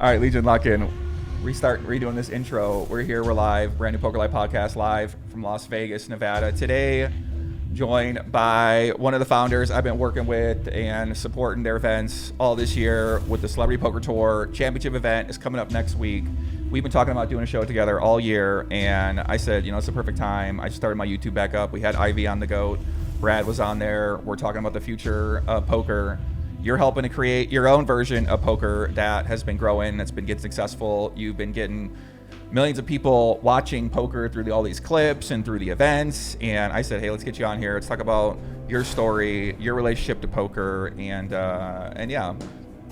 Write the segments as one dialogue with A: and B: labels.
A: All right, Legion, lock in. Redoing this intro. We're here. We're live. Brand new Poker Live podcast live from Las Vegas, Nevada. Today, joined by one of the founders I've been working with and supporting their events all this year with the Celebrity Poker Tour. Championship event is coming up next week. We've been talking about doing a show together all year, and I said, it's the perfect time. I just started my YouTube back up. We had Ivy on the GOAT. Brad was on there. We're talking about the future of poker. You're helping to create your own version of poker that has been growing, that's been getting successful. You've been getting millions of people watching poker through all these clips and through the events. And I said, hey, let's get you on here. Let's talk about your story, your relationship to poker, and yeah,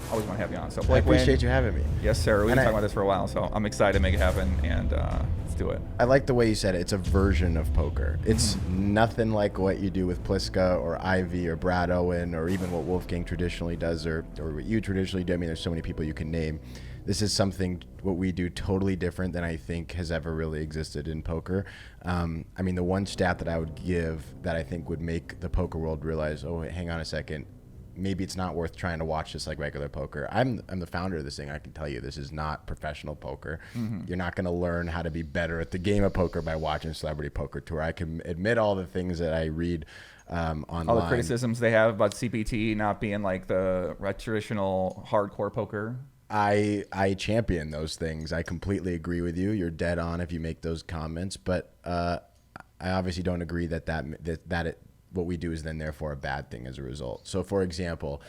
A: always want to have you on. So Blake Wynn,
B: appreciate you having me.
A: Yes, sir. We've been talking about this for a while, so I'm excited to make it happen, and let's do it.
B: I like the way you said it. It's a version of poker. It's nothing like what you do with Pliska or Ivy or Brad Owen or even what Wolfgang traditionally does or what you traditionally do. I mean, there's so many people you can name. This is something, what we do, totally different than I think has ever really existed in poker. I mean, the one stat that I would give that I think would make the poker world realize, oh, hang on a second, maybe it's not worth trying to watch this like regular poker. I'm the founder of this thing. I can tell you this is not professional poker. You're not going to learn how to be better at the game of poker by watching Celebrity Poker Tour. I can admit all the things that I read online.
A: All the criticisms they have about CPT not being like the traditional hardcore poker.
B: I champion those things. I completely agree with you. You're dead on if you make those comments, but I obviously don't agree that what we do is then therefore a bad thing as a result. So for example,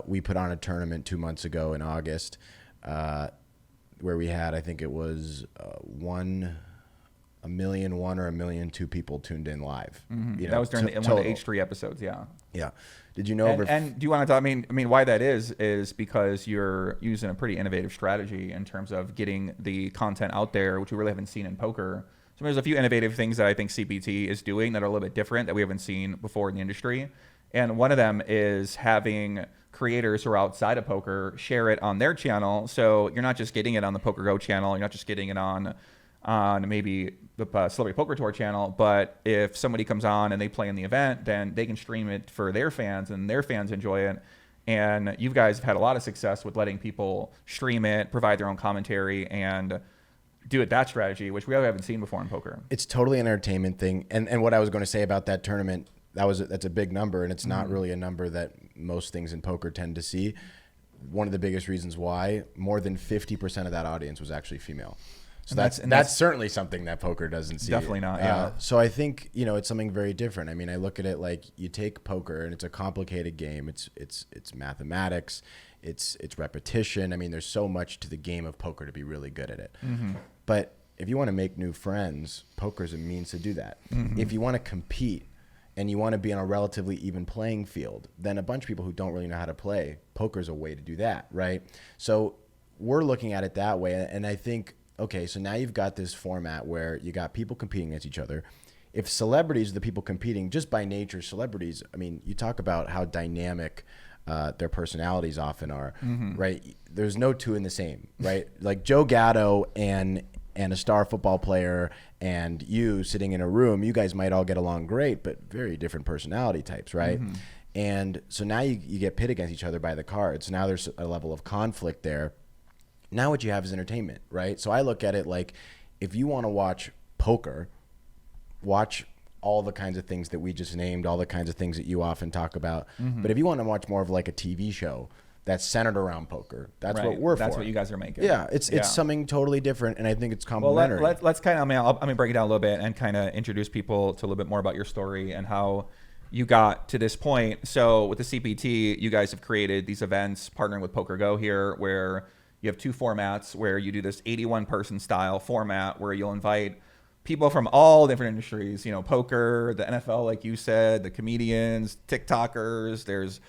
B: we put on a tournament 2 months ago in August where we had, I think it was 1,000,001 or 1,000,002 people tuned in live.
A: That was during one of the H3 episodes, yeah.
B: Yeah. Did you know?
A: And do you want to talk? I mean, why that is because you're using a pretty innovative strategy in terms of getting the content out there, which we really haven't seen in poker. So there's a few innovative things that I think CPT is doing that are a little bit different that we haven't seen before in the industry. And one of them is having creators who are outside of poker share it on their channel. So you're not just getting it on the Poker Go channel. You're not just getting it on maybe the Celebrity Poker Tour channel. But if somebody comes on and they play in the event, then they can stream it for their fans and their fans enjoy it. And you guys have had a lot of success with letting people stream it, provide their own commentary, and do it that strategy, which we haven't seen before in poker.
B: It's totally an entertainment thing. And what I was going to say about that tournament, that's a big number, and it's not really a number that most things in poker tend to see. One of the biggest reasons why, more than 50% of that audience was actually female. So that's certainly something that poker doesn't see.
A: Definitely not, yeah.
B: So I think, it's something very different. I mean, I look at it like you take poker and it's a complicated game. It's mathematics, it's repetition. I mean, there's so much to the game of poker to be really good at it. But if you want to make new friends, poker's a means to do that. If you want to compete and you want to be on a relatively even playing field, then a bunch of people who don't really know how to play, poker's a way to do that, right? So we're looking at it that way. And I think, okay, so now you've got this format where you got people competing against each other. If celebrities are the people competing, just by nature, celebrities, I mean, you talk about how dynamic their personalities often are, right? There's no two in the same, right? Like Joe Gatto and a star football player and you sitting in a room, you guys might all get along great, but very different personality types, right? And so now you get pit against each other by the cards. Now there's a level of conflict there. Now what you have is entertainment, right? So I look at it like, if you want to watch poker, watch all the kinds of things that we just named, all the kinds of things that you often talk about. But if you want to watch more of like a TV show that's centered around poker, that's what we're for.
A: That's what you guys are making.
B: Yeah, it's something totally different, and I think it's complementary.
A: Well, let's kind of, I'm gonna break it down a little bit and kind of introduce people to a little bit more about your story and how you got to this point. So with the CPT, you guys have created these events partnering with Poker Go here, where you have two formats where you do this 81 person style format where you'll invite people from all different industries, poker, the NFL, like you said, the comedians, TikTokers,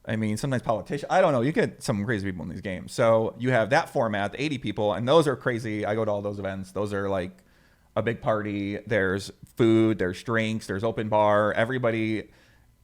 A: sometimes politicians. I don't know. You get some crazy people in these games. So you have that format, the 80 people, and those are crazy. I go to all those events. Those are like a big party. There's food, there's drinks, there's open bar. Everybody,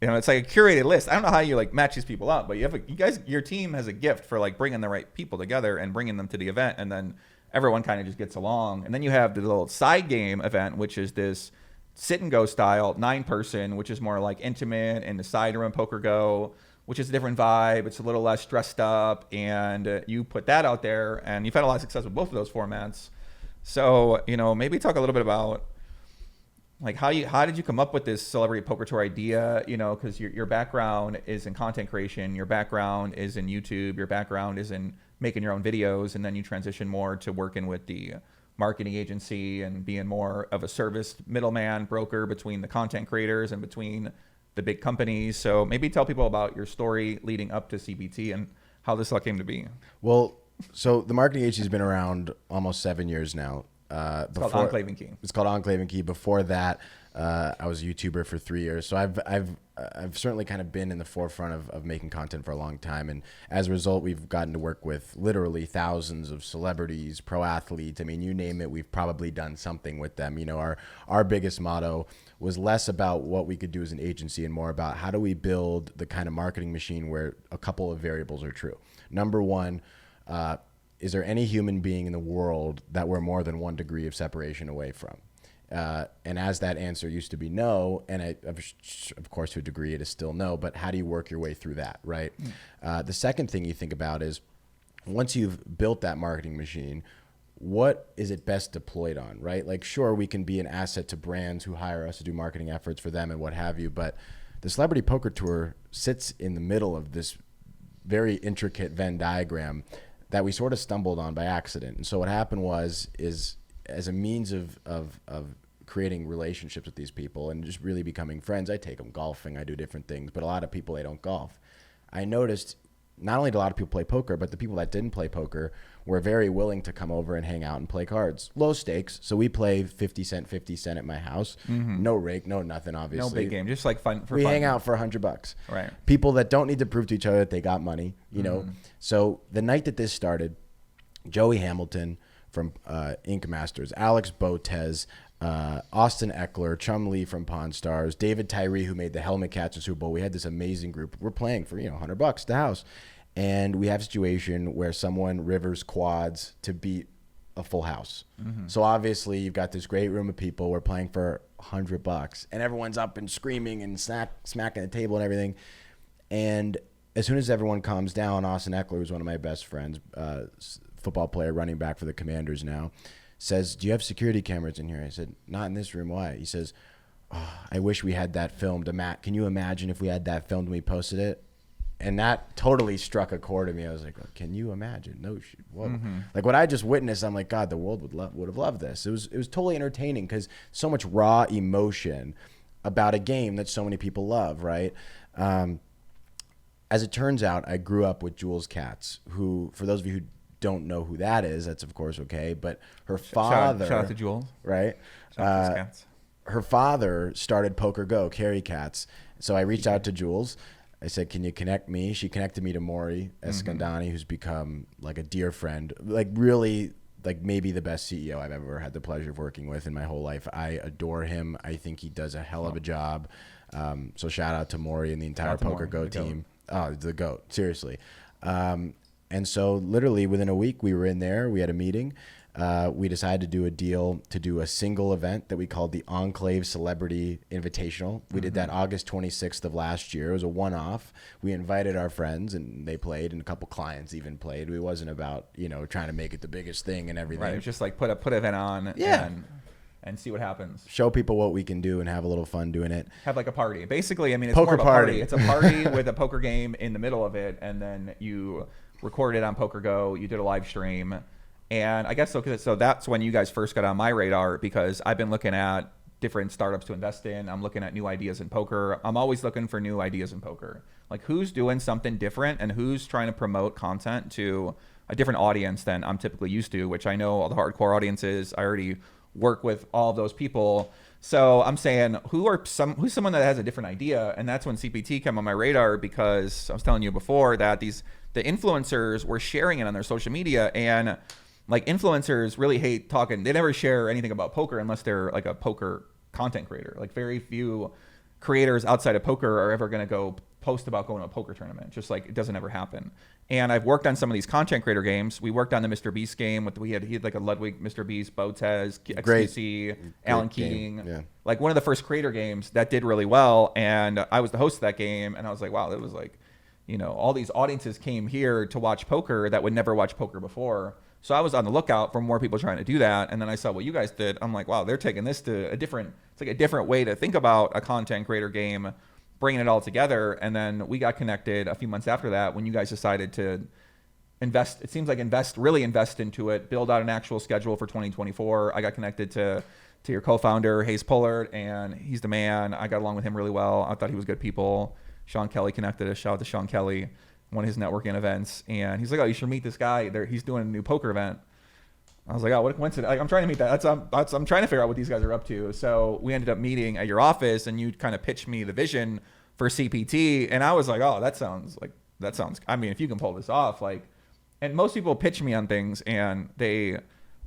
A: it's like a curated list. I don't know how you like match these people up, but your team has a gift for like bringing the right people together and bringing them to the event, and then everyone kind of just gets along. And then you have the little side game event, which is this sit and go style 9 person, which is more like intimate in the side room Poker Go, which is a different vibe. It's a little less dressed up, and you put that out there, and you've had a lot of success with both of those formats. So, maybe talk a little bit about like how did you come up with this celebrity poker tour idea? Because your background is in content creation, your background is in YouTube, your background is in making your own videos, and then you transition more to working with the marketing agency and being more of a service middleman broker between the content creators and between the big companies. So maybe tell people about your story leading up to CPT and how this all came to be.
B: Well, so the marketing agency has been around almost 7 years now.
A: It's called Enclave and Key.
B: It's called Enclave and Key. Before that, I was a YouTuber for 3 years. So I've certainly kind of been in the forefront of making content for a long time. And as a result, we've gotten to work with literally thousands of celebrities, pro athletes. I mean, you name it, we've probably done something with them. Our biggest motto was less about what we could do as an agency and more about how do we build the kind of marketing machine where a couple of variables are true. Number one, is there any human being in the world that we're more than 1 degree of separation away from? And as that answer used to be no, and of course to a degree it is still no, but how do you work your way through that, right? The second thing you think about is once you've built that marketing machine, what is it best deployed on, right? Like, sure, we can be an asset to brands who hire us to do marketing efforts for them and what have you, but the Celebrity Poker Tour sits in the middle of this very intricate Venn diagram that we sort of stumbled on by accident. And so what happened is as a means of creating relationships with these people and just really becoming friends, I take them golfing, I do different things, but a lot of people, they don't golf. I noticed not only did a lot of people play poker, but the people that didn't play poker were very willing to come over and hang out and play cards. Low stakes. So we play 50 cent at my house. No rake, no nothing, obviously.
A: No big game, just like fun.
B: We hang out for $100.
A: Right.
B: People that don't need to prove to each other that they got money, know. So the night that this started, Joey Hamilton from Ink Masters, Alex Botez, Austin Eckler, Chum Lee from Pawn Stars, David Tyree, who made the Helmet Cats in Super Bowl. We had this amazing group. We're playing for $100 at the house. And we have a situation where someone rivers quads to beat a full house. So obviously you've got this great room of people. We're playing for $100 and everyone's up and screaming and smacking the table and everything. And as soon as everyone calms down, Austin Eckler, who's one of my best friends, football player, running back for the Commanders now, says, "Do you have security cameras in here?" I said, "Not in this room." "Why?" He says, "I wish we had that filmed." Can you imagine if we had that filmed and we posted it? And that totally struck a chord in me. I was like, can you imagine? No shit. Whoa. Like what I just witnessed, I'm like, God, the world would have loved this. It was totally entertaining because so much raw emotion about a game that so many people love, right? As it turns out, I grew up with Jules Katz, who, for those of you who don't know who that is, that's of course okay, but her father...
A: Shout out to Jules.
B: Right?
A: Shout out to Katz.
B: Her father started Poker Go, Carrie Katz. So I reached out to Jules. I said, "Can you connect me?" She connected me to Maury Escandani, who's become like a dear friend, like really like maybe the best CEO I've ever had the pleasure of working with in my whole life. I adore him. I think he does a hell of a job. So shout out to Maury and the entire Poker Go team. Oh, the GOAT, seriously. And so literally within a week we were in there, we had a meeting. We decided to do a deal to do a single event that we called the Enclave Celebrity Invitational. We did that August 26th of last year. It was a one-off. We invited our friends and they played, and a couple clients even played. It wasn't about, trying to make it the biggest thing and everything.
A: Right. It was just like put an event on and see what happens.
B: Show people what we can do and have a little fun doing it.
A: Have like a party. Basically, I mean, it's
B: poker
A: more of a
B: party.
A: It's a party with a poker game in the middle of it, and then you record it on Poker Go. You did a live stream. And I guess so that's when you guys first got on my radar, because I've been looking at different startups to invest in. I'm looking at new ideas in poker. I'm always looking for new ideas in poker. Like who's doing something different and who's trying to promote content to a different audience than I'm typically used to, which I know all the hardcore audiences. I already work with all of those people. So I'm saying who's someone that has a different idea? And that's when CPT came on my radar, because I was telling you before that the influencers were sharing it on their social media, and like influencers really hate talking. They never share anything about poker unless they're like a poker content creator. Like very few creators outside of poker are ever going to go post about going to a poker tournament. Just like it doesn't ever happen. And I've worked on some of these content creator games. We worked on the Mr. Beast game he had like a Ludwig, Mr. Beast, Botez, XQC, Alan Keating.
B: Yeah.
A: Like one of the first creator games that did really well. And I was the host of that game, and I was like, wow, that was like all these audiences came here to watch poker that would never watch poker before. So I was on the lookout for more people trying to do that. And then I saw what you guys did. I'm like, wow, they're taking this to it's like a different way to think about a content creator game, bringing it all together. And then we got connected a few months after that when you guys decided to invest. It seems like really invest into it, build out an actual schedule for 2024. I got connected to your co-founder, Hayes Pullard, and he's the man. I got along with him really well. I thought he was good people. Sean Kelly connected us. Shout out to Sean Kelly, one of his networking events. And he's like, oh, you should meet this guy. He's doing a new poker event. I was like, oh, what a coincidence. Like, I'm trying to meet that. I'm trying to figure out what these guys are up to. So we ended up meeting at your office, and you kind of pitched me the vision for CPT. And I was like, oh, that sounds, I mean, if you can pull this off, and most people pitch me on things and they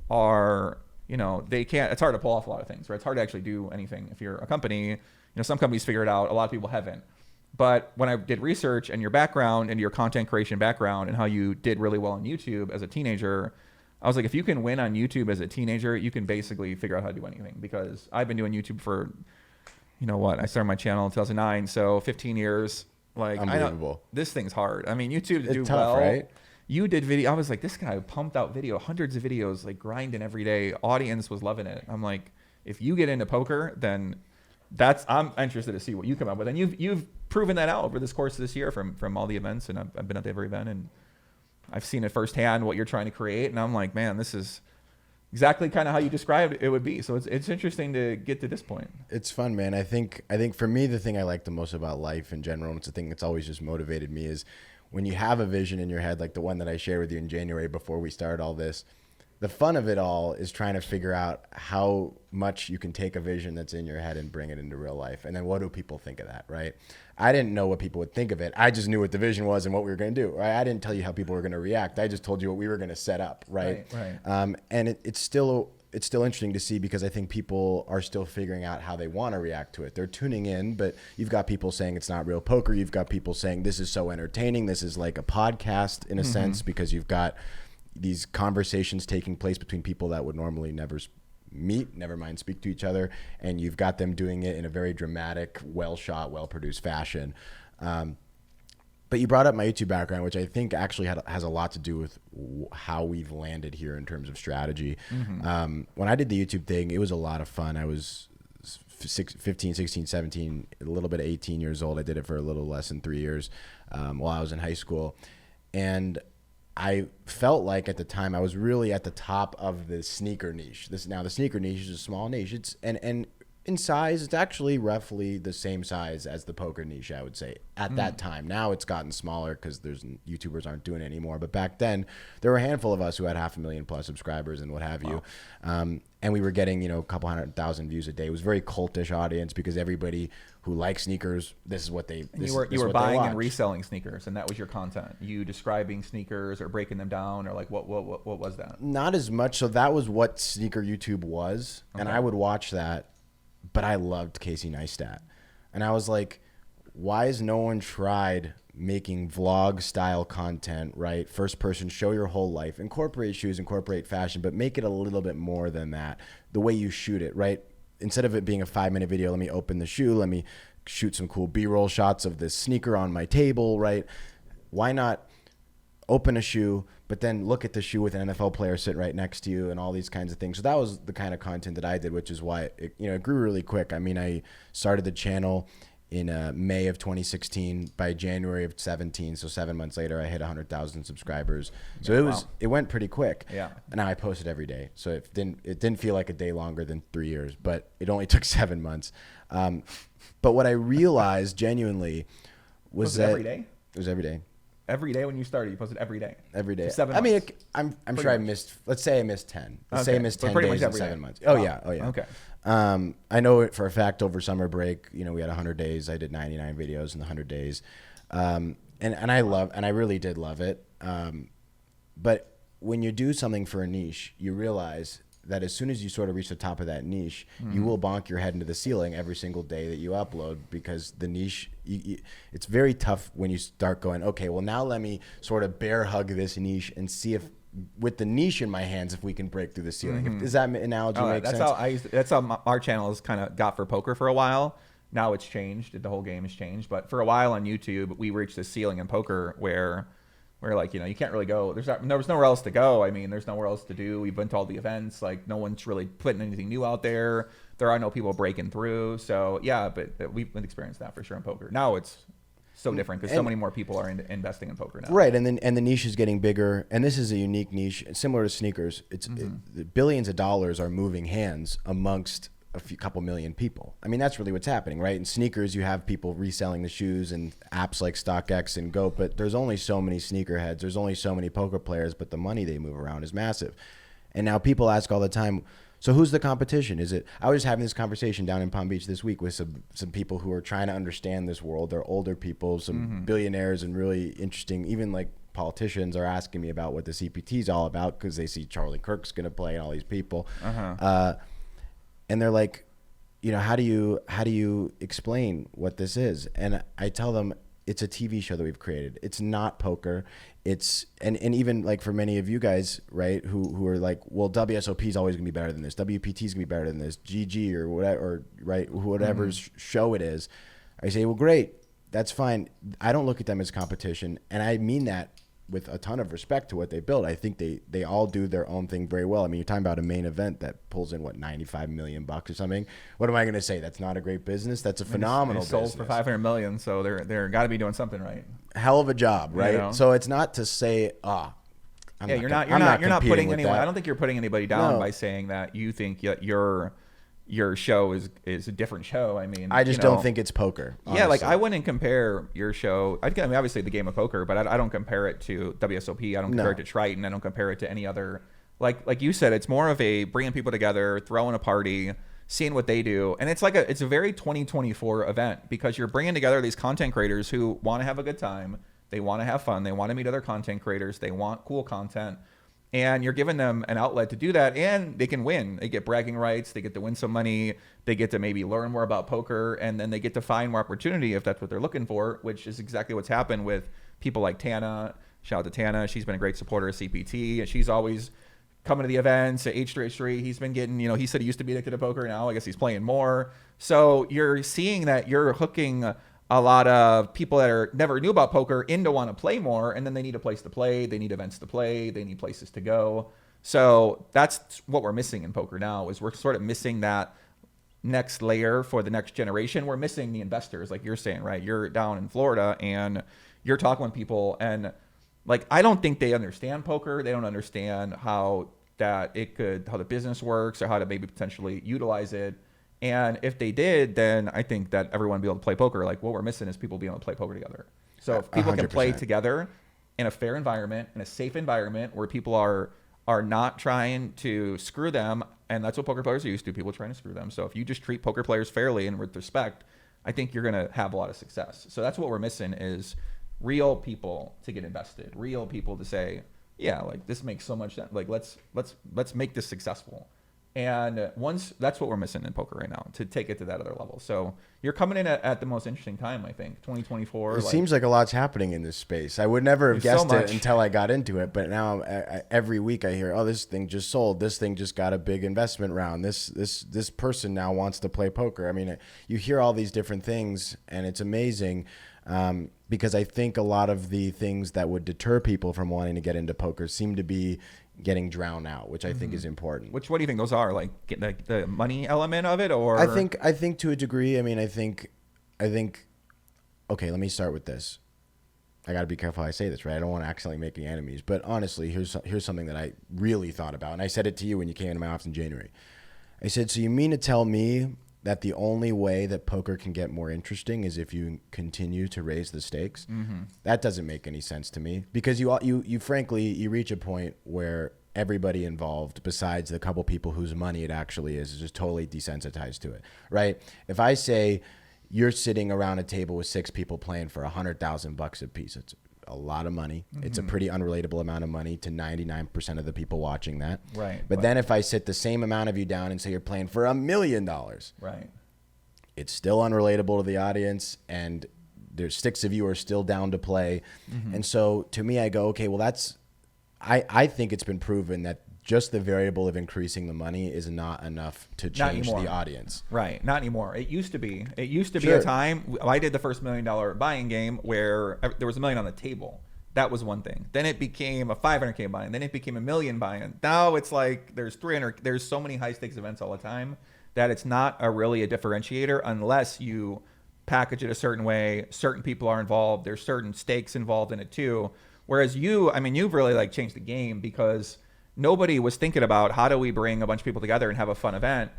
A: are, they can't, it's hard to pull off a lot of things, right? It's hard to actually do anything if you're a company. Some companies figure it out. A lot of people haven't. But when I did research and your background and your content creation background and how you did really well on YouTube as a teenager, I was like, if you can win on YouTube as a teenager, you can basically figure out how to do anything. Because I've been doing YouTube for, I started my channel in 2009, so 15 years.
B: Unbelievable.
A: This thing's hard. I mean, YouTube to do
B: tough,
A: well.
B: Right?
A: You did video. I was like, this guy pumped out video, hundreds of videos, grinding every day. Audience was loving it. I'm like, if you get into poker, then I'm interested to see what you come up with. And you've proven that out over this course of this year from all the events, and I've been at every event, and I've seen it firsthand what you're trying to create, and I'm like, man, this is exactly kind of how you described it would be. So it's interesting to get to this point.
B: It's fun, man. I think for me, the thing I like the most about life in general, and it's the thing that's always just motivated me, is when you have a vision in your head, like the one that I shared with you in January before we started all this. The fun of it all is trying to figure out how much you can take a vision that's in your head and bring it into real life. And then what do people think of that, right? I didn't know what people would think of it. I just knew what the vision was and what we were going to do, right? I didn't tell you how people were going to react. I just told you what we were going to set up, right? And it's still interesting to see, because I think people are still figuring out how they want to react to it. They're tuning in, but you've got people saying it's not real poker. You've got people saying this is so entertaining. This is like a podcast in a sense, because you've got these conversations taking place between people that would normally never meet, never mind speak to each other, and you've got them doing it in a very dramatic, well-shot, well-produced fashion. But you brought up my YouTube background, which I think actually has a lot to do with how we've landed here in terms of strategy. When I did the YouTube thing, it was a lot of fun. I was 15, 16, 17, a little bit of 18 years old. I did it for a little less than 3 years while I was in high school. And I felt like at the time I was really at the top of the sneaker niche. Now the sneaker niche is a small niche. It's and in size, it's actually roughly the same size as the poker niche, I would say, at that time. Now it's gotten smaller because YouTubers aren't doing it anymore. But back then, there were a handful of us who had 500,000+ subscribers and what have you. And we were getting, a couple 100,000 views a day. It was a very cultish audience because everybody who likes sneakers, this is what they
A: You were buying and reselling sneakers, and that was your content. You describing sneakers or breaking them down, or what was that?
B: Not as much. So that was what sneaker YouTube was. Okay. And I would watch that. But I loved Casey Neistat. And I was like, why has no one tried making vlog style content, right? First person, show your whole life, incorporate shoes, incorporate fashion, but make it a little bit more than that. The way you shoot it, right? Instead of it being a 5-minute video, let me open the shoe, let me shoot some cool B-roll shots of this sneaker on my table, right? Why not open a shoe, but then look at the shoe with an NFL player sitting right next to you and all these kinds of things. So that was the kind of content that I did, which is why it grew really quick. I mean, I started the channel in May of 2016. By January of 17, so 7 months later, I hit 100,000 subscribers. So it went pretty quick. Yeah. And now I posted every day. So it didn't feel like a day longer than 3 years, but it only took 7 months. But what I realized genuinely was that
A: every day?
B: It was every day.
A: Every day when you started, you posted every day.
B: Every day.
A: For 7 months.
B: I mean, I'm sure I missed. Let's say I missed 10. Let's say I missed 10 days in 7 months. Oh yeah.
A: Okay.
B: I know it for a fact. Over summer break, we had 100 days. I did 99 videos in the 100 days, and I really did love it. But when you do something for a niche, you realize that as soon as you sort of reach the top of that niche, you will bonk your head into the ceiling every single day that you upload, because the niche, it's very tough when you start going, okay, well now let me sort of bear hug this niche and see if with the niche in my hands, if we can break through the ceiling. Does that analogy make sense?
A: That's how our channel has kind of got for poker for a while. Now it's changed. The whole game has changed. But for a while on YouTube, we reached this ceiling in poker where like, you can't really go. There was nowhere else to go. I mean, there's nowhere else to do. We've been to all the events. Like, no one's really putting anything new out there. There are no people breaking through. So yeah, but we've experienced that for sure in poker. Now it's so different because so many more people are investing in poker now.
B: Right, and the niche is getting bigger, and this is a unique niche, similar to sneakers. It's billions of dollars are moving hands amongst couple million people. I mean, that's really what's happening, right? In sneakers, you have people reselling the shoes and apps like StockX and Go, but there's only so many sneakerheads. There's only so many poker players, but the money they move around is massive. And now people ask all the time, so who's the competition? Is it? I was having this conversation down in Palm Beach this week with some people who are trying to understand this world. They're older people, some billionaires, and really interesting, even like politicians are asking me about what the CPT is all about because they see Charlie Kirk's going to play and all these people. And they're like, how do you explain what this is? And I tell them it's a TV show that we've created. It's not poker. It's and even like for many of you guys, right, who are like, well, WSOP is always gonna be better than this. WPT is gonna be better than this. GG or whatever, or right, whatever show it is. I say, well, great, that's fine. I don't look at them as competition, and I mean that with a ton of respect to what they build. I think they all do their own thing very well. I mean, you're talking about a main event that pulls in, what, $95 million or something. What am I going to say? That's not a great business? That's a phenomenal business.
A: Sold for $500 million, so they're got to be doing something right.
B: Hell of a job, right? So it's not to say,
A: you're not putting anyone. I don't think you're putting anybody down by saying that you think your show is a different show. I mean,
B: I just don't think it's poker. Honestly.
A: Yeah, like I wouldn't compare your show. I mean, obviously the game of poker, but I don't compare it to WSOP. I don't compare it to Triton. I don't compare it to any other. Like you said, it's more of a bringing people together, throwing a party, seeing what they do, and it's a very 2024 event because you're bringing together these content creators who want to have a good time. They want to have fun. They want to meet other content creators. They want cool content. And you're giving them an outlet to do that, and they can win. They get bragging rights. They get to win some money. They get to maybe learn more about poker, and then they get to find more opportunity if that's what they're looking for, which is exactly what's happened with people like Tana. Shout out to Tana. She's been a great supporter of CPT, and she's always coming to the events at H3 Street. He's been getting, he said he used to be addicted to poker. Now I guess he's playing more. So you're seeing that you're hooking a lot of people that never knew about poker into want to play more, and then they need a place to play, they need events to play, they need places to go. So that's what we're missing in poker now, is we're sort of missing that next layer for the next generation. We're missing the investors, like you're saying, right? You're down in Florida and you're talking with people, and like I don't think they understand poker. They don't understand how the business works or how to maybe potentially utilize it. And if they did, then I think that everyone would be able to play poker. Like what we're missing is people being able to play poker together. So if people 100%. Can play together in a fair environment, in a safe environment where people are not trying to screw them, and that's what poker players are used to, people trying to screw them. So if you just treat poker players fairly and with respect, I think you're going to have a lot of success. So that's what we're missing, is real people to get invested, real people to say, yeah, like this makes so much sense. Like let's make this successful. And that's what we're missing in poker right now, to take it to that other level. So you're coming in at the most interesting time, I think, 2024.
B: It seems like a lot's happening in this space. I would never have guessed it until I got into it. But now every week I hear, oh, this thing just sold. This thing just got a big investment round. This person now wants to play poker. I mean, you hear all these different things, and it's amazing. Because I think a lot of the things that would deter people from wanting to get into poker seem to be getting drowned out, which I think is important.
A: What do you think those are? Like the money element of it, or?
B: I think to a degree. I mean, I think. Okay, let me start with this. I got to be careful how I say this, right? I don't want to accidentally make any enemies. But honestly, here's something that I really thought about, and I said it to you when you came into my office in January. I said, so you mean to tell me that the only way that poker can get more interesting is if you continue to raise the stakes? Mm-hmm. That doesn't make any sense to me, because you frankly reach a point where everybody involved, besides the couple people whose money it actually is just totally desensitized to it, right? If I say you're sitting around a table with 6 people playing for $100,000 a piece, it's a lot of money. Mm-hmm. It's a pretty unrelatable amount of money to 99% of the people watching that.
A: Right.
B: But then if I sit the same amount of you down and say you're playing for $1 million,
A: right,
B: it's still unrelatable to the audience, and there's 6 of you are still down to play. Mm-hmm. And so to me, I go, okay, well, I think it's been proven that just the variable of increasing the money is not enough to change the audience.
A: Right. Not anymore. It used to be. It used to be a time. I did the first $1 million buying game where there was $1 million on the table. That was one thing. Then it became a $500K buy-in. Then it became $1 million buy-in. Now it's like there's 300. There's so many high stakes events all the time that it's not really a differentiator unless you package it a certain way. Certain people are involved. There's certain stakes involved in it too. Whereas you've really like changed the game because nobody was thinking about how do we bring a bunch of people together and have a fun event.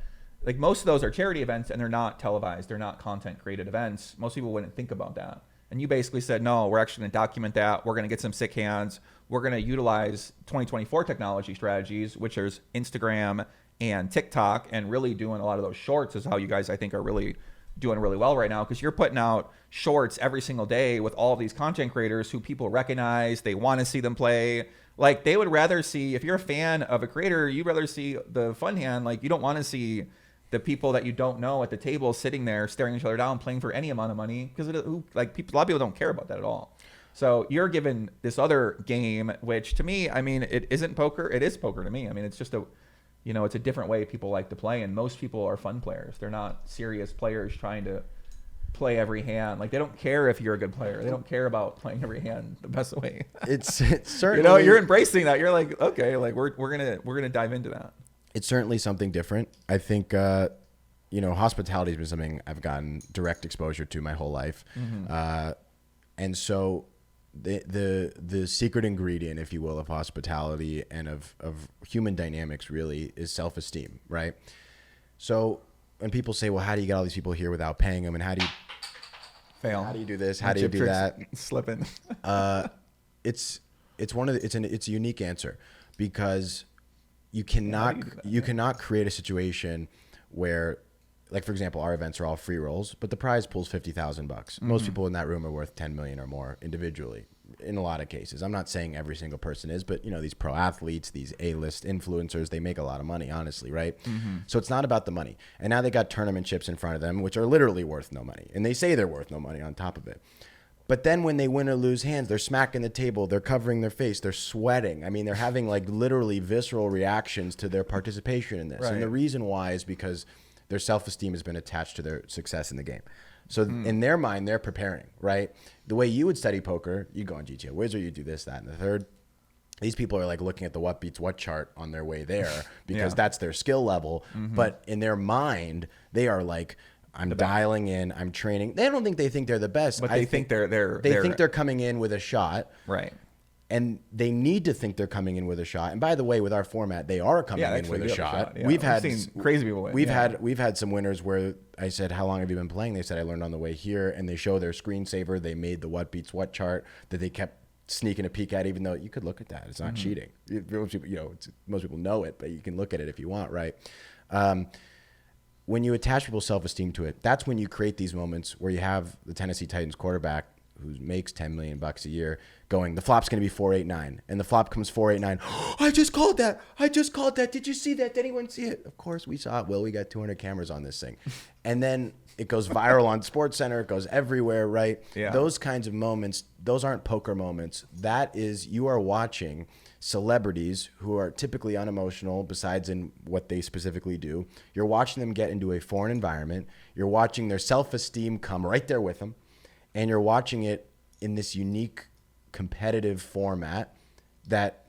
A: Like most of those are charity events and they're not televised. They're not content created events. Most people wouldn't think about that. And you basically said, no, we're actually going to document that. We're going to get some sick hands. We're going to utilize 2024 technology strategies, which is Instagram and TikTok, and really doing a lot of those shorts is how you guys, I think, are really doing really well right now, because you're putting out shorts every single day with all of these content creators who people recognize. They want to see them play. Like they would rather see, if you're a fan of a creator, you'd rather see the fun hand. Like you don't want to see the people that you don't know at the table sitting there staring each other down playing for any amount of money, because a lot of people don't care about that at all. So you're given this other game, which to me, I mean, it isn't poker. It is poker to me. I mean, it's just it's a different way people like to play, and most people are fun players. They're not serious players trying to play every hand. Like they don't care if you're a good player. They don't care about playing every hand the best way.
B: It's certainly,
A: you're embracing that. You're like, okay, like we're gonna dive into that.
B: It's certainly something different. I think, hospitality has been something I've gotten direct exposure to my whole life. Mm-hmm. And so the secret ingredient, if you will, of hospitality and of human dynamics really is self-esteem, right? So when people say, well, how do you get all these people here without paying them? And how do you
A: fail?
B: How do you do this? How do you do that?
A: Slipping.
B: It's a unique answer, because you cannot create a situation where, like for example, our events are all free rolls, but the prize pool's $50,000. Mm-hmm. Most people in that room are worth 10 million or more individually. In a lot of cases, I'm not saying every single person is, but these pro athletes, these A-list influencers, they make a lot of money, honestly, right? Mm-hmm. So it's not about the money. And now they got tournament chips in front of them, which are literally worth no money, and they say they're worth no money on top of it. But then when they win or lose hands, they're smacking the table, they're covering their face, they're sweating. I mean, they're having like literally visceral reactions to their participation in this. Right. And the reason why is because their self-esteem has been attached to their success in the game. So in their mind, they're preparing, right? The way you would study poker, you go on GTO Wizard, you do this, that, and the third. These people are like looking at the what beats what chart on their way there because that's their skill level. Mm-hmm. But in their mind, they are like, I'm dialing in, I'm training. They don't think they're the best.
A: But they think they're
B: think they're coming in with a shot.
A: Right.
B: And they need to think they're coming in with a shot. And by the way, with our format, they are coming in with a shot.
A: Yeah. We've seen crazy people win.
B: We've had some winners where I said, how long have you been playing? They said, I learned on the way here. And they show their screensaver. They made the what beats what chart that they kept sneaking a peek at, even though you could look at that. It's not cheating. Most people know it, but you can look at it if you want, right? When you attach people's self-esteem to it, that's when you create these moments where you have the Tennessee Titans quarterback who makes $10 million a year going, the flop's going to be 489, and the flop comes 489. I just called that. Did you see that? Did anyone see it? Of course we saw it. Well, we got 200 cameras on this thing. And then it goes viral on SportsCenter. It goes everywhere, right? Yeah. Those kinds of moments, those aren't poker moments. That is, you are watching celebrities who are typically unemotional besides in what they specifically do. You're watching them get into a foreign environment. You're watching their self-esteem come right there with them. And you're watching it in this unique competitive format that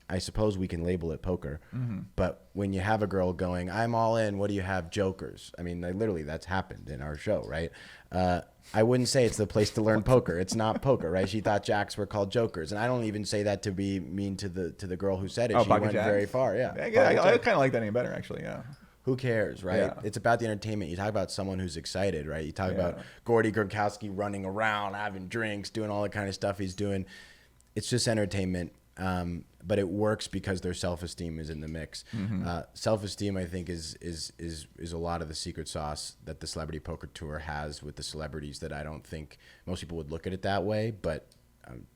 B: I suppose we can label it poker. Mm-hmm. But when you have a girl going, I'm all in, what do you have? Jokers. I mean, literally that's happened in our show, right? I wouldn't say it's the place to learn poker. It's not poker, right? She thought jacks were called jokers. And I don't even say that to be mean to the girl who said it. She went very far, yeah.
A: I kind of like that name better, actually, yeah.
B: Who cares, right? Yeah. It's about the entertainment. You talk about someone who's excited, right? You talk about Gordy Gronkowski running around, having drinks, doing all the kind of stuff he's doing. It's just entertainment, but it works because their self-esteem is in the mix. Mm-hmm. Self-esteem, I think, is a lot of the secret sauce that the Celebrity Poker Tour has with the celebrities that I don't think most people would look at it that way, but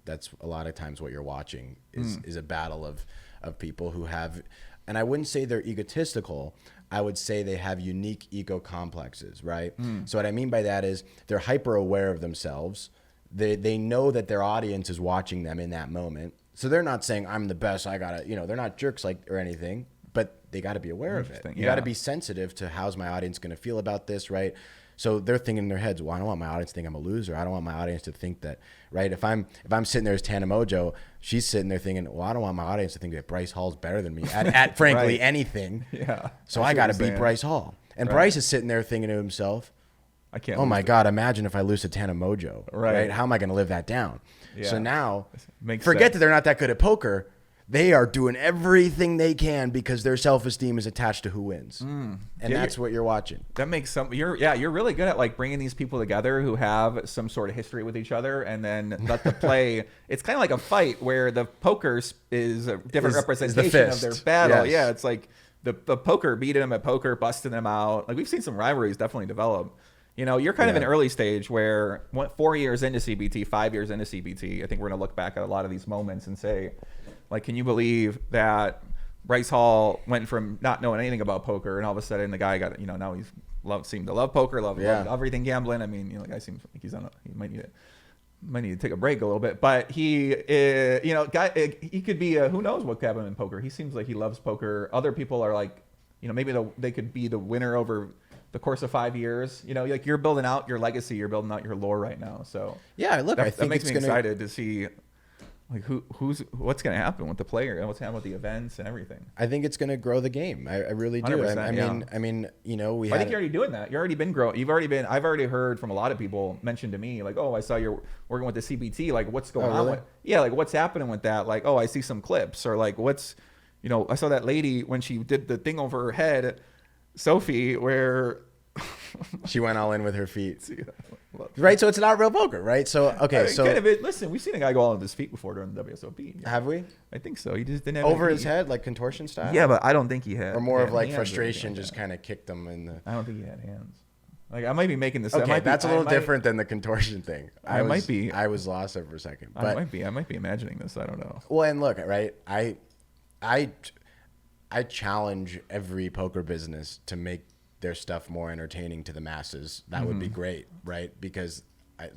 B: that's a lot of times what you're watching is a battle of people who have, and I wouldn't say they're egotistical, I would say they have unique ego complexes, right? So what I mean by that is they're hyper aware of themselves. They know that their audience is watching them in that moment, So they're not saying I'm the best. I gotta, they're not jerks or anything, but they got to be aware of it. You got to be sensitive to how's my audience going to feel about this, right? So they're thinking in their heads, well, I don't want my audience to think I'm a loser. I don't want my audience to think that, right? If I'm sitting there as Tana Mongeau, she's sitting there thinking, well, I don't want my audience to think that Bryce Hall's better than me at frankly anything.
A: Yeah.
B: So I got to beat Bryce Hall. And Bryce is sitting there thinking to himself,
A: I can't.
B: Oh my God! Imagine if I lose to Tana Mongeau. Right? How am I going to live that down? Yeah. So now, forget that they're not that good at poker. They are doing everything they can because their self-esteem is attached to who wins, and that's what you're watching.
A: That makes some. You're really good at like bringing these people together who have some sort of history with each other, and then let the play. It's kind of like a fight where the poker is a different representation of their battle. Yes. Yeah, it's like the poker beating them at poker, busting them out. Like we've seen some rivalries definitely develop. You're kind of an early stage where 4 years into CPT, 5 years into CPT, I think we're going to look back at a lot of these moments and say, like, can you believe that Bryce Hall went from not knowing anything about poker and all of a sudden the guy got, now he's seemed to love poker, love everything gambling. I mean, the guy seems like he's he might need to take a break a little bit, but he, he could be who knows what happened in poker. He seems like he loves poker. Other people are like, maybe they could be the winner over the course of 5 years. Like you're building out your legacy, you're building out your lore right now. So
B: yeah, look, I think
A: that makes me excited to see like what's going to happen with the player and what's happening with the events and everything.
B: I think it's going to grow the game. I really do. I mean, I think you're
A: already doing that. You've already been growing. I've already heard from a lot of people mention to me like, oh, I saw you're working with the CPT. Like what's going on with, like what's happening with that? Like, oh, I see some clips or like what's, I saw that lady when she did the thing over her head, Sophie, where
B: she went all in with her feet. Right, so it's not real poker, right? So okay,
A: listen, we've seen a guy go all on his feet before during the WSOP.
B: Have we?
A: I think so. He just didn't have
B: over his head, like contortion style.
A: Yeah, but I don't think he had.
B: Or more of like frustration, just kind of kicked him in the.
A: I don't think he had hands. Like I might be making this.
B: Okay, that's a little different than the contortion thing. I was lost there for a second. But
A: I might be imagining this. I don't know.
B: Well, and look, right, I challenge every poker business to make their stuff more entertaining to the masses. That would be great, right? Because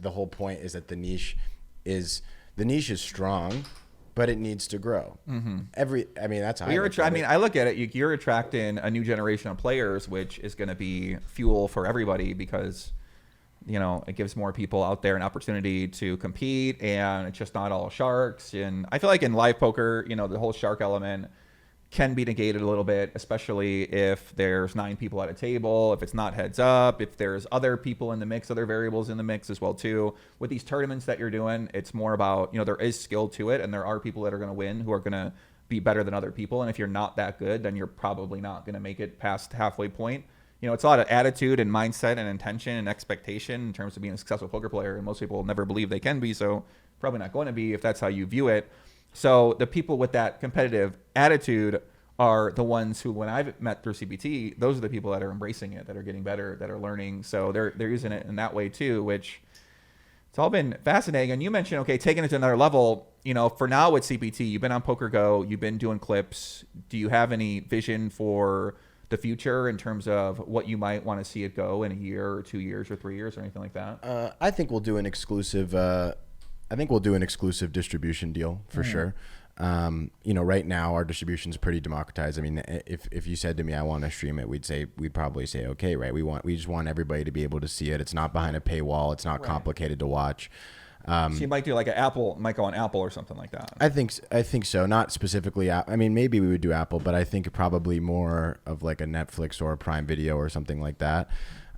B: the whole point is that the niche is strong, but it needs to grow. That's how
A: I look at it. You're attracting a new generation of players, which is going to be fuel for everybody because it gives more people out there an opportunity to compete, and it's just not all sharks. And I feel like in live poker, the whole shark element can be negated a little bit, especially if there's 9 people at a table, if it's not heads up, if there's other people in the mix, other variables in the mix as well too. With these tournaments that you're doing, it's more about, there is skill to it, and there are people that are going to win who are going to be better than other people. And if you're not that good, then you're probably not going to make it past halfway point. It's a lot of attitude and mindset and intention and expectation in terms of being a successful poker player. And most people never believe they can be, so probably not going to be if that's how you view it. So the people with that competitive attitude are the ones who, when I've met through CPT, those are the people that are embracing it, that are getting better, that are learning. So they're using it in that way too, which it's all been fascinating. And you mentioned, okay, taking it to another level, for now with CPT, you've been on Poker Go, you've been doing clips. Do you have any vision for the future in terms of what you might want to see it go in a year or 2 years or 3 years or anything like that?
B: I think we'll do an exclusive distribution deal for sure. Right now our distribution is pretty democratized. I mean, if you said to me, I want to stream it, we'd probably say, okay, right. We just want everybody to be able to see it. It's not behind a paywall. It's not complicated to watch.
A: So you might do like might go on Apple or something like that.
B: I think so. Not specifically. I mean, maybe we would do Apple, but I think probably more of like a Netflix or a Prime Video or something like that.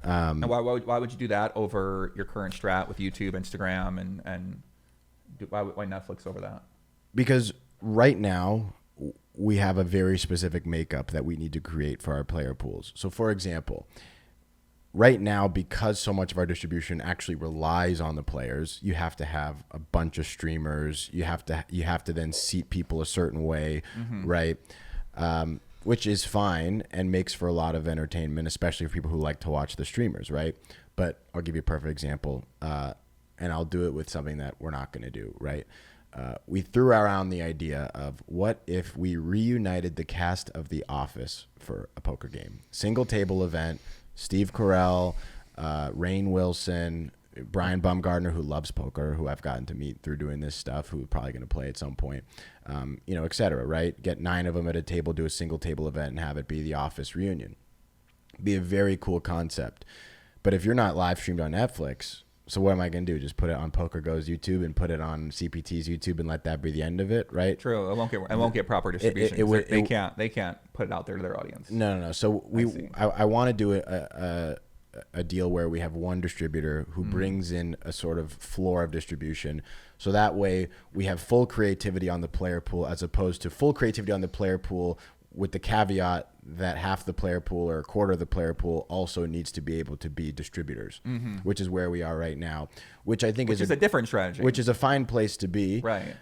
A: And why would you do that over your current strat with YouTube, Instagram, and why Netflix over that?
B: Because right now we have a very specific makeup that we need to create for our player pools. So for example, right now, because so much of our distribution actually relies on the players, you have to have a bunch of streamers. You have to then seat people a certain way, right? Which is fine and makes for a lot of entertainment, especially for people who like to watch the streamers, right? But I'll give you a perfect example, and I'll do it with something that we're not going to do, right? We threw around the idea of what if we reunited the cast of The Office for a poker game. Single table event, Steve Carell, Rainn Wilson, Brian Bumgardner, who loves poker, who I've gotten to meet through doing this stuff, who's probably going to play at some point, et cetera, right? Get 9 of them at a table, do a single table event, and have it be the office reunion. Be a very cool concept. But if you're not live streamed on Netflix, so what am I going to do? Just put it on Poker Go's YouTube and put it on CPT's YouTube and let that be the end of it, right?
A: True. It won't get proper distribution. They can't put it out there to their audience.
B: No. So I want to do a deal where we have one distributor who brings in a sort of floor of distribution. So that way we have full creativity on the player pool as opposed to full creativity on the player pool with the caveat that half the player pool or a quarter of the player pool also needs to be able to be distributors, which is where we are right now, which I think is
A: a different strategy,
B: which is a fine place to be.
A: Right.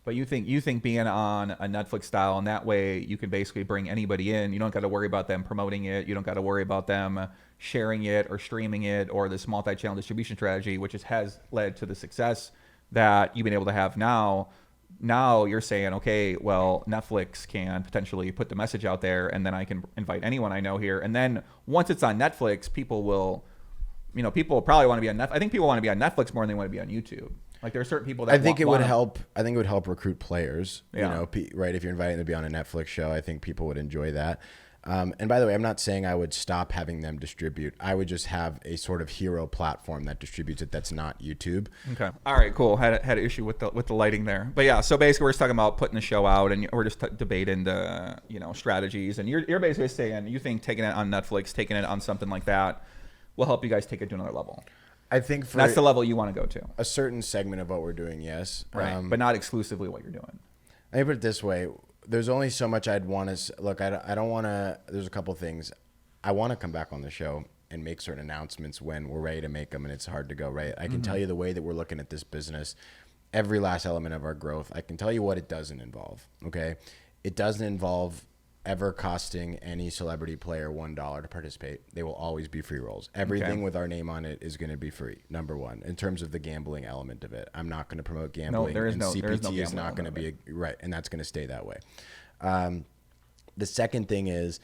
A: But you think being on a Netflix style, and that way you can basically bring anybody in. You don't got to worry about them promoting it. You don't got to worry about them sharing it or streaming it or this multi-channel distribution strategy, which has led to the success that you've been able to have now. Now you're saying, okay, well, Netflix can potentially put the message out there, and then I can invite anyone I know here. And then once it's on Netflix, people will probably want to be on Netflix. I think people want to be on Netflix more than they want to be on YouTube. Like there are certain people that
B: I think it would help recruit players.
A: Yeah.
B: Right? If you're inviting them to be on a Netflix show, I think people would enjoy that. And by the way, I'm not saying I would stop having them distribute. I would just have a sort of hero platform that distributes it that's not YouTube.
A: Okay. All right, cool. Had an issue with the lighting there. But yeah, so basically we're just talking about putting the show out, and we're just debating the strategies. And you're basically saying you think taking it on Netflix, taking it on something like that will help you guys take it to another level.
B: I think
A: that's the level you want to go to.
B: A certain segment of what we're doing, yes.
A: Right. But not exclusively what you're doing.
B: Let me put it this way. There's only so much I'd want to look. I don't want to. There's a couple things. I want to come back on the show and make certain announcements when we're ready to make them, and it's hard to go right. I can tell you the way that we're looking at this business, every last element of our growth. I can tell you what it doesn't involve. Okay, it doesn't involve ever costing any celebrity player $1 to participate. They will always be free rolls. Everything with our name on it is going to be free. Number one, in terms of the gambling element of it, I'm not going to promote gambling. CPT is not going to be right, and that's going to stay that way. The second thing is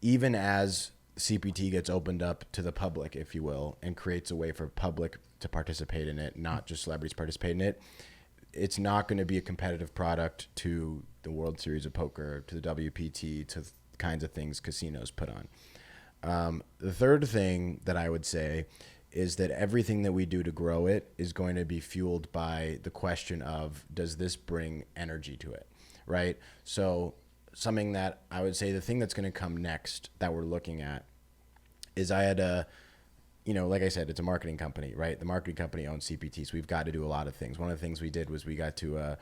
B: even as CPT gets opened up to the public, if you will, and creates a way for public to participate in it, not just celebrities participate in it, it's not going to be a competitive product to the World Series of Poker, to the WPT, to the kinds of things casinos put on. The third thing that I would say is that everything that we do to grow it is going to be fueled by the question of, does this bring energy to it, right? So something that I would say the thing that's going to come next that we're looking at is I had a, like I said, it's a marketing company, right? The marketing company owns CPT, so we've got to do a lot of things. One of the things we did was we got to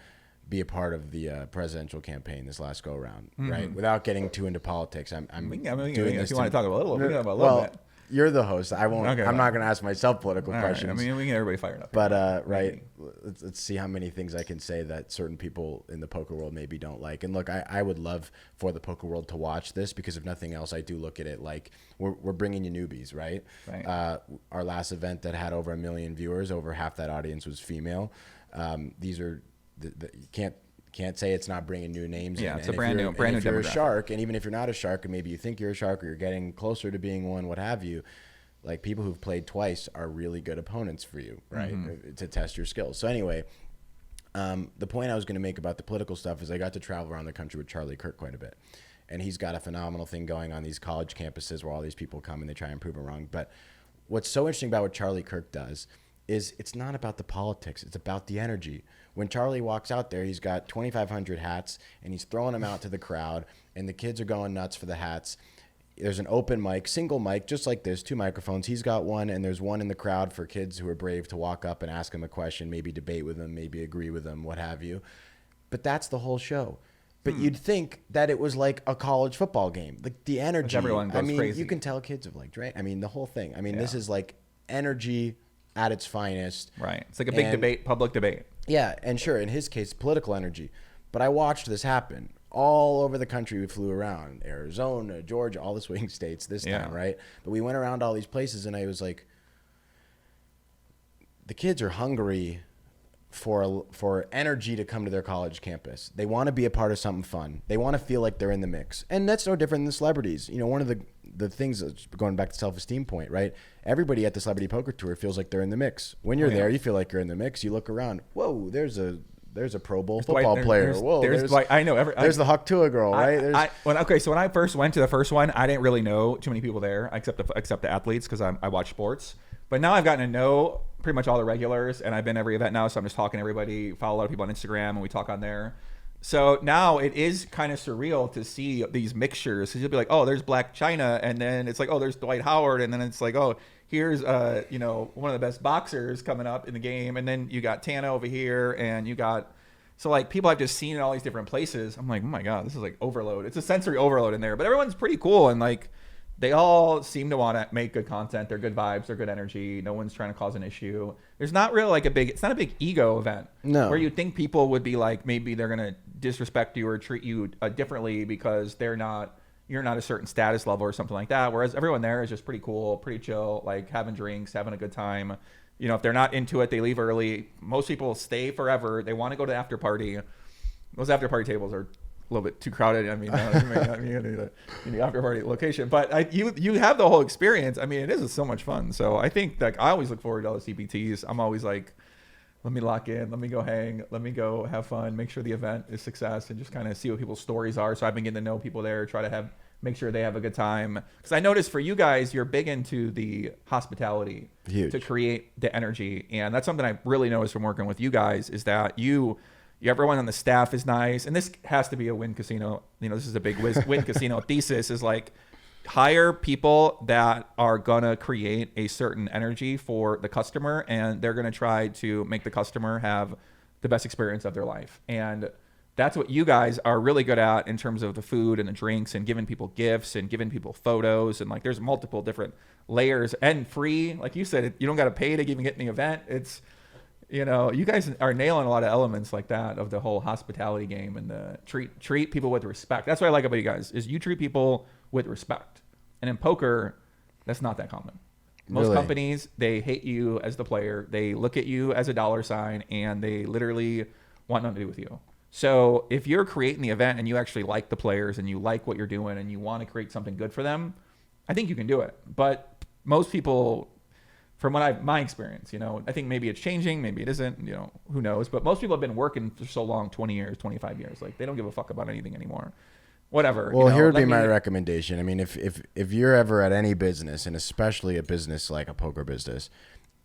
B: be a part of the presidential campaign this last go around, right? Without getting too into politics, I'm doing this.
A: If you want to talk about a little bit.
B: You're the host. I won't. Okay, I'm not going to ask myself political questions.
A: Right. I mean, we can get everybody fired up.
B: But right, let's see how many things I can say that certain people in the poker world maybe don't like. And look, I would love for the poker world to watch this because if nothing else, I do look at it like we're bringing you newbies, right? Our last event that had over 1 million viewers, over half that audience was female. These are you can't say it's not bringing new names in.
A: Yeah, it's a brand new
B: if you're a
A: demographic.
B: shark, and even if you're not a shark, and maybe you think you're a shark or you're getting closer to being one, what have you, like people who've played twice are really good opponents for you, right? To test your skills. So anyway, the point I was going to make about the political stuff is I got to travel around the country with Charlie Kirk quite a bit. And he's got a phenomenal thing going on these college campuses where all these people come and they try and prove them wrong. But what's so interesting about what Charlie Kirk does is it's not about the politics. It's about the energy. When Charlie walks out there, he's got 2,500 hats, and he's throwing them out to the crowd, and the kids are going nuts for the hats. There's an open mic, single mic, just like this, 2 microphones. He's got one, and there's one in the crowd for kids who are brave to walk up and ask him a question, maybe debate with him, maybe agree with him, what have you. But that's the whole show. But you'd think that it was like a college football game. Like the energy.
A: Everyone goes crazy.
B: You can tell kids have drank. The whole thing. This is like energy at its finest.
A: Right. It's like a big debate, public debate.
B: Yeah, and sure, in his case, political energy. But I watched this happen all over the country. We flew around Arizona, Georgia, all the swing states this time, right? But we went around all these places, and I was like, the kids are hungry for energy to come to their college campus. They want to be a part of something fun. They want to feel like they're in the mix. And that's no different than celebrities. One of the things, going back to self-esteem point, right? Everybody at the Celebrity Poker Tour feels like they're in the mix. When you're there, you feel like you're in the mix. You look around, whoa, there's a Pro Bowl football player. Whoa, there's
A: Dwight. I know.
B: There's the Haktua girl, right?
A: So when I first went to the first one, I didn't really know too many people there, except the athletes, because I watch sports. But now I've gotten to know pretty much all the regulars, and I've been every event now, so I'm just talking to everybody. Follow a lot of people on Instagram, and we talk on there. So now it is kind of surreal to see these mixtures. So you'll be like, oh, there's Black China, and then it's like, oh, there's Dwight Howard, and then it's like, oh, here's one of the best boxers coming up in the game, and then you got Tana over here, and you got people I've just seen in all these different places. I'm like, oh my god, this is like overload. It's a sensory overload in there, but everyone's pretty cool, and like they all seem to want to make good content. They're good vibes. They're good energy. No one's trying to cause an issue. There's not really it's not a big ego event.
B: No.
A: Where you think people would be like, maybe they're going to disrespect you or treat you differently because you're not a certain status level or something like that. Whereas everyone there is just pretty cool, pretty chill, like having drinks, having a good time. You know, if they're not into it, they leave early. Most people stay forever. They want to go to the after party. Those after party tables are a little bit too crowded. I mean, you may not need the after party location, but you have the whole experience. I mean, it is so much fun. So I think I always look forward to all the CPTs. I'm always like, let me lock in, let me go hang, let me go have fun, make sure the event is success, and just kind of see what people's stories are. So I've been getting to know people there, try to make sure they have a good time. Because I noticed for you guys, you're big into the hospitality.
B: Huge. To
A: create the energy, and that's something I really noticed from working with you guys is that everyone on the staff is nice, and this has to be a Wynn Casino. You know, this is a big Wynn Casino thesis is like hire people that are gonna create a certain energy for the customer, and they're gonna try to make the customer have the best experience of their life. And that's what you guys are really good at in terms of the food and the drinks and giving people gifts and giving people photos, and like there's multiple different layers and free. Like you said, you don't got to pay to even get in the event. It's, you know, you guys are nailing a lot of elements like that of the whole hospitality game and the treat people with respect. That's what I like about you guys is you treat people with respect. And in poker, that's not that common. Most companies, they hate you as the player. They look at you as a dollar sign, and they literally want nothing to do with you. So if you're creating the event and you actually like the players and you like what you're doing and you want to create something good for them, I think you can do it. But most people, from my experience, you know, I think maybe it's changing, maybe it isn't, you know, who knows. But most people have been working for so long, 20 years, 25 years. Like, they don't give a fuck about anything anymore. Whatever.
B: Well, here would be my recommendation. I mean, if you're ever at any business, and especially a business like a poker business,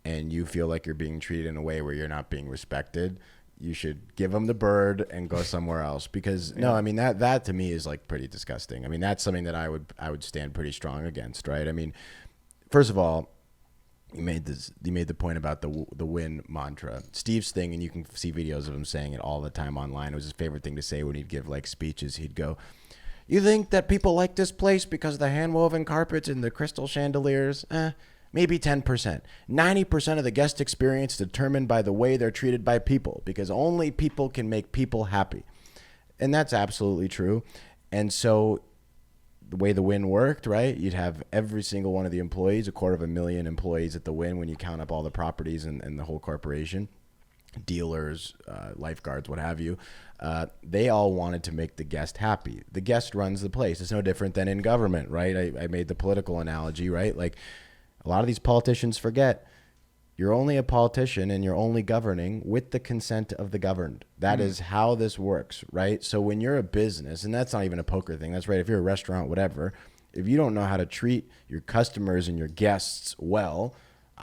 B: and you feel like you're being treated in a way where you're not being respected, you should give them the bird and go somewhere else. Because no, I mean that to me is like pretty disgusting. I mean, that's something that I would stand pretty strong against, right? I mean, first of all, you made the point about the Wynn mantra. Steve's thing, and you can see videos of him saying it all the time online. It was his favorite thing to say when he'd give like speeches. He'd go, "You think that people like this place because of the hand-woven carpets and the crystal chandeliers? Maybe 10%. 90% of the guest experience determined by the way they're treated by people, because only people can make people happy." And that's absolutely true. And so the way the Wynn worked, right? You'd have every single one of the employees, 250,000 employees at the Wynn when you count up all the properties and the whole corporation, dealers, lifeguards, what have you. They all wanted to make the guest happy. The guest runs the place. It's no different than in government, right? I made the political analogy, right? Like, a lot of these politicians forget you're only a politician and you're only governing with the consent of the governed. That is how this works, right? So when you're a business, and that's not even a poker thing, that's right, if you're a restaurant, whatever, if you don't know how to treat your customers and your guests well,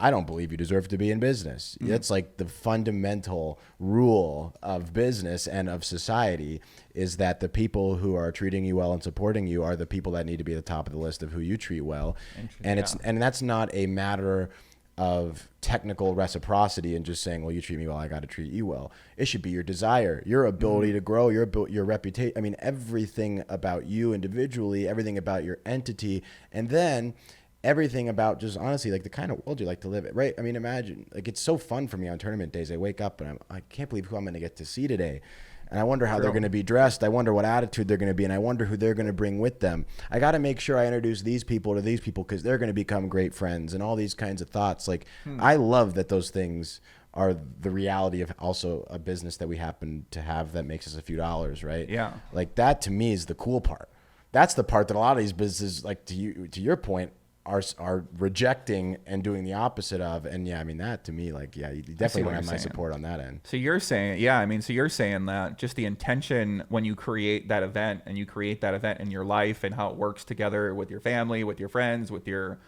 B: I don't believe you deserve to be in business. That's like the fundamental rule of business and of society, is that the people who are treating you well and supporting you are the people that need to be at the top of the list of who you treat well. And that's not a matter of technical reciprocity and just saying, well, you treat me well, I got to treat you well. It should be your desire, your ability to grow, your reputation. I mean, everything about you individually, everything about your entity, and then everything about just honestly like the kind of world you like to live in, right? I mean, imagine, like, it's so fun for me on tournament days. I wake up and I can't believe who I'm going to get to see today. And I wonder how they're going to be dressed. I wonder what attitude they're going to be, and I wonder who they're going to bring with them. I got to make sure I introduce these people to these people because they're going to become great friends, and all these kinds of thoughts. Like, I love that those things are the reality of also a business that we happen to have that makes us a few dollars, right?
A: Yeah.
B: Like, that to me is the cool part. that's the part that a lot of these businesses, like to your point, are rejecting and doing the opposite of. And yeah, I mean, that to me, like, yeah, you definitely don't have my support on that end.
A: So you're saying, yeah, I mean, so you're saying that just the intention when you create that event, and you create that event in your life and how it works together with your family, with your friends, with your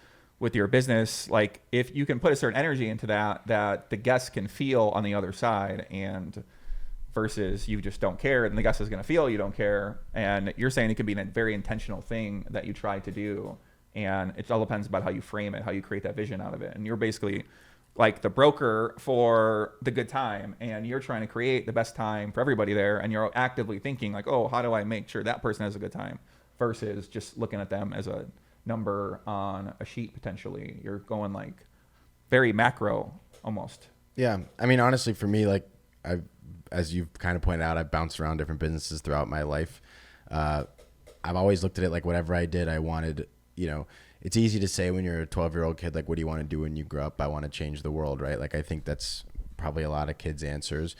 A: business, like if you can put a certain energy into that the guests can feel on the other side, and versus you just don't care and the guest is going to feel you don't care. And you're saying it could be a very intentional thing that you try to do. And it all depends about how you frame it, how you create that vision out of it. And you're basically like the broker for the good time, and you're trying to create the best time for everybody there. And you're actively thinking like, oh, how do I make sure that person has a good time, versus just looking at them as a number on a sheet potentially. You're going like very macro almost.
B: Yeah. I mean, honestly, for me, like as you've kind of pointed out, I've bounced around different businesses throughout my life. I've always looked at it like whatever I did, I wanted, you know, it's easy to say when you're a 12-year-old kid, like, what do you want to do when you grow up? I want to change the world, right? Like, I think that's probably a lot of kids' answers.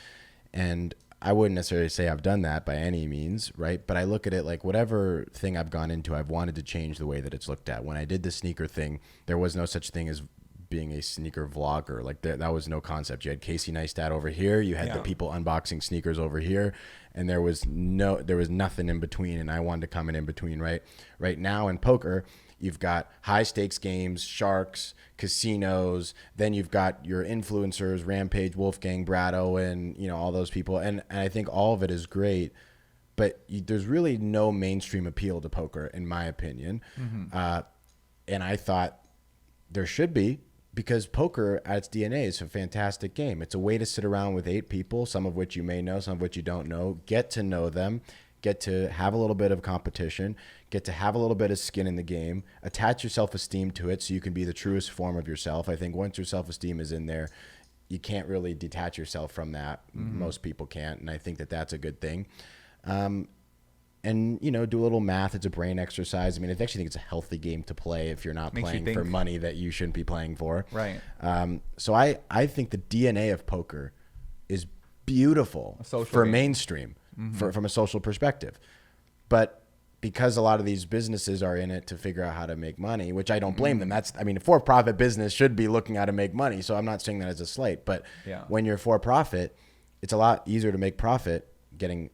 B: And I wouldn't necessarily say I've done that by any means, right? But I look at it like whatever thing I've gone into, I've wanted to change the way that it's looked at. When I did the sneaker thing, there was no such thing as being a sneaker vlogger. Like that was no concept. You had Casey Neistat over here, you had the people unboxing sneakers over here, and there was nothing in between, and I wanted to come in between, right? Right now in poker, you've got high stakes games, sharks, casinos, then you've got your influencers, Rampage, Wolfgang, Brad Owen, you know, all those people. And I think all of it is great, but there's really no mainstream appeal to poker, in my opinion. Mm-hmm. And I thought there should be, because poker at its DNA is a fantastic game. It's a way to sit around with 8 people, some of which you may know, some of which you don't know, get to know them, get to have a little bit of competition, get to have a little bit of skin in the game, attach your self-esteem to it so you can be the truest form of yourself. I think once your self-esteem is in there, you can't really detach yourself from that. Mm-hmm. Most people can't, and I think that that's a good thing. And, you know, do a little math. It's a brain exercise. I mean, I actually think it's a healthy game to play if you're not playing for money that you shouldn't be playing for.
A: Right.
B: So I think the DNA of poker is beautiful for mainstream, mm-hmm. from a social perspective. But because a lot of these businesses are in it to figure out how to make money, which I don't blame them. I mean, a for-profit business should be looking how to make money. So I'm not saying that as a slight. But when you're for-profit, it's a lot easier to make profit getting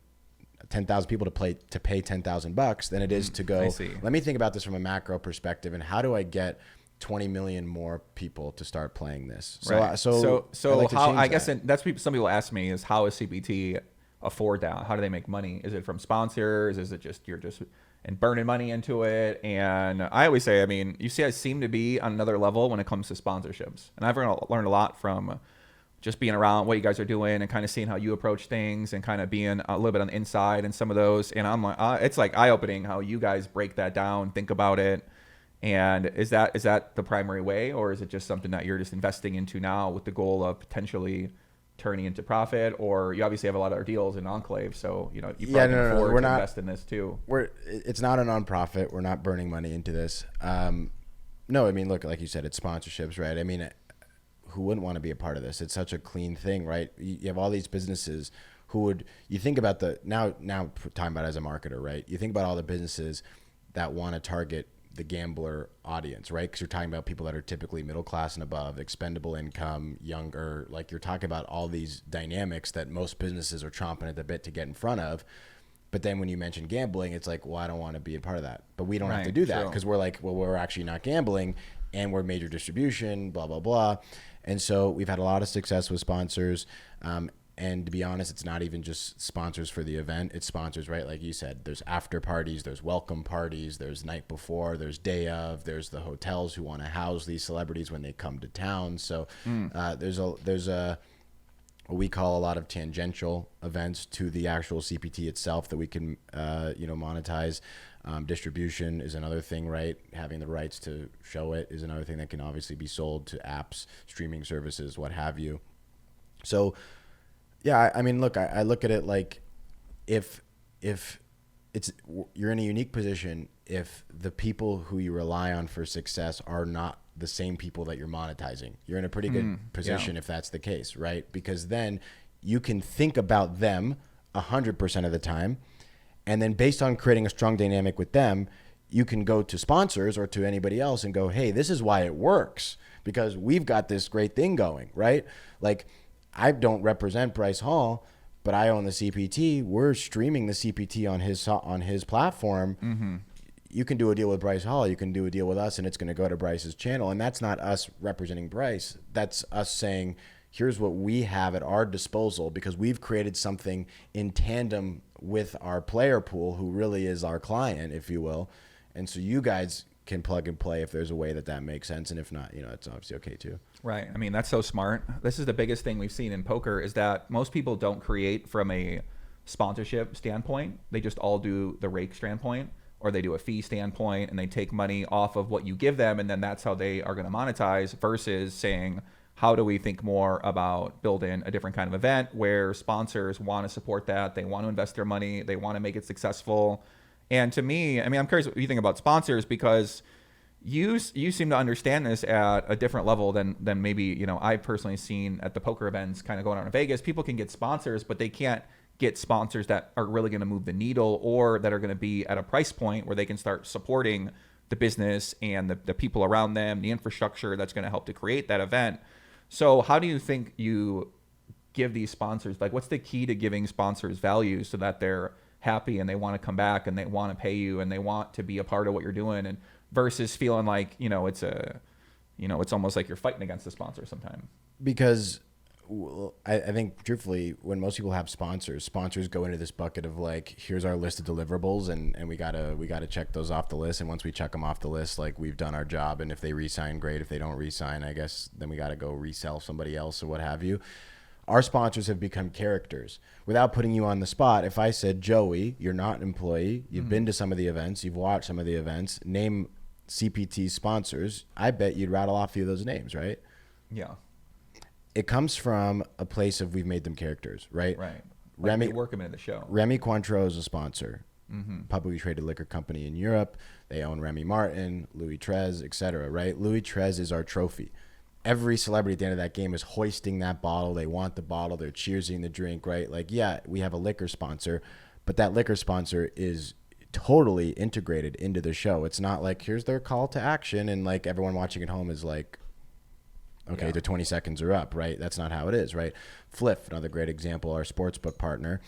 B: 10,000 people to pay $10,000 than it is to go, let me think about this from a macro perspective, and how do I get 20 million more people to start playing this? So,
A: right. So how, I guess that's what some people ask me is, how is CPT afford that? How do they make money? Is it from sponsors? Is it just, you're just and burning money into it? And I always say, I mean, you see, I seem to be on another level when it comes to sponsorships. And I've learned a lot from just being around what you guys are doing and kind of seeing how you approach things and kind of being a little bit on the inside and some of those. And I'm like, it's like eye-opening how you guys break that down, think about it. And is that the primary way, or is it just something that you're just investing into now with the goal of potentially turning into profit? Or you obviously have a lot of other deals in Enclave, so you know you probably can afford to invest in this too.
B: It's not a nonprofit. We're not burning money into this. No, I mean, look, like you said, it's sponsorships, right? I mean, who wouldn't want to be a part of this? It's such a clean thing, right? You have all these businesses you think about now talking about it as a marketer, right? You think about all the businesses that want to target the gambler audience, right? Because you're talking about people that are typically middle class and above, expendable income, younger, like you're talking about all these dynamics that most businesses are chomping at the bit to get in front of. But then when you mention gambling, it's like, well, I don't want to be a part of that. But we don't have to do that, because we're like, well, we're actually not gambling, and we're major distribution, blah, blah, blah. And so we've had a lot of success with sponsors. And to be honest, it's not even just sponsors for the event. It's sponsors, right? Like you said, there's after parties, there's welcome parties, there's night before, there's day of, there's the hotels who want to house these celebrities when they come to town. So there's what we call a lot of tangential events to the actual CPT itself that we can, monetize. Distribution is another thing, right? Having the rights to show it is another thing that can obviously be sold to apps, streaming services, what have you. So, yeah, I mean, look, I look at it like if you're in a unique position if the people who you rely on for success are not the same people that you're monetizing. You're in a pretty good position if that's the case, right? Because then you can think about them 100% of the time, And then based on creating a strong dynamic with them, you can go to sponsors or to anybody else and go, hey, this is why it works, because we've got this great thing going, right? Like, I don't represent Bryce Hall, but I own the CPT. We're streaming the CPT on his platform.
A: Mm-hmm.
B: You can do a deal with Bryce Hall. You can do a deal with us, and it's going to go to Bryce's channel. And that's not us representing Bryce. That's us saying, here's what we have at our disposal, because we've created something in tandem with our player pool, who really is our client, if you will. And so you guys can plug and play if there's a way that makes sense. And if not, it's obviously okay too.
A: Right. I mean, that's so smart. This is the biggest thing we've seen in poker, is that most people don't create from a sponsorship standpoint. They just all do the rake standpoint, or they do a fee standpoint, and they take money off of what you give them, and then that's how they are going to monetize, versus saying, how do we think more about building a different kind of event where sponsors want to support that, they want to invest their money, they want to make it successful. And to me, I mean, I'm curious what you think about sponsors, because you seem to understand this at a different level than maybe I've personally seen at the poker events kind of going on in Vegas. People can get sponsors, but they can't get sponsors that are really going to move the needle, or that are going to be at a price point where they can start supporting the business and the people around them, the infrastructure that's going to help to create that event. So how do you think you give these sponsors, like, what's the key to giving sponsors value so that they're happy and they want to come back and they want to pay you and they want to be a part of what you're doing, and versus feeling like, it's almost like you're fighting against the sponsor sometimes?
B: Because I think truthfully, when most people have sponsors go into this bucket of like, here's our list of deliverables, and we gotta check those off the list. And once we check them off the list, like, we've done our job. And if they re-sign, great. If they don't re-sign, I guess then we gotta go resell somebody else or what have you. Our sponsors have become characters. Without putting you on the spot, if I said, Joey, you're not an employee, you've been to some of the events, you've watched some of the events, name CPT sponsors, I bet you'd rattle off a few of those names, right?
A: Yeah.
B: It comes from a place of, we've made them characters, right?
A: Right.
B: Remy,
A: they work them into the show.
B: Remy Cointreau is a sponsor. Publicly traded liquor company in Europe. They own Remy Martin, Louis XIII, etc. Right? Louis XIII is our trophy. Every celebrity at the end of that game is hoisting that bottle. They want the bottle. They're cheersing the drink, right? Like, yeah, we have a liquor sponsor, but that liquor sponsor is totally integrated into the show. It's not like, here's their call to action, and like everyone watching at home is like, okay, the 20 seconds are up, right? That's not how it is, right? Fliff, another great example, our sportsbook partner,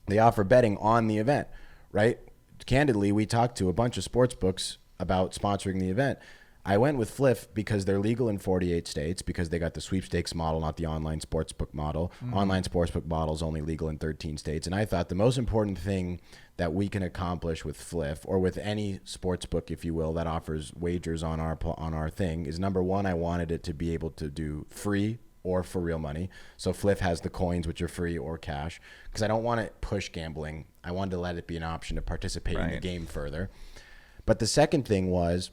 B: they offer betting on the event, right? Candidly, we talked to a bunch of sportsbooks about sponsoring the event. I went with Fliff because they're legal in 48 states, because they got the sweepstakes model, not the online sportsbook model. Online sportsbook model is only legal in 13 states. And I thought the most important thing that we can accomplish with Fliff, or with any sportsbook, if you will, that offers wagers on our thing, is, number one, I wanted it to be able to do free or for real money. So Fliff has the coins, which are free or cash, because I don't want to push gambling. I wanted to let it be an option to participate in the game further. But the second thing was,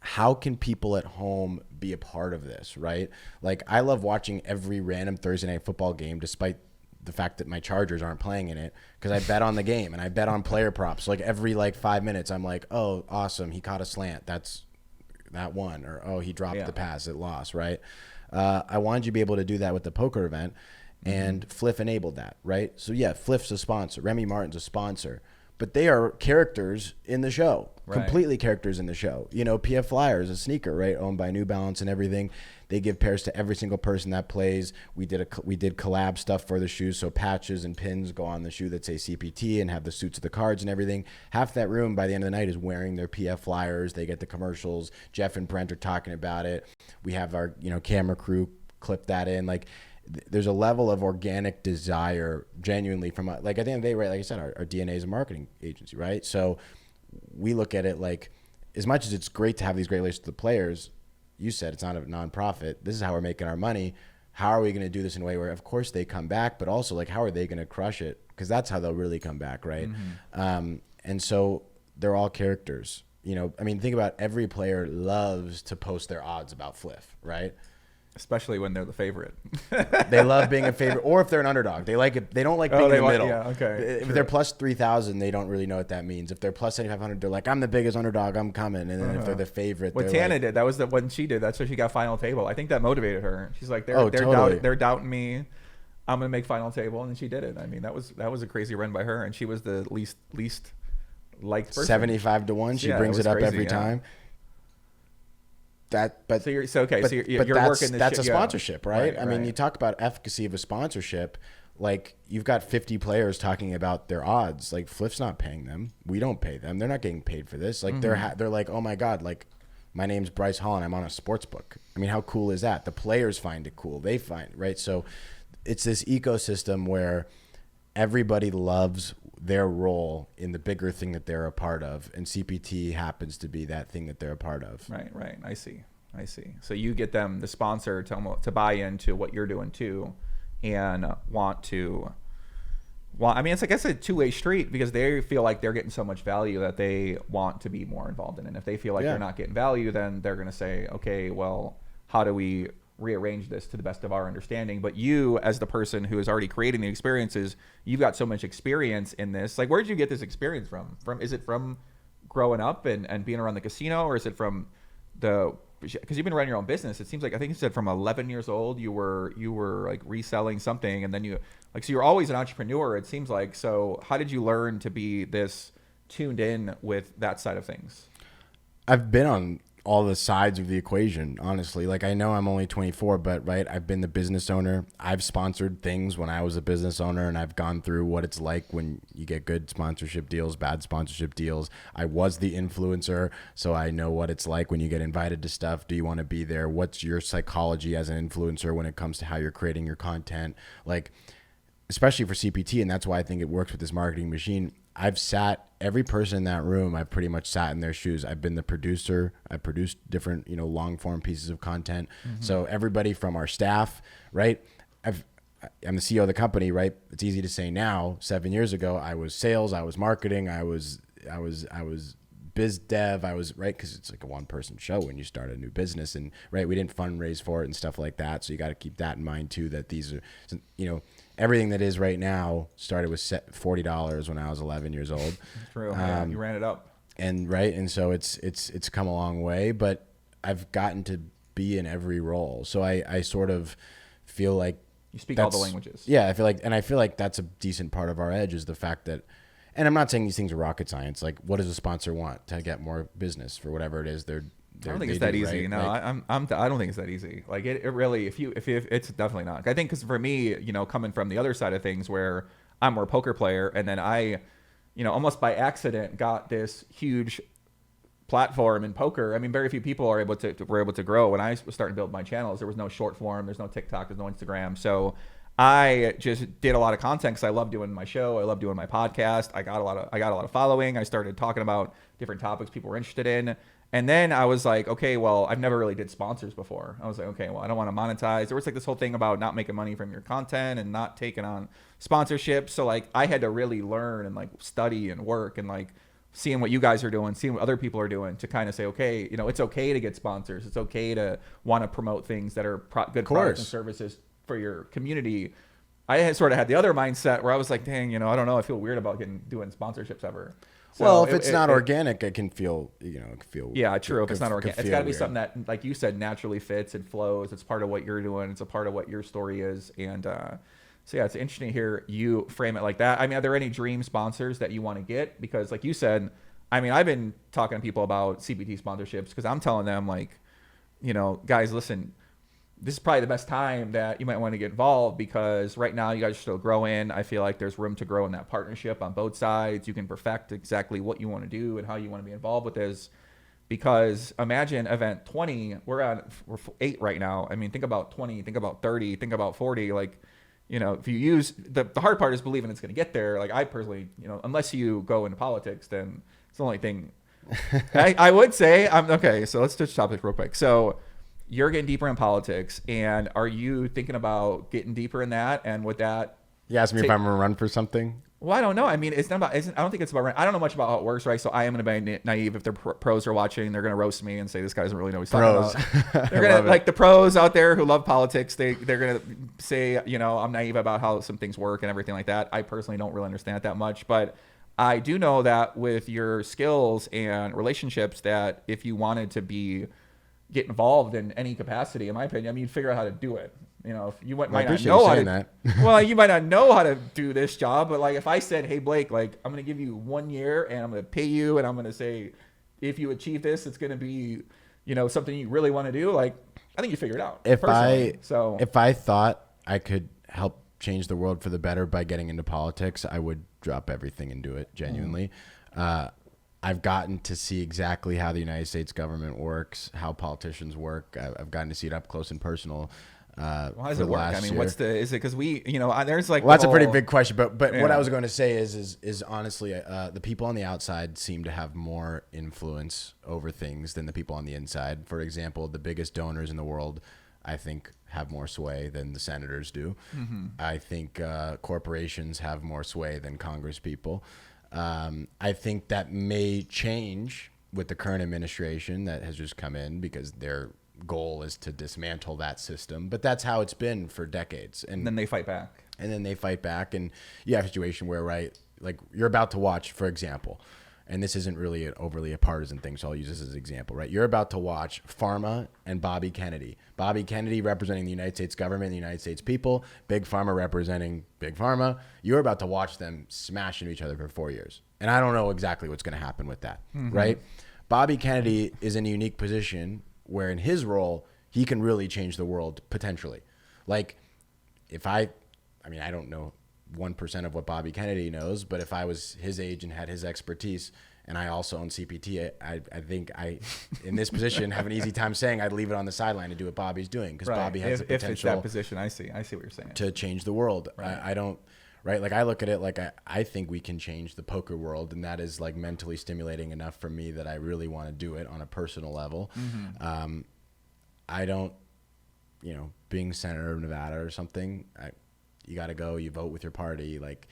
B: how can people at home be a part of this, right? Like, I love watching every random Thursday night football game, despite the fact that my Chargers aren't playing in it, because I bet on the game and I bet on player props. Like, every 5 minutes, I'm like, oh, awesome, he caught a slant, that one, or oh, he dropped the pass, it lost, right? I wanted you to be able to do that with the poker event, and Fliff enabled that, right? So yeah, Fliff's a sponsor, Remy Martin's a sponsor, but they are characters in the show. Completely characters in the show. PF Flyers, a sneaker, right, owned by New Balance and everything. They give pairs to every single person that plays. We did collab stuff for the shoes, so patches and pins go on the shoe that say CPT and have the suits of the cards and everything. Half that room by the end of the night is wearing their PF Flyers. They get the commercials. Jeff and Brent are talking about it. We have our camera crew clip that in. Like, there's a level of organic desire genuinely from, like, at the end of the day, right, like I said, our DNA is a marketing agency, right? So we look at it like, as much as it's great to have these great relationships with the players, you said it's not a nonprofit. This is how we're making our money. How are we going to do this in a way where, of course, they come back, but also, like, how are they going to crush it? Because that's how they'll really come back, right? And so they're all characters. I mean, think about, every player loves to post their odds about Fliff, right?
A: Especially when they're the favorite.
B: They love being a favorite, or if they're an underdog. They like it. They don't like being in the middle.
A: Yeah, okay.
B: If they're plus 3,000, they don't really know what that means. If they're plus 7,500, they're like, I'm the biggest underdog, I'm coming. And then if they're the favorite,
A: what Tana did, that was when she did. That's what she got final table. I think that motivated her. She's like, they're
B: totally.
A: doubting me. I'm gonna make final table, and she did it. I mean, that was a crazy run by her, and she was the least liked person.
B: 75-1. She brings it up
A: crazy,
B: every time. You're
A: working.
B: That's a sponsorship, right? I mean,
A: right.
B: you talk about efficacy of a sponsorship. Like, you've got 50 players talking about their odds. Like, Fliff's not paying them. We don't pay them. They're not getting paid for this. Like, they're like, oh my God, like, my name's Bryce Hall and I'm on a sports book. I mean, how cool is that? The players find it cool. They find, right? So it's this ecosystem where everybody loves their role in the bigger thing that they're a part of, and CPT happens to be that thing that they're a part of.
A: Right. I see. So you get them, the sponsor, to buy into what you're doing too, and I mean, it's, I guess, a two-way street, because they feel like they're getting so much value that they want to be more involved in it. And if they feel like they're not getting value, then they're going to say, okay, well, how do we rearrange this to the best of our understanding? But you, as the person who is already creating the experiences, you've got so much experience in this. Like, where did you get this experience from? Is it from growing up and being around the casino, or is it from because you've been running your own business? It seems like, I think you said from 11 years old you were like reselling something, and then so you're always an entrepreneur, it seems like. So how did you learn to be this tuned in with that side of things?
B: I've been on all the sides of the equation, honestly. Like, I know I'm only 24, but right, I've been the business owner. I've sponsored things when I was a business owner, and I've gone through what it's like when you get good sponsorship deals, bad sponsorship deals. I was the influencer, so I know what it's like when you get invited to stuff. Do you want to be there? What's your psychology as an influencer when it comes to how you're creating your content? Like, especially for CPT, and that's why I think it works with this marketing machine. Every person in that room, I've pretty much sat in their shoes. I've been the producer. I produced different, long form pieces of content. Mm-hmm. So everybody from our staff, right? I'm the CEO of the company, right? It's easy to say now. 7 years ago, I was sales, I was marketing, I was biz dev, I was, right? Because it's like a one-person show when you start a new business, and right, we didn't fundraise for it and stuff like that. So you got to keep that in mind too. That these are, everything that is right now started with $40 when I was 11 years old.
A: True. You ran it up.
B: And so it's come a long way, but I've gotten to be in every role. So I sort of feel like
A: you speak all the languages.
B: Yeah, I feel like that's a decent part of our edge, is the fact that, and I'm not saying these things are rocket science. Like, what does a sponsor want to get more business for whatever it is I
A: don't think it's that easy. Right? No, like, I don't think it's that easy. Like, it really, if it's definitely not. I think, because for me, coming from the other side of things, where I'm more a poker player, and then I, almost by accident got this huge platform in poker. I mean, very few people were able to grow. When I was starting to build my channels, there was no short form, there's no TikTok, there's no Instagram. So I just did a lot of content because I love doing my show. I love doing my podcast. I got a lot of following. I started talking about different topics people were interested in. And then I was like, okay, well, I've never really did sponsors before. I was like, okay, well, I don't want to monetize. There was like this whole thing about not making money from your content and not taking on sponsorships. So like, I had to really learn and like study and work, and like seeing what you guys are doing, seeing what other people are doing, to kind of say, okay, it's okay to get sponsors. It's okay to want to promote things that are good products and services for your community. I had sort of had the other mindset where I was like, dang, I don't know, I feel weird about doing sponsorships ever. So
B: well, if it's not organic, it can feel,
A: yeah, true. If it's not organic, it's got to be something that, like you said, naturally fits and flows. It's part of what you're doing. It's a part of what your story is. And so yeah, it's interesting to hear you frame it like that. I mean, are there any dream sponsors that you want to get? Because like you said, I mean, I've been talking to people about CPT sponsorships, because I'm telling them, like, guys, listen, this is probably the best time that you might want to get involved, because right now you guys are still growing. I feel like there's room to grow in that partnership on both sides. You can perfect exactly what you want to do and how you want to be involved with this. Because imagine event 20, we're 8 right now. I mean, think about 20, think about 30, think about 40. Like, if you use the hard part is believing it's going to get there. Like, I personally, unless you go into politics, then it's the only thing I would say. Okay, so let's switch topics real quick. So you're getting deeper in politics, and are you thinking about getting deeper in that? And with that,
B: you asked me if I'm going to run for something.
A: Well, I don't know. I mean, I don't think it's about. I don't know much about how it works, right? So I am going to be naive. If the pros are watching, they're going to roast me and say this guy doesn't really know what he's talking about. They're going to, like, the pros out there who love politics. They're going to say, I'm naive about how some things work and everything like that. I personally don't really understand it that much, but I do know that with your skills and relationships, that if you wanted to get involved in any capacity, in my opinion, I mean, you'd figure out how to do it. if you might
B: I
A: not
B: appreciate
A: know
B: you
A: how
B: saying
A: to,
B: that.
A: well, you might not know how to do this job, but like if I said, hey Blake, like I'm gonna give you 1 year and I'm gonna pay you and I'm gonna say, if you achieve this, it's gonna be, something you really want to do. Like I think you figure it out.
B: If
A: personally.
B: I thought I could help change the world for the better by getting into politics, I would drop everything and do it genuinely. I've gotten to see exactly how the United States government works, how politicians work. I've gotten to see it up close and personal.
A: How does it work? I mean, is it because there's like,
B: well, that's a pretty big question, but what I was going to say is honestly, the people on the outside seem to have more influence over things than the people on the inside. For example, the biggest donors in the world, I think, have more sway than the senators do. I think corporations have more sway than Congress people. I think that may change with the current administration that has just come in because their goal is to dismantle that system. But that's how it's been for decades. And
A: then they fight back.
B: And you have a situation where, right, like you're about to watch, for example, and this isn't really overly a partisan thing, so I'll use this as an example, right? You're about to watch Pharma and Bobby Kennedy. Bobby Kennedy representing the United States government, the United States people, Big Pharma representing Big Pharma. You're about to watch them smash into each other for 4 years. And I don't know exactly what's going to happen with that, right? Bobby Kennedy is in a unique position where in his role, he can really change the world potentially. Like I don't know 1% of what Bobby Kennedy knows, but if I was his age and had his expertise and I also own CPT, I think in this position, have an easy time saying I'd leave it on the sideline and do what Bobby's doing because Bobby has the potential. If it's
A: that position, I see what you're saying.
B: To change the world.
A: Right.
B: I don't, right? Like I look at it like I think we can change the poker world, and that is like mentally stimulating enough for me that I really want to do it on a personal level. I don't, being senator of Nevada or something, you got to go, you vote with your party. Like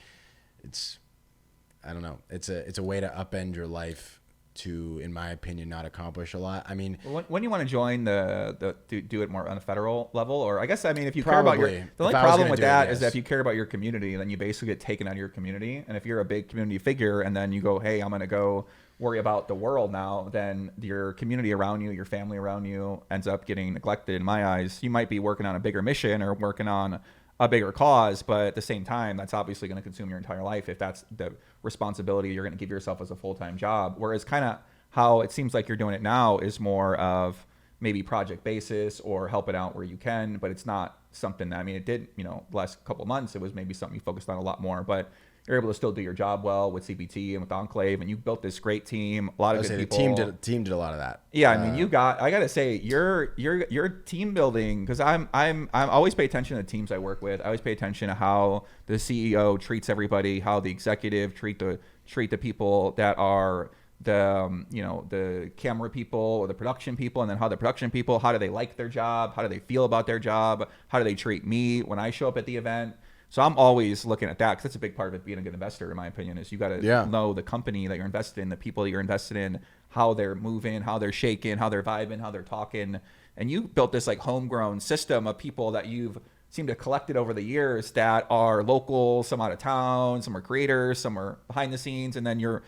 B: I don't know. It's a way to upend your life to, in my opinion, not accomplish a lot. I mean,
A: when you want to join do it more on a federal level, or I guess, I mean, if you
B: probably,
A: care about the only problem with that is that if you care about your community, then you basically get taken out of your community. And if you're a big community figure and then you go, hey, I'm going to go worry about the world now, then your community around you, your family around you ends up getting neglected. In my eyes, you might be working on a bigger mission or working on a bigger cause, but at the same time, that's obviously going to consume your entire life if that's the responsibility you're going to give yourself as a full-time job. Whereas kind of how it seems like you're doing it now is more of maybe project basis or help it out where you can, but it's not something that, I mean, it did, the last couple of months, it was maybe something you focused on a lot more, but you're able to still do your job well with CPT and with Enclave, and you built this great team, a lot of good people.
B: The team did a lot of that.
A: Yeah, I mean, I got to say, your team building, because I'm always pay attention to the teams I work with. I always pay attention to how the CEO treats everybody, how the executive treat the people that are the camera people or the production people, and then how the production people, how do they like their job, how do they feel about their job, how do they treat me when I show up at the event. So I'm always looking at that because that's a big part of it being a good investor, in my opinion, is you got to know the company that you're invested in, the people that you're invested in, how they're moving, how they're shaking, how they're vibing, how they're talking. And you built this like homegrown system of people that you've seemed to have collected over the years that are local, some out of town, some are creators, some are behind the scenes. And then your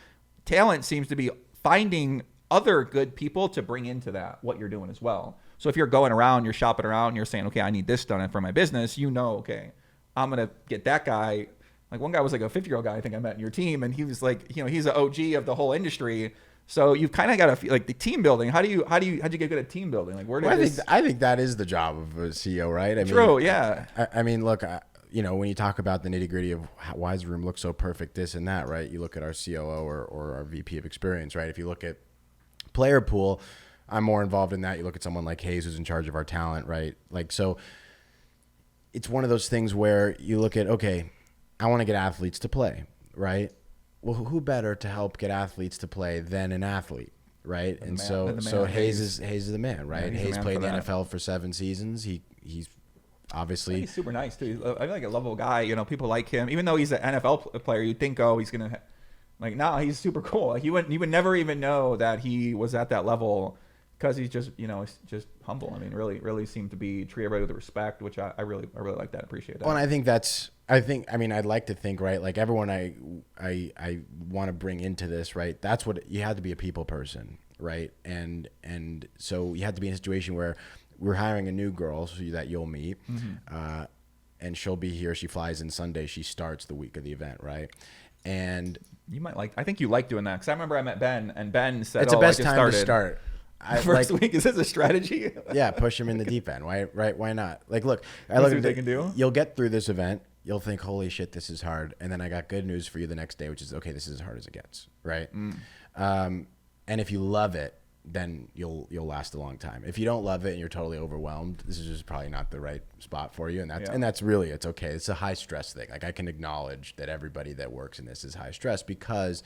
A: talent seems to be finding other good people to bring into that, what you're doing as well. So if you're going around, you're shopping around, and you're saying, okay, I need this done for my business, okay, I'm going to get that guy. Like one guy was like a 50-year-old guy I think I met in your team, and he was like, he's an OG of the whole industry. So you've kind of got to feel like the team building. How'd you get good at team building? Like
B: I think that is the job of a CEO, right?
A: True, yeah.
B: I mean, look, when you talk about the nitty gritty of why does the room look so perfect, this and that, right? You look at our COO or our VP of experience, right? If you look at player pool, I'm more involved in that. You look at someone like Hayes, who's in charge of our talent, right? Like, so it's one of those things where you look at, okay, I want to get athletes to play, right? Well, who better to help get athletes to play than an athlete, right? So Hayes is the man, right?
A: Yeah,
B: Hayes played in the NFL for 7 seasons. He's obviously,
A: he's super nice too. I feel like a lovable guy. People like him, even though he's an NFL player. You'd think, he's gonna he's super cool. Like you would never even know that he was at that level. Because he's just, he's just humble. I mean, really seemed to be treated everybody with respect, which I really like that. Appreciate that.
B: Well, and I mean, I'd like to think, right? Like everyone I want to bring into this, right? That's what you had to be, a people person, right? And so you had to be in a situation where we're hiring a new girl that you'll meet. And she'll be here. She flies in Sunday. She starts the week of the event, right? And
A: you might like. I think you like doing that because I remember I met Ben, and Ben said,
B: it's the best time to start.
A: First week, is this a strategy?
B: Yeah, push him in the deep end. Right? Why not? Like, look,
A: they can do.
B: You'll get through this event. You'll think, holy shit, this is hard. And then I got good news for you the next day, which is, okay, this is as hard as it gets, right? And if you love it, then you'll last a long time. If you don't love it and you're totally overwhelmed, this is just probably not the right spot for you. And that's really, it's okay. It's a high stress thing. Like, I can acknowledge that everybody that works in this is high stress because,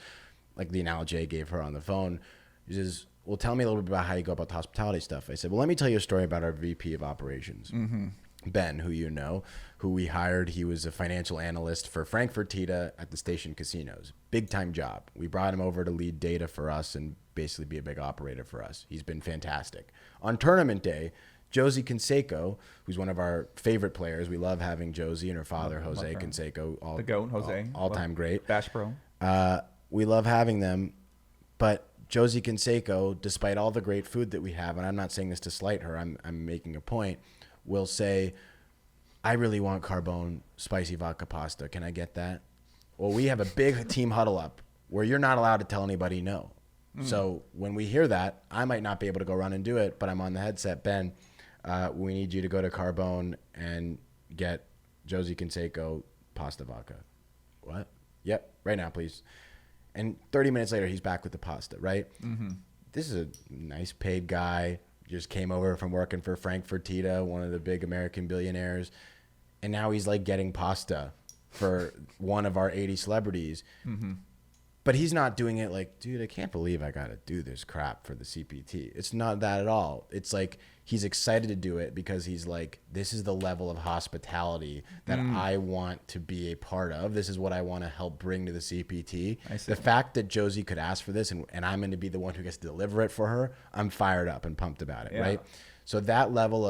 B: like the analogy I gave her on the phone, is, well, tell me a little bit about how you go about the hospitality stuff. I said, well, let me tell you a story about our VP of operations. Ben, who you know, who we hired. He was a financial analyst for Frankfurt Tita at the Station Casinos. Big time job. We brought him over to lead data for us and basically be a big operator for us. He's been fantastic. On tournament day, Josie Canseco, who's one of our favorite players. We love having Josie and her father, Jose Canseco.
A: The GOAT, Jose.
B: All-time great.
A: Bash Pro.
B: We love having them, but Josie Canseco, despite all the great food that we have, and I'm not saying this to slight her, I'm making a point, will say, I really want Carbone spicy vodka pasta. Can I get that? Well, we have a big team huddle up where you're not allowed to tell anybody no. So when we hear that, I might not be able to go run and do it, but I'm on the headset. Ben, we need you to go to Carbone and get Josie Canseco pasta vodka. What? Yep, right now, please. And 30 minutes later, he's back with the pasta, right? This is a nice paid guy. Just came over from working for Frankfurt Tita, one of the big American billionaires. And now he's like getting pasta for one of our 80 celebrities. But he's not doing it like, dude, I can't believe I got to do this crap for the CPT. It's not that at all. It's like he's excited to do it because he's like, this is the level of hospitality that I want to be a part of. This is what I want to help bring to the CPT. The fact that Josie could ask for this and I'm going to be the one who gets to deliver it for her, I'm fired up and pumped about it, right? So that level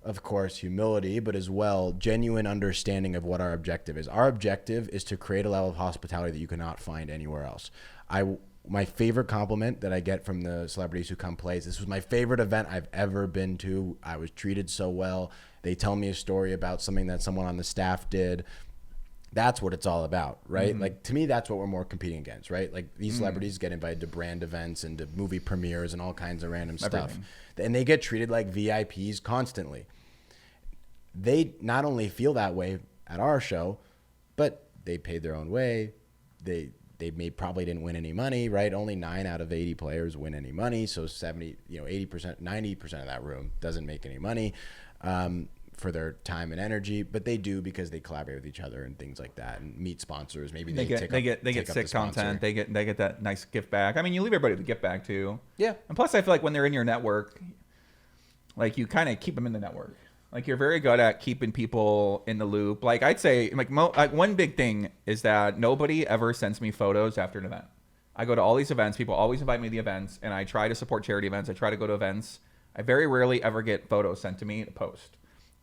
B: of course, humility, but as well, genuine understanding of what our objective is. Our objective is to create a level of hospitality that you cannot find anywhere else. My favorite compliment that I get from the celebrities who come play is, this was my favorite event I've ever been to. I was treated so well. They tell me a story about something that someone on the staff did. That's what it's all about, right? Like, to me, that's what we're more competing against, right? Like, these celebrities get invited to brand events and to movie premieres and all kinds of random stuff. And they get treated like VIPs constantly. They not only feel that way at our show, but they paid their own way. They probably didn't win any money, right? Only 9 out of 80 players win any money. So 70, 80%, 90% of that room doesn't make any money for their time and energy, but they do because they collaborate with each other and things like that and meet sponsors. Maybe they get
A: sick content. They get that nice gift bag. I mean, you leave everybody with a gift bag too.
B: Yeah.
A: And plus, I feel like when they're in your network, like, you kind of keep them in the network. Like, you're very good at keeping people in the loop. Like, I'd say, like one big thing is that nobody ever sends me photos after an event. I go to all these events. People always invite me to the events, and I try to support charity events. I try to go to events. I very rarely ever get photos sent to me to post.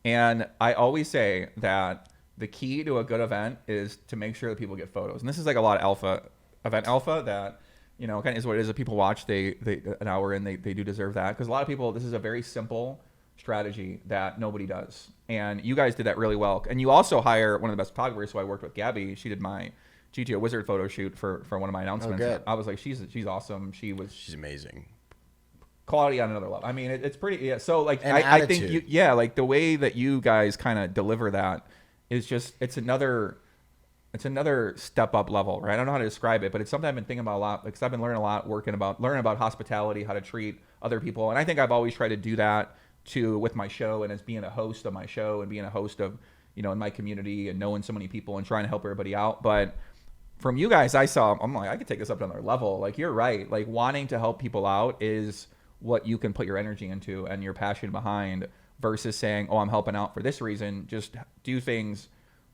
A: And I always say that the key to a good event is to make sure that people get photos. And this is like a lot of event alpha that, kind of is what it is that people watch. They an hour in, they do deserve that. Because a lot of people, this is a very simple strategy that nobody does, and you guys did that really well. And you also hire one of the best photographers. So I worked with Gabby. She did my GTO Wizard photo shoot for one of my announcements.
B: Oh, good.
A: I was like, she's awesome. She's
B: amazing.
A: Quality on another level. I mean, it's pretty. Yeah. So like,
B: and
A: I think like the way that you guys kind of deliver that is just, it's another step up level, right? I don't know how to describe it, but it's something I've been thinking about a lot, because I've been learning a lot, learning about hospitality, how to treat other people, and I think I've always tried to do that too with my show, and as being a host of my show and being a host of, in my community and knowing so many people and trying to help everybody out. But from you guys, I'm like, I could take this up to another level. Like, you're right. Like, wanting to help people out is what you can put your energy into and your passion behind, versus saying, oh, I'm helping out for this reason. Just do things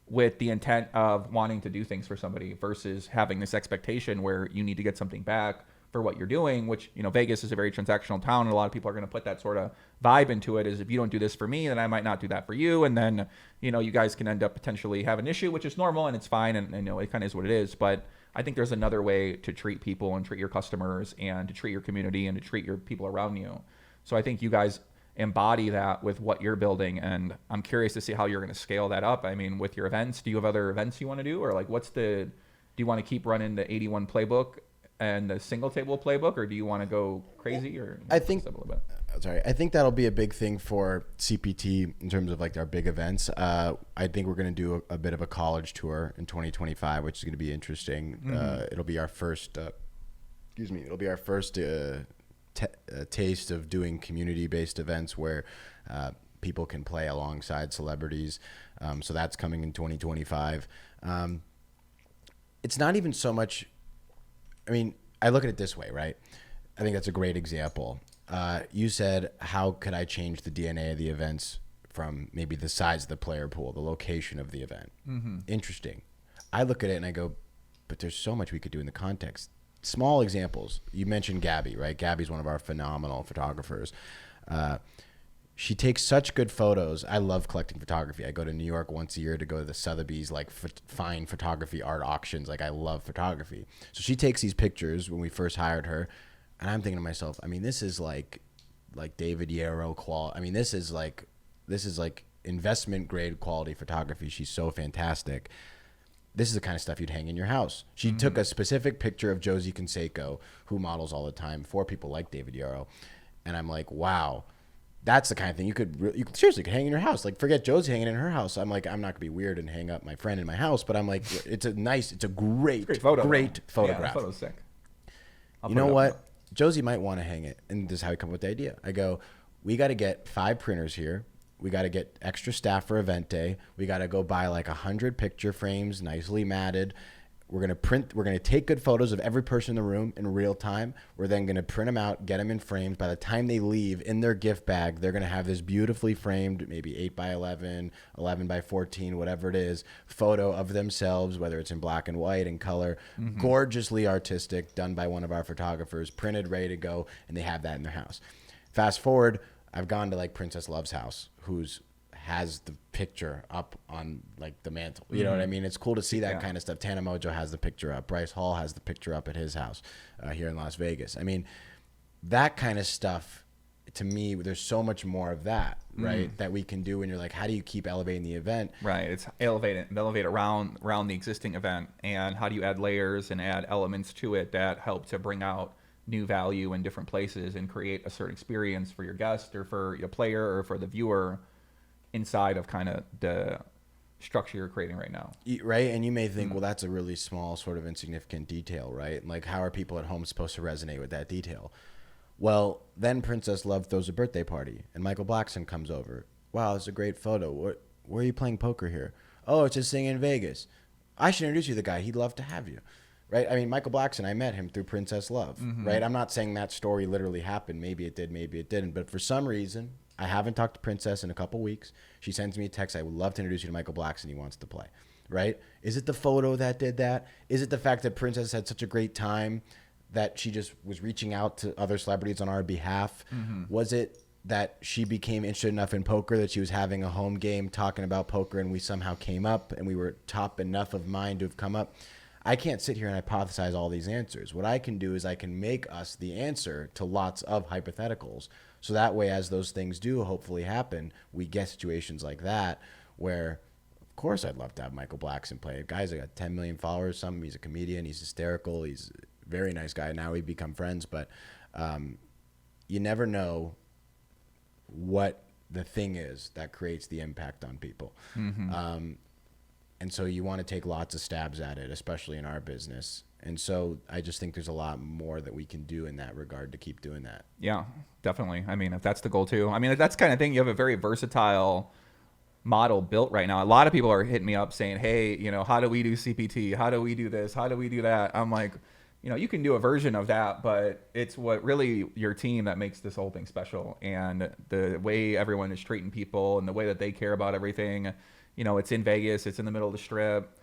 A: with the intent of wanting to do things for somebody, versus having this expectation where you need to get something back for what you're doing, which, Vegas is a very transactional town, and a lot of people are going to put that sort of vibe into it, is if you don't do this for me, then I might not do that for you. And then, you guys can end up potentially have an issue, which is normal and it's fine. And it kind of is what it is. But I think there's another way to treat people and treat your customers and to treat your community and to treat your people around you. So I think you guys embody that with what you're building. And I'm curious to see how you're going to scale that up. I mean, with your events, do you have other events you want to do, or like do you want to keep running the 81 playbook and the single table playbook, or do you want to go crazy? Or
B: I think that'll be a big thing for CPT in terms of like our big events. I think we're going to do a bit of a college tour in 2025, which is going to be interesting. It'll be our first taste of doing community-based events where people can play alongside celebrities. So that's coming in 2025. It's not even so much, I mean, I look at it this way, right? I think that's a great example. You said, how could I change the DNA of the events from maybe the size of the player pool, the location of the event? Interesting. I look at it and I go, but there's so much we could do in the context. Small examples. You mentioned Gabby, right? Gabby's one of our phenomenal photographers. She takes such good photos. I love collecting photography. I go to New York once a year to go to the Sotheby's like fine photography art auctions. Like, I love photography. So she takes these pictures when we first hired her, and I'm thinking to myself, I mean, this is like David Yarrow quality. I mean, this is like investment grade quality photography. She's so fantastic. This is the kind of stuff you'd hang in your house. She took a specific picture of Josie Canseco, who models all the time for people like David Yarrow. And I'm like, wow, that's the kind of thing you could seriously hang in your house. Like, forget Josie hanging in her house. I'm like, I'm not gonna be weird and hang up my friend in my house, but I'm like, it's a great photograph.
A: Yeah, photo's sick.
B: You know what? Josie might want to hang it. And this is how we come up with the idea. I go, we got to get 5 printers here. We got to get extra staff for event day. We got to go buy like 100 picture frames, nicely matted. We're going to take good photos of every person in the room in real time. We're then going to print them out, get them in frames. By the time they leave in their gift bag, they're going to have this beautifully framed, maybe 8x11, 11x14, whatever it is, photo of themselves, whether it's in black and white and color, gorgeously artistic, done by one of our photographers, printed, ready to go, and they have that in their house. Fast forward, I've gone to like Princess Love's house, has the picture up on like the mantle. You know what I mean? It's cool to see that kind of stuff. Tana Mongeau has the picture up. Bryce Hall has the picture up at his house here in Las Vegas. I mean, that kind of stuff, to me, there's so much more of that, right? That we can do when you're like, how do you keep elevating the event?
A: Right. It's elevate around the existing event, and how do you add layers and add elements to it that help to bring out new value in different places and create a certain experience for your guest or for your player or for the viewer inside of kind of the structure you're creating right now.
B: Right. And you may think, well, that's a really small sort of insignificant detail, right? Like, how are people at home supposed to resonate with that detail? Well, then Princess Love throws a birthday party and Michael Blackson comes over. Wow, it's a great photo. Where are you playing poker here? Oh, it's just thing in Vegas. I should introduce you to the guy. He'd love to have you. Right? I mean, Michael Blackson, I met him through Princess Love, right? I'm not saying that story literally happened. Maybe it did, maybe it didn't. But for some reason, I haven't talked to Princess in a couple weeks. She sends me a text. I would love to introduce you to Michael Blackson. He wants to play, right? Is it the photo that did that? Is it the fact that Princess had such a great time that she just was reaching out to other celebrities on our behalf? Was it that she became interested enough in poker that she was having a home game talking about poker and we somehow came up and we were top enough of mind to have come up? I can't sit here and hypothesize all these answers. What I can do is I can make us the answer to lots of hypotheticals. So that way, as those things do hopefully happen, we get situations like that where, of course, I'd love to have Michael Blackson play. Guy's got 10 million followers, something. He's a comedian. He's hysterical. He's a very nice guy. Now we've become friends. But you never know what the thing is that creates the impact on people. And so you want to take lots of stabs at it, especially in our business. And so I just think there's a lot more that we can do in that regard to keep doing that.
A: Yeah, definitely. I mean, if that's the goal too. I mean, if that's the kind of thing, you have a very versatile model built right now. A lot of people are hitting me up saying, hey, you know, how do we do CPT? How do we do this? How do we do that? I'm like, you know, you can do a version of that, but it's what really your team that makes this whole thing special. And the way everyone is treating people and the way that they care about everything. You know, it's in Vegas. It's in the middle of the Strip.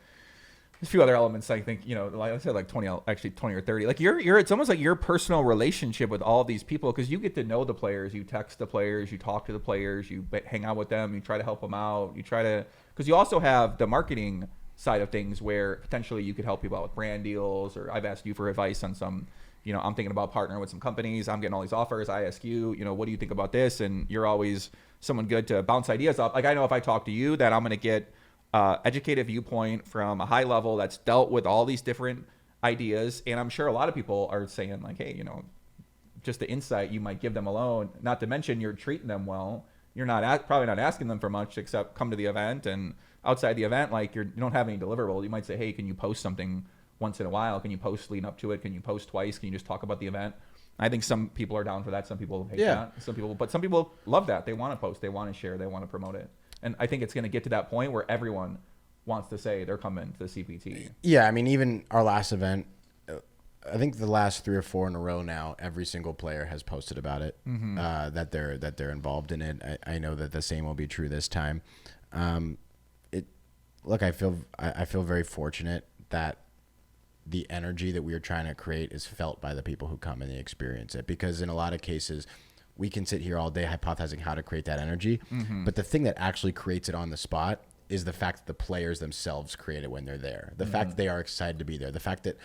A: There's a few other elements. I think, you know, like I said, like 20 or 30. Like it's almost like your personal relationship with all these people, because you get to know the players. You text the players. You talk to the players. You hang out with them. You try to help them out. Because you also have the marketing side of things where potentially you could help people out with brand deals, or I've asked you for advice on some, I'm thinking about partnering with some companies. I'm getting all these offers. I ask you, what do you think about this? And you're always someone good to bounce ideas off. Like, I know if I talk to you that I'm going to get educated viewpoint from a high level that's dealt with all these different ideas. And I'm sure a lot of people are saying like, hey, just the insight you might give them alone, not to mention you're treating them well. You're probably not asking them for much except come to the event, and outside the event, like you don't have any deliverable. You might say, hey, can you post something once in a while? Can you post leading up to it? Can you post twice? Can you just talk about the event? I think some people are down for that. Some people hate that. Some people love that. They want to post. They want to share. They want to promote it. And I think it's going to get to that point where everyone wants to say they're coming to the CPT.
B: Yeah, I mean, even our last event, I think the last 3 or 4 in a row now, every single player has posted about it, that they're involved in it. I know that the same will be true this time. Look, I feel very fortunate that the energy that we are trying to create is felt by the people who come and they experience it, because in a lot of cases we can sit here all day hypothesizing how to create that energy, but the thing that actually creates it on the spot is the fact that the players themselves create it when they're there. The fact that they are excited to be there. The fact that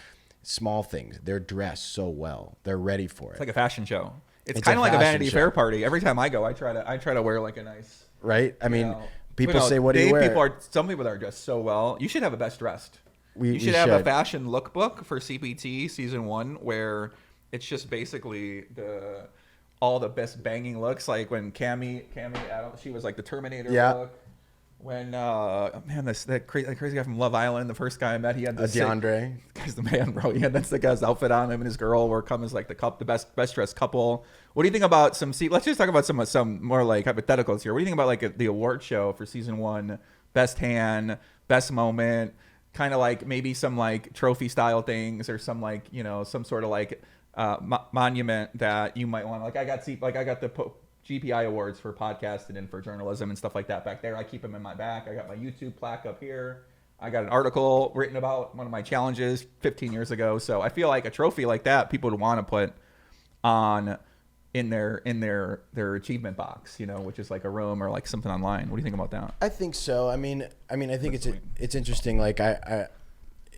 B: small things, they're dressed so well, they're ready for it.
A: It's like a fashion show. It's kind of like a Vanity Fair party. Every time I go, I try to wear like a nice,
B: right? I mean, people say, what do you wear?
A: Some people are dressed so well. You should have a best dressed. You should have a fashion lookbook for CPT season 1 where it's just basically all the best banging looks, like when Cammy Adams, she was like the Terminator look. When that crazy guy from Love Island, the first guy I met, he had this
B: DeAndre.
A: Guy's the man, bro. Yeah, that's the guy's outfit on. Him and his girl were come as like the best dressed couple. What do you think about let's just talk about some more like hypotheticals here. What do you think about like the award show for season 1? Best hand, best moment, kind of like maybe some like trophy style things, or some like some sort of like monument that you might want. Like I got the GPI awards for podcasting and for journalism and stuff like that back there. I keep them in my back. I got my YouTube plaque up here. I got an article written about one of my challenges 15 years ago. So I feel like a trophy like that people would want to put on in their achievement box, which is like a room or like something online. What do you think about that?
B: I think so. I mean, I think it's interesting. Like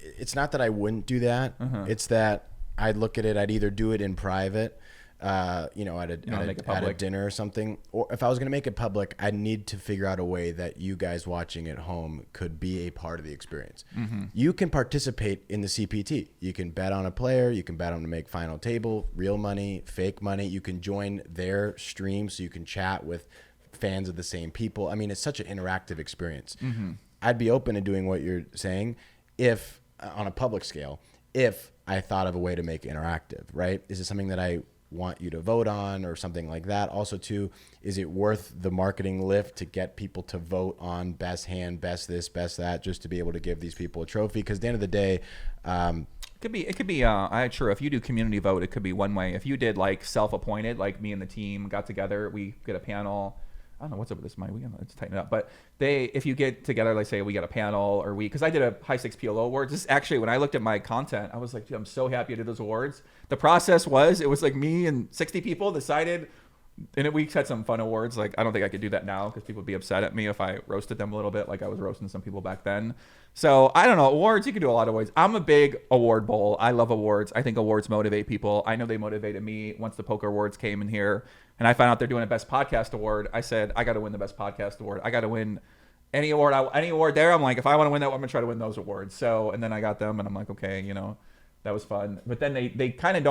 B: it's not that I wouldn't do that. It's that I'd look at it. I'd either do it in private, at a dinner or something, or if I was going to make it public, I'd need to figure out a way that you guys watching at home could be a part of the experience. You can participate in the CPT. You can bet on a player. You can bet on to make final table, real money, fake money. You can join their stream so you can chat with fans of the same people. I mean, it's such an interactive experience. I'd be open to doing what you're saying if on a public scale, if I thought of a way to make it interactive, right? Is it something that I want you to vote on or something like that? Also, too, is it worth the marketing lift to get people to vote on best hand, best this, best that, just to be able to give these people a trophy? Because at the end of the day,
A: it could be sure, if you do community vote, it could be one way. If you did like self-appointed, like me and the team got together, we get a panel. I don't know what's up with this mic. Let's tighten it up. But if you get together, like say we got a panel, or because I did a high stakes PLO awards. This actually, when I looked at my content, I was like, dude, I'm so happy I did those awards. The process it was like me and 60 people decided, and we had some fun awards. Like, I don't think I could do that now because people would be upset at me if I roasted them a little bit, like I was roasting some people back then. So I don't know, awards, you can do a lot of ways. I'm a big award bull. I love awards. I think awards motivate people. I know they motivated me once the poker awards came in here and I found out they're doing a best podcast award. I said, I got to win the best podcast award. I got to win any award there. I'm like, if I want to win that, I'm going to try to win those awards. So, and then I got them and I'm like, okay, that was fun. But then they kind of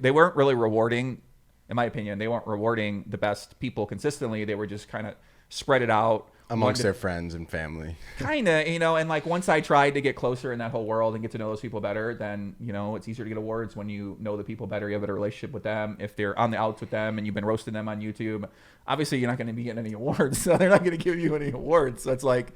A: they weren't really rewarding, in my opinion. They weren't rewarding the best people consistently. They were just kind of spread it out
B: amongst their friends and family.
A: Kind of, and like once I tried to get closer in that whole world and get to know those people better, then, it's easier to get awards when you know the people better. You have a better relationship with them. If they're on the outs with them and you've been roasting them on YouTube, obviously you're not going to be getting any awards. So they're not going to give you any awards. So it's like,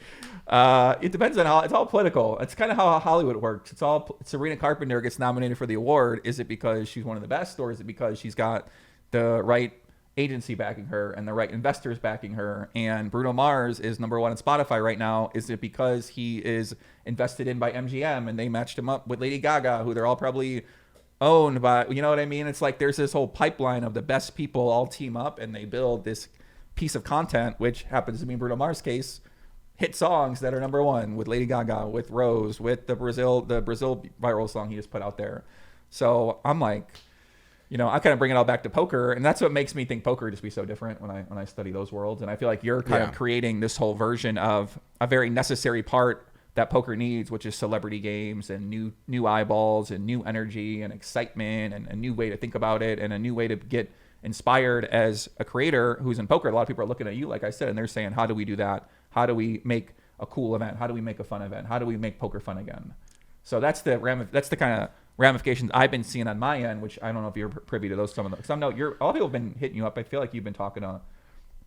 A: it depends on it's all political. It's kind of how Hollywood works. It's all Serena Carpenter gets nominated for the award. Is it because she's one of the best, or is it because she's got the right agency backing her and the right investors backing her? And Bruno Mars is number 1 on Spotify right now. Is it because he is invested in by MGM and they matched him up with Lady Gaga, who they're all probably owned by, you know what I mean? It's like there's this whole pipeline of the best people all team up and they build this piece of content, which happens to be in Bruno Mars' case, hit songs that are number 1 with Lady Gaga, with Rose, with the Brazil viral song he just put out there. So I'm like, I kind of bring it all back to poker, and that's what makes me think poker just be so different when I study those worlds. And I feel like you're kind of creating this whole version of a very necessary part that poker needs, which is celebrity games and new eyeballs and new energy and excitement and a new way to think about it and a new way to get inspired as a creator who's in poker. A lot of people are looking at you, like I said, and they're saying, how do we do that? How do we make a cool event? How do we make a fun event? How do we make poker fun again? So that's the kind of ramifications I've been seeing on my end, which I don't know if you're privy to those. Some of them, because I know a lot of people have been hitting you up. I feel like you've been talking to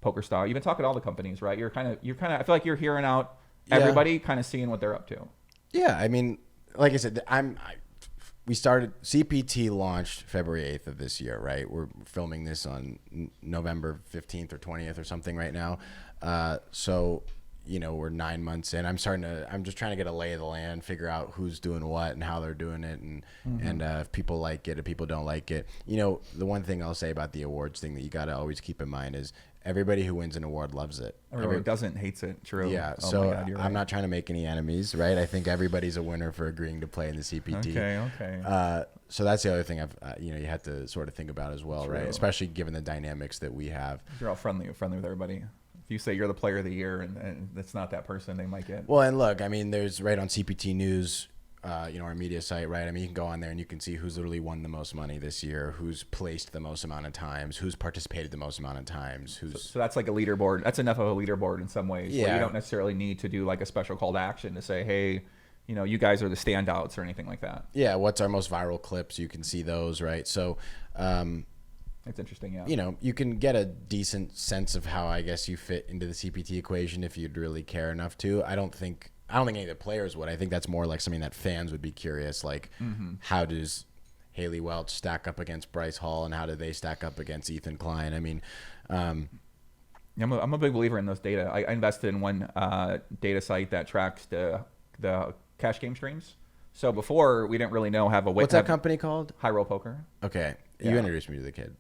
A: PokerStar. You've been talking to all the companies, right? You're kind of. I feel like you're hearing out everybody, kind of seeing what they're up to.
B: Yeah, I mean, like I said, we started, CPT launched February 8th of this year, right? We're filming this on November 15th or 20th or something right now. So, we're 9 months in. I'm just trying to get a lay of the land, figure out who's doing what and how they're doing it, and if people like it, if people don't like it. The one thing I'll say about the awards thing that you got to always keep in mind is everybody who wins an award loves it.
A: Everybody doesn't hates it. True.
B: Yeah. So I'm not trying to make any enemies, right? I think everybody's a winner for agreeing to play in the CPT.
A: Okay.
B: So that's the other thing you have to sort of think about as well,
A: True.
B: right? Especially given the dynamics that we have.
A: You're all friendly with everybody. If you say you're the player of the year and it's not that person, they might get.
B: Well, and look, I mean, there's right on CPT News, our media site, right? I mean, you can go on there and you can see who's literally won the most money this year, who's placed the most amount of times, who's participated the most amount of times,
A: So that's like a leaderboard. That's enough of a leaderboard in some ways.
B: Yeah.
A: Where you don't necessarily need to do like a special call to action to say, hey, you guys are the standouts or anything like that.
B: Yeah. What's our most viral clips? You can see those, right? So,
A: it's interesting, yeah.
B: You can get a decent sense of how I guess you fit into the CPT equation if you'd really care enough to. I don't think any of the players would. I think that's more like something that fans would be curious, like how does Haley Welch stack up against Bryce Hall and how do they stack up against Ethan Klein? I mean,
A: I'm a big believer in those data. I invested in one data site that tracks the cash game streams. So before we didn't really know
B: what's that company called?
A: High Roll Poker.
B: Okay, you introduced me to the kid.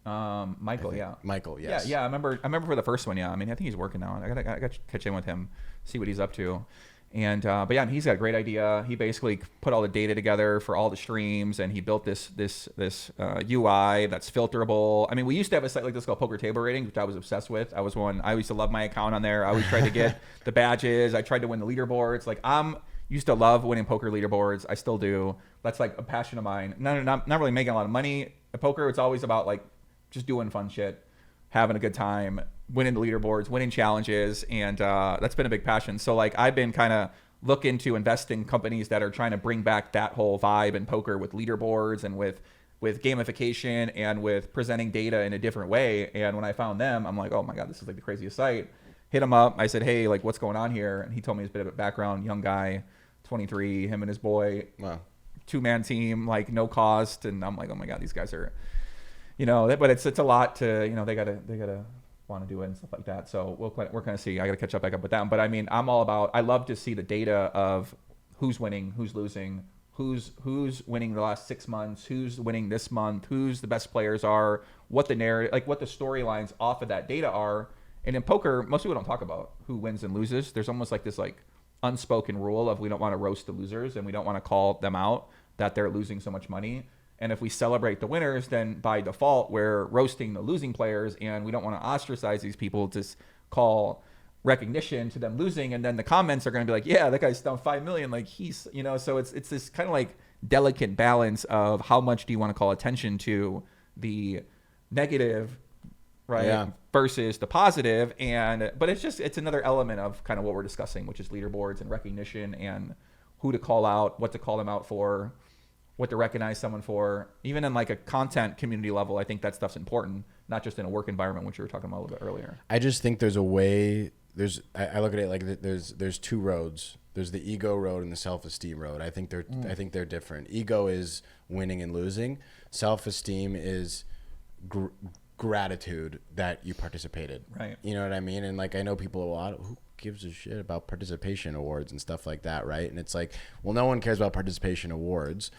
A: Michael, yeah.
B: Michael, yes.
A: Yeah. I remember for the first one. Yeah. I mean, I think he's working now. I got to catch in with him, see what he's up to. And but yeah, he's got a great idea. He basically put all the data together for all the streams, and he built this UI that's filterable. I mean, we used to have a site like this called Poker Table Ratings, which I was obsessed with. I used to love my account on there. I always tried to get the badges. I tried to win the leaderboards. Like used to love winning poker leaderboards. I still do. That's like a passion of mine. Not really making a lot of money at poker. It's always about like just doing fun shit, having a good time, winning the leaderboards, winning challenges, and that's been a big passion. So like I've been kind of looking to invest in companies that are trying to bring back that whole vibe in poker with leaderboards and with gamification and with presenting data in a different way. And when I found them, I'm like, oh my God, this is like the craziest site. Hit him up. I said, hey, like what's going on here? And he told me his bit of a background, young guy, 23, him and his boy,
B: wow, 2-man
A: team, like no cost. And I'm like, oh my God, these guys are, but it's a lot to, they gotta want to do it and stuff like that. So we're going to see. I got to catch up back up with them. But I mean, I love to see the data of who's winning, who's losing, who's winning the last 6 months, who's winning this month, who's the best players are, what the narrative, like what the storylines off of that data are. And in poker, most people don't talk about who wins and loses. There's almost like this like unspoken rule of we don't want to roast the losers and we don't want to call them out that they're losing so much money. And if we celebrate the winners, then by default, we're roasting the losing players, and we don't want to ostracize these people to call recognition to them losing. And then the comments are going to be like, yeah, that guy's down 5 million. Like he's, so it's this kind of like delicate balance of how much do you want to call attention to the negative, right?
B: Yeah.
A: Versus the positive. But it's another element of kind of what we're discussing, which is leaderboards and recognition and who to call out, what to call them out for, what to recognize someone for. Even in like a content community level, I think that stuff's important, not just in a work environment, which you were talking about a little bit earlier.
B: I just think there's a way, I look at it like there's two roads. There's the ego road and the self-esteem road. I think they're different. Ego is winning and losing. Self-esteem is gratitude that you participated.
A: Right.
B: You know what I mean? And like I know people gives a shit about participation awards and stuff like that, right? And it's like, well, no one cares about participation awards.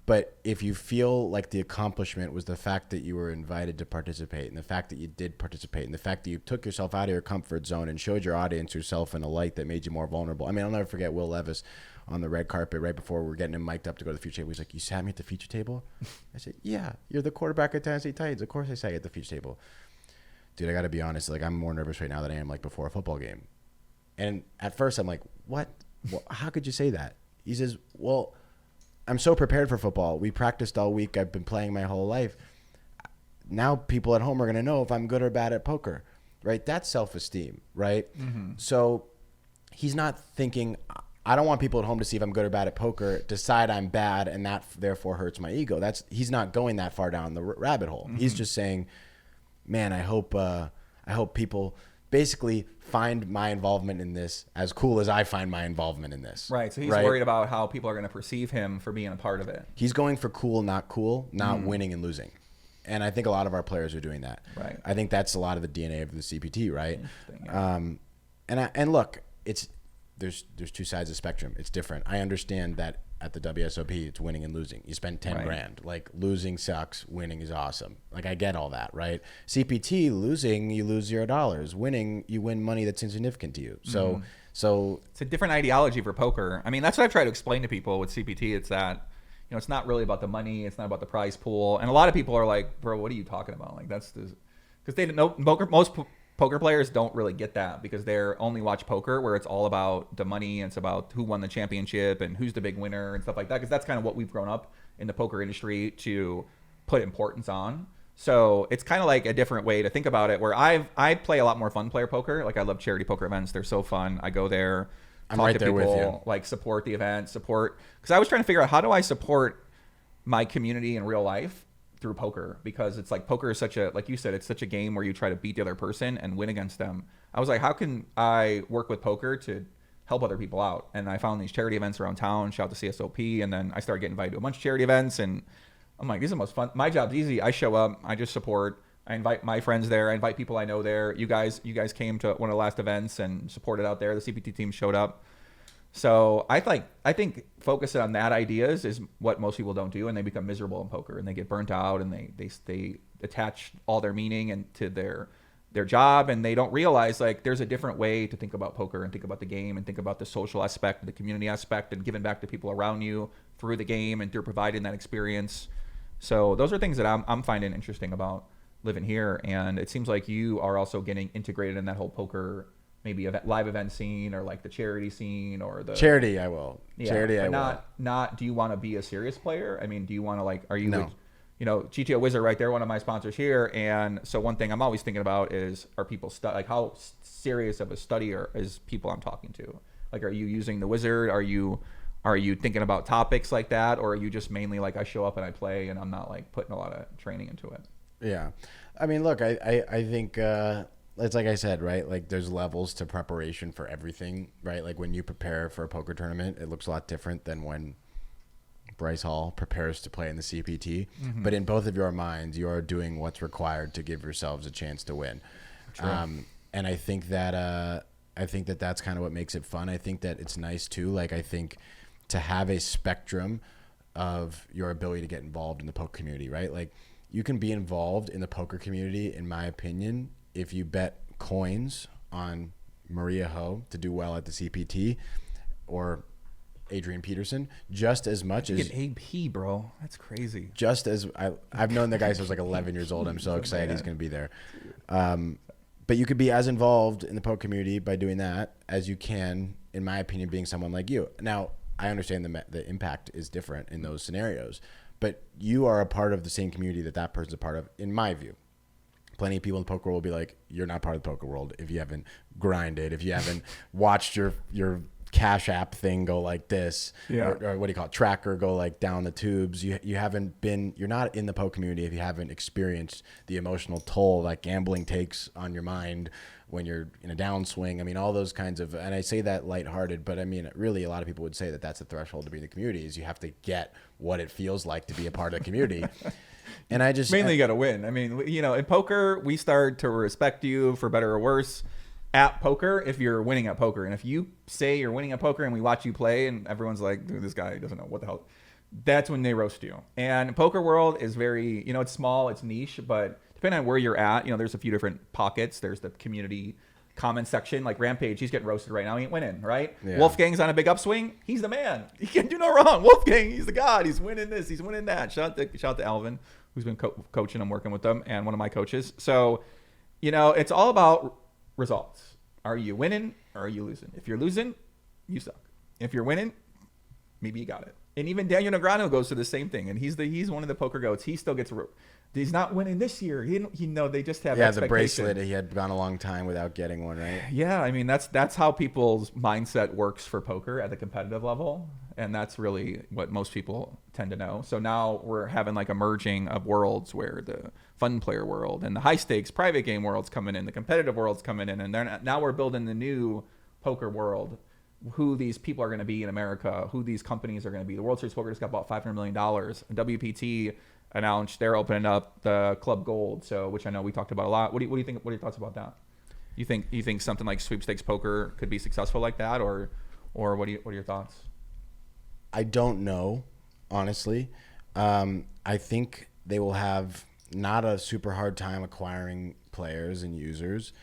B: But if you feel like the accomplishment was the fact that you were invited to participate, and the fact that you did participate, and the fact that you took yourself out of your comfort zone and showed your audience yourself in a light that made you more vulnerable. I mean, I'll never forget Will Levis on the red carpet right before we were getting him mic'd up to go to the feature table. He's like, "You sat me at the feature table?" I said, "Yeah, you're the quarterback of Tennessee Titans. Of course I sat you at the feature table." Dude, I got to be honest. Like, I'm more nervous right now than I am like before a football game. And at first I'm like, what? Well, how could you say that? He says, well, I'm so prepared for football. We practiced all week. I've been playing my whole life. Now people at home are going to know if I'm good or bad at poker, right? That's self-esteem, right? So he's not thinking, I don't want people at home to see if I'm good or bad at poker, decide I'm bad, and that therefore hurts my ego. He's not going that far down the rabbit hole. He's just saying, man, I hope people basically find my involvement in this as cool as I find my involvement in this.
A: Right. So he's worried about how people are going to perceive him for being a part of it.
B: He's going for cool, not winning and losing. And I think a lot of our players are doing that.
A: Right.
B: I think that's a lot of the DNA of the CPT, right?
A: Yeah.
B: And look, there's two sides of the spectrum. It's different. I understand that at the WSOP, it's winning and losing. You spend 10 grand. Like, losing sucks. Winning is awesome. Like, I get all that, right? CPT, losing, you lose $0. Winning, you win money that's insignificant to you. So
A: it's a different ideology for poker. I mean, that's what I've tried to explain to people with CPT. It's that, it's not really about the money. It's not about the prize pool. And a lot of people are like, bro, what are you talking about? Like, that's because they don't know most poker players don't really get that because they're only watch poker where it's all about the money and it's about who won the championship and who's the big winner and stuff like that, because that's kind of what we've grown up in the poker industry to put importance on. So it's kind of like a different way to think about it, where I play a lot more fun player poker. Like, I love charity poker events. They're so fun. I go there,
B: I'm right there with you.
A: Like, support the event, because I was trying to figure out, how do I support my community in real life through poker? Because it's like, poker is like you said, it's such a game where you try to beat the other person and win against them. I was like, how can I work with poker to help other people out? And I found these charity events around town, shout out to CSOP, and then I started getting invited to a bunch of charity events, and I'm like, these are the most fun. My job's easy. I show up, I just support, I invite my friends there, I invite people I know there. You guys came to one of the last events and supported out there. The CPT team showed up. So I think focusing on that ideas is what most people don't do, and they become miserable in poker, and they get burnt out, and they attach all their meaning into their job, and they don't realize, like, there's a different way to think about poker and think about the game and think about the social aspect, the community aspect, and giving back to people around you through the game and through providing that experience. So those are things that I'm finding interesting about living here, and it seems like you are also getting integrated in that whole poker, maybe live event scene, or like the charity scene, or the
B: charity. I will.
A: Yeah,
B: charity. I
A: will.
B: will.
A: Not. Do you want to be a serious player? I mean, do you want to, like? Are you?
B: No.
A: GTO Wizard right there, one of my sponsors here. And so one thing I'm always thinking about is, are people like, how serious of a studier is people I'm talking to? Like, are you using the Wizard? Are you thinking about topics like that, or are you just mainly like, I show up and I play and I'm not like putting a lot of training into it?
B: Yeah, I mean, look, I think. It's like I said, right? Like, there's levels to preparation for everything, right? Like, when you prepare for a poker tournament, it looks a lot different than when Bryce Hall prepares to play in the CPT. Mm-hmm. But in both of your minds, you are doing what's required to give yourselves a chance to win. And I think that that's kind of what makes it fun. I think that it's nice too. Like, I think to have a spectrum of your ability to get involved in the poker community, right? Like, you can be involved in the poker community, in my opinion, if you bet coins on Maria Ho to do well at the CPT, or Adrian Peterson, just as much as
A: AP, bro. That's crazy.
B: Just as I've known the guy since I was like 11 years old. I'm so excited he's going to be there. But you could be as involved in the poker community by doing that as you can, in my opinion, being someone like you. Now, I understand the impact is different in those scenarios, but you are a part of the same community that person's a part of, in my view. Plenty of people in the poker world will be like, you're not part of the poker world if you haven't grinded, if you haven't watched your Cash App thing go like this, or what do you call it, tracker go like down the tubes. You're not in the poker community if you haven't experienced the emotional toll that gambling takes on your mind when you're in a downswing. I mean, all those kinds of, and I say that lighthearted, but I mean, really, a lot of people would say that that's the threshold to be in the community, is you have to get what it feels like to be a part of the community. And you
A: got to win. I mean, in poker, we start to respect you for better or worse at poker if you're winning at poker. And if you say you're winning at poker and we watch you play and everyone's like, dude, this guy doesn't know what the hell, that's when they roast you. And poker world is very, it's small, it's niche, but depending on where you're at, there's a few different pockets. There's the community comment section, like Rampage, he's getting roasted right now. He ain't winning, right? Yeah. Wolfgang's on a big upswing. He's the man. He can do no wrong. Wolfgang, he's the god. He's winning this. He's winning that. Shout out to Alvin, who's been coaching him, working with them, and one of my coaches. So, it's all about results. Are you winning or are you losing? If you're losing, you suck. If you're winning, maybe you got it. And even Daniel Negreanu goes through the same thing, and he's one of the poker goats. He still gets. He's not winning this year. They just have. Yeah,
B: the bracelet. He had gone a long time without getting one, right?
A: Yeah, I mean that's how people's mindset works for poker at the competitive level, and that's really what most people tend to know. So now we're having like a merging of worlds where the fun player world and the high stakes private game world's coming in, the competitive world's coming in, and now we're building the new poker world. Who these people are going to be in America, who these companies are going to be. The World Series of Poker just got about $500 million. WPT announced they're opening up the Club Gold, which I know we talked about a lot. What do you think? What are your thoughts about that? You think something like sweepstakes poker could be successful like that, or what are your thoughts?
B: I don't know, honestly. I think they will have not a super hard time acquiring players and users.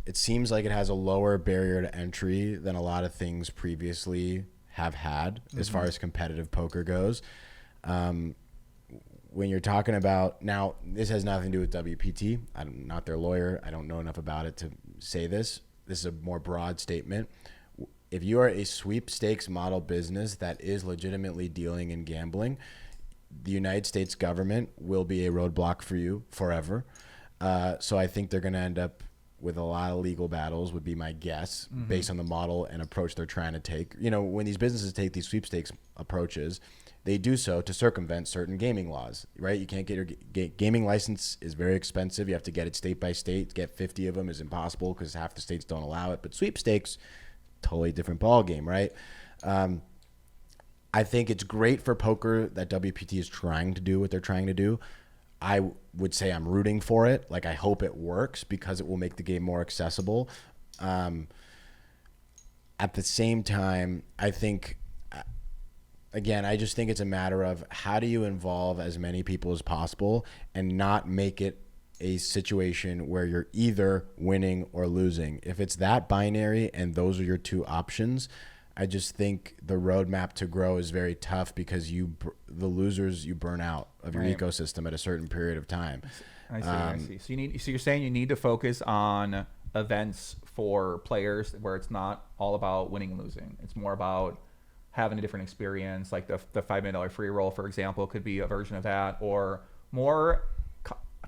B: It seems like it has a lower barrier to entry than a lot of things previously have had as far as competitive poker goes. When you're talking about, now this has nothing to do with WPT. I'm not their lawyer. I don't know enough about it to say this. This is a more broad statement. If you are a sweepstakes model business that is legitimately dealing in gambling, the United States government will be a roadblock for you forever. So I think they're going to end up with a lot of legal battles, would be my guess, based on the model and approach they're trying to take. When these businesses take these sweepstakes approaches, they do so to circumvent certain gaming laws, right? You can't get your gaming license is very expensive. You have to get it state by state. To get 50 of them is impossible because half the states don't allow it. But sweepstakes, totally different ball game, right? I think it's great for poker that WPT is trying to do what they're trying to do. I would say I'm rooting for it. Like, I hope it works because it will make the game more accessible. At the same time, I think, again, I just think it's a matter of how do you involve as many people as possible and not make it a situation where you're either winning or losing. If it's that binary and those are your two options, I just think the roadmap to grow is very tough because the losers you burn out of your ecosystem at a certain period of time.
A: I see. So you're saying you need to focus on events for players where it's not all about winning and losing. It's more about having a different experience, like the $5 million free roll, for example, could be a version of that, or more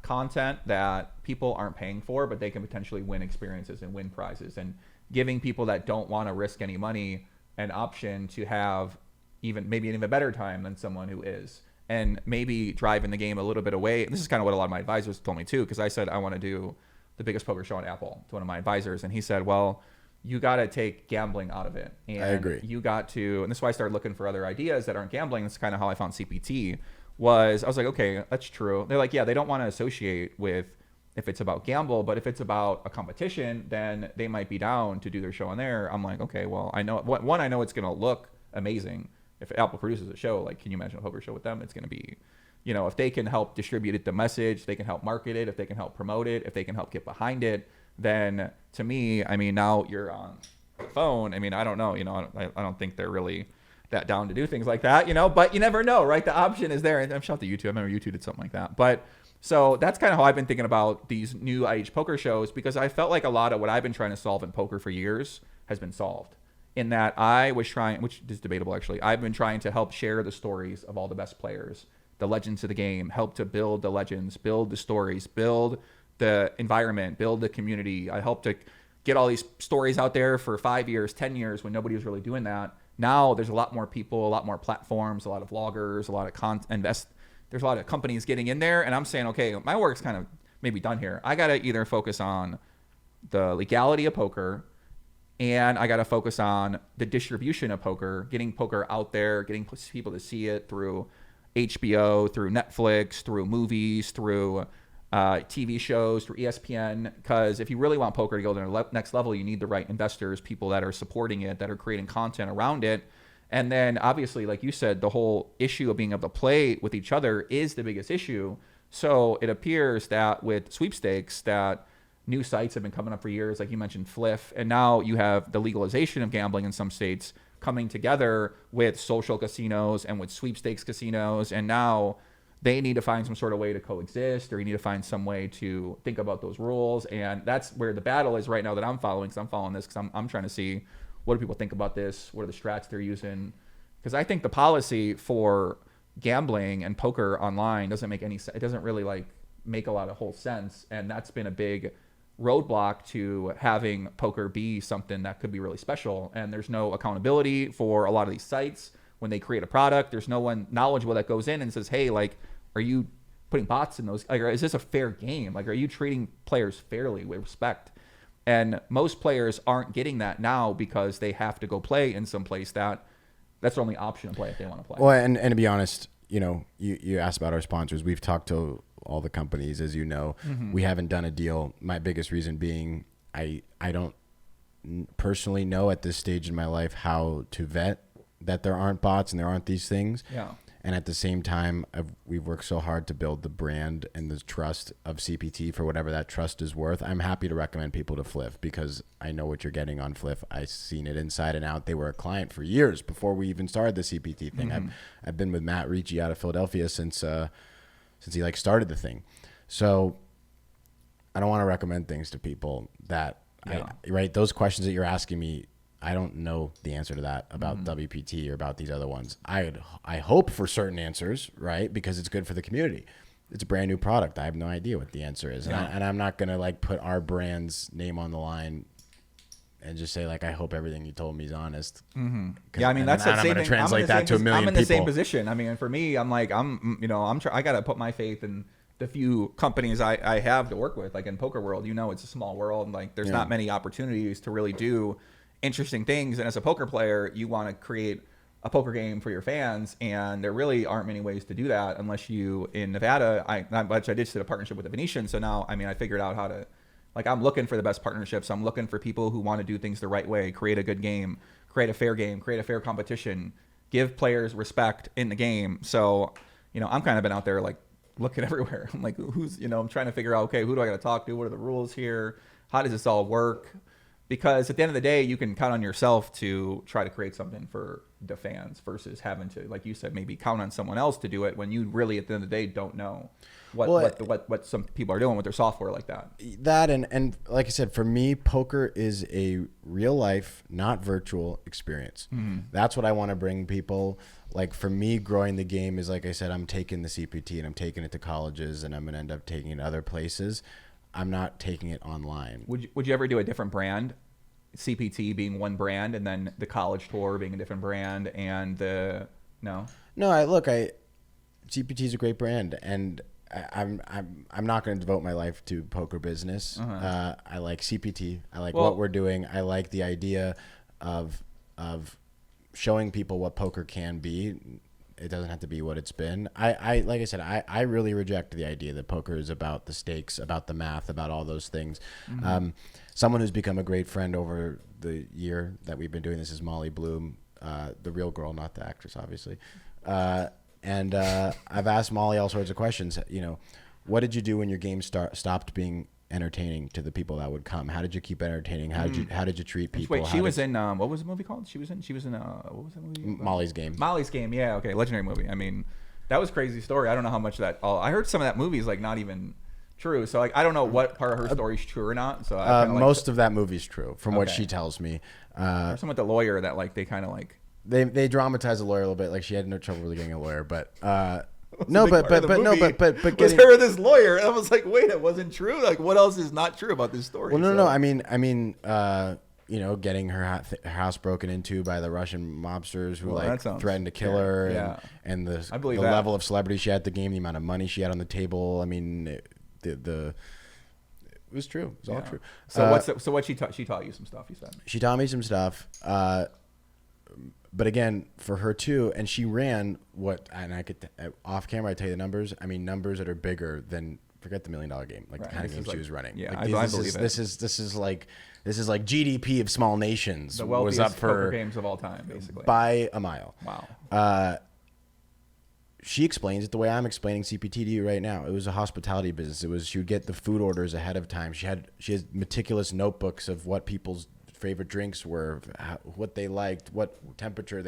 A: content that people aren't paying for, but they can potentially win experiences and win prizes, and giving people that don't want to risk any money an option to have maybe an even better time than someone who is, and maybe driving the game a little bit away. And this is kind of what a lot of my advisors told me too, because I said I want to do the biggest poker show on Apple to one of my advisors, and he said, well, you got to take gambling out of it. And
B: I agree.
A: You got to, and this is why I started looking for other ideas that aren't gambling. That's kind of how I found CPT. I was like, okay, that's true. They're like, yeah, they don't want to associate with if it's about gamble, but if it's about a competition, then they might be down to do their show on there. I'm like, okay, well, I know I know it's going to look amazing if Apple produces a show. Like, can you imagine a poker show with them? It's going to be, if they can help distribute it, the message, they can help market it, if they can help promote it, if they can help get behind it, then to me, I mean, now you're on the phone. I mean, I don't know, I don't think they're really that down to do things like that, but you never know, right? The option is there. And I'm sure to YouTube. I remember YouTube did something like that, but so that's kind of how I've been thinking about these new IH poker shows, because I felt like a lot of what I've been trying to solve in poker for years has been solved, in that I was trying, which is debatable actually, I've been trying to help share the stories of all the best players, the legends of the game, help to build the legends, build the stories, build the environment, build the community. I helped to get all these stories out there for 5 years, 10 years when nobody was really doing that. Now there's a lot more people, a lot more platforms, a lot of vloggers, a lot of there's a lot of companies getting in there, and I'm saying, okay, my work's kind of maybe done here. I got to either focus on the legality of poker, and I got to focus on the distribution of poker, getting poker out there, getting people to see it through HBO, through Netflix, through movies, through TV shows through ESPN, because if you really want poker to go to the next level, you need the right investors, people that are supporting it, that are creating content around it. And then obviously, like you said, the whole issue of being able to play with each other is the biggest issue. So it appears that with sweepstakes, that new sites have been coming up for years, like you mentioned, Fliff, and now you have the legalization of gambling in some states coming together with social casinos and with sweepstakes casinos, and now they need to find some sort of way to coexist, or you need to find some way to think about those rules. And that's where the battle is right now that I'm following, because I'm following this because I'm trying to see, what do people think about this? What are the strats they're using? Because I think the policy for gambling and poker online doesn't make any sense. It doesn't really like make a lot of whole sense. And that's been a big roadblock to having poker be something that could be really special. And there's no accountability for a lot of these sites. When they create a product, there's no one knowledgeable that goes in and says, hey, like, are you putting bots in those? Like, is this a fair game? Like, are you treating players fairly with respect? And most players aren't getting that now because they have to go play in some place that's their only option to play if they want to play.
B: Well, and to be honest, you asked about our sponsors. We've talked to all the companies, as you know. Mm-hmm. We haven't done a deal. My biggest reason being I don't personally know at this stage in my life how to vet that there aren't bots and there aren't these things.
A: Yeah.
B: And at the same time, we've worked so hard to build the brand and the trust of CPT for whatever that trust is worth. I'm happy to recommend people to Fliff because I know what you're getting on Fliff. I've seen it inside and out. They were a client for years before we even started the CPT thing. Mm-hmm. I've been with Matt Ricci out of Philadelphia since he like started the thing. So I don't want to recommend things to people that right. Those questions that you're asking me, I don't know the answer to that about WPT or about these other ones. I hope for certain answers, right? Because it's good for the community. It's a brand new product. I have no idea what the answer is. Yeah. And I'm not going to like put our brand's name on the line and just say like, I hope everything you told me is honest.
A: Mm-hmm. Yeah. I mean, that's the same thing.
B: I'm going to translate that to a million people.
A: I'm in the same position. I mean, for me, I'm like, I got to put my faith in the few companies I have to work with. Like in poker world, it's a small world. And like, there's not many opportunities to really do interesting things. And as a poker player, you want to create a poker game for your fans, and there really aren't many ways to do that unless you, in Nevada, I did a partnership with the Venetian. So now, I figured out how to, like, I'm looking for the best partnerships. I'm looking for people who want to do things the right way, create a good game, create a fair competition, give players respect in the game. So, I'm kind of been out there like looking everywhere. I'm like, I'm trying to figure out, okay, who do I got to talk to? What are the rules here? How does this all work? Because at the end of the day, you can count on yourself to try to create something for the fans versus having to, like you said, maybe count on someone else to do it when you really, at the end of the day, don't know what some people are doing with their software like that.
B: That and like I said, for me, poker is a real life, not virtual experience. Mm-hmm. That's what I want to bring people. Like for me, growing the game is, like I said, I'm taking the CPT and I'm taking it to colleges and I'm going to end up taking it to other places. I'm not taking it online.
A: Would you ever do a different brand? CPT being one brand, and then the college tour being a different brand, and no.
B: CPT is a great brand, and I'm not going to devote my life to poker business. Uh-huh. I like CPT. I like what we're doing. I like the idea of showing people what poker can be. It doesn't have to be what it's been. I like I said, I really reject the idea that poker is about the stakes, about the math, about all those things. Mm-hmm. Someone who's become a great friend over the year that we've been doing this is Molly Bloom, the real girl, not the actress, obviously. And I've asked Molly all sorts of questions. What did you do when your game stopped being entertaining to the people that would come? How did you keep entertaining? How did you treat people?
A: Wait, she was in what was the movie called? She was in what was that movie?
B: Molly's Game.
A: Molly's Game, yeah, okay, legendary movie. I mean, that was a crazy story. I don't know how much that. I heard some of that movie is like not even true. So like I don't know what part of her story is true or not. So
B: most of that movie's true from what she tells me.
A: Or some with the lawyer that like they kind of like
B: they dramatize the lawyer a little bit. Like she had no trouble really getting a lawyer, but. But getting
A: her this lawyer, I was like, wait, it wasn't true. Like, what else is not true about this story?
B: Well, no. I mean, getting her house broken into by the Russian mobsters who threatened to kill her, and the level of celebrity she had at the game, the amount of money she had on the table. I mean, it was true. It was all true.
A: So what she taught you some stuff? You said
B: she taught me some stuff. But again, for her too, and she ran and I could off camera, I tell you the numbers. I mean, numbers that are bigger than forget the $1 million game, like
A: Right.
B: the kind of
A: This
B: game
A: is
B: she
A: like-
B: was running.
A: yeah,
B: Like,
A: I believe it.
B: This is like GDP of small nations
A: The
B: was
A: wealthiest
B: up
A: poker
B: for
A: games of all time, basically.
B: by a mile.
A: Wow.
B: She explains it the way I'm explaining CPT to you right now. It was a hospitality business. She would get the food orders ahead of time. She had meticulous notebooks of what people's favorite drinks were, what they liked, what temperature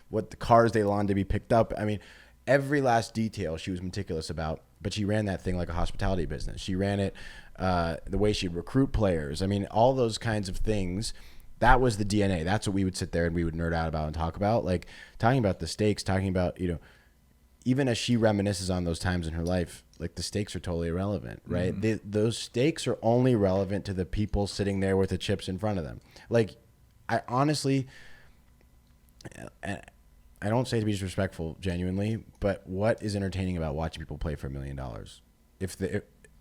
B: what the cars they wanted to be picked up. I mean, every last detail she was meticulous about, but she ran that thing like a hospitality business. She ran it the way she'd recruit players. I mean, all those kinds of things. That was the DNA. That's what we would sit there and we would nerd out about and talk about, like talking about the stakes, talking about, even as she reminisces on those times in her life, like the stakes are totally irrelevant, right?
A: Mm-hmm.
B: Those stakes are only relevant to the people sitting there with the chips in front of them. Like, I honestly, and I don't say to be disrespectful, genuinely, but what is entertaining about watching people play for $1 million?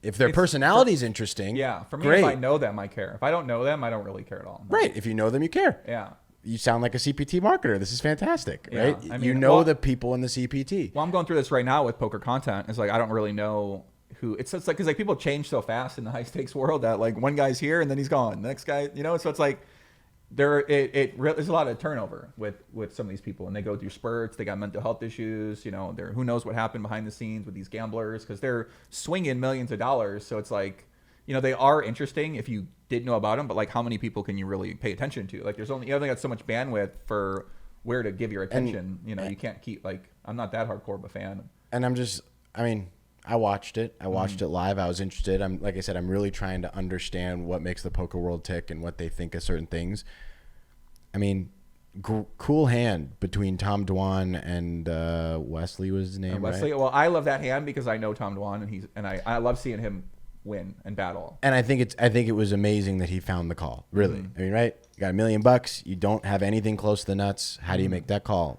B: If their personality is interesting,
A: Yeah, for me,
B: great.
A: if I know them, I care. If I don't know them, I don't really care at all.
B: Right. If you know them, you care.
A: Yeah.
B: You sound like a CPT marketer. This is fantastic,
A: Yeah,
B: right?
A: I
B: You
A: mean,
B: know
A: well-
B: the people in the CPT.
A: Well, I'm going through this right now with poker content. It's like I don't really know who. It's like because like people change so fast in the high stakes world that like one guy's here and then he's gone. The next guy, so it's like there's a lot of turnover with some of these people, and they go through spurts. They got mental health issues. Who knows what happened behind the scenes with these gamblers because they're swinging millions of dollars. So it's like, they are interesting if you did know about them, but like how many people can you really pay attention to? Like there's only got so much bandwidth for where to give your attention. You can't keep like I'm not that hardcore of a fan.
B: And I watched it. I watched it live. I was interested. Like I said, I'm really trying to understand what makes the poker world tick and what they think of certain things. I mean, cool hand between Tom Dwan and Wesley was his name,
A: Wesley.
B: right?
A: Well, I love that hand because I know Tom Dwan and I love seeing him win and battle.
B: And I think it was amazing that he found the call. Really, I mean, right? You got $1 million. You don't have anything close to the nuts. How do you make that call?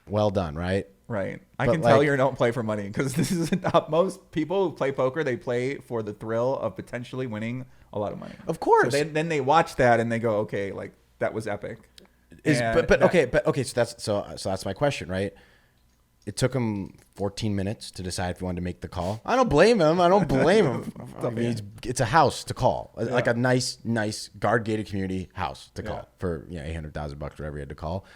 B: Well done, right?
A: Right. I
B: But
A: can tell you don't play for money because this is most people who play poker. They play for the thrill of potentially winning a lot of money.
B: Of course.
A: So then they watch that and they go, okay, like that was epic.
B: Okay. So that's my question, right? It took him 14 minutes to decide if he wanted to make the call. I don't blame him. I mean, it's a house to call, like a nice guard gated community house to call for $800,000, whatever he had to call.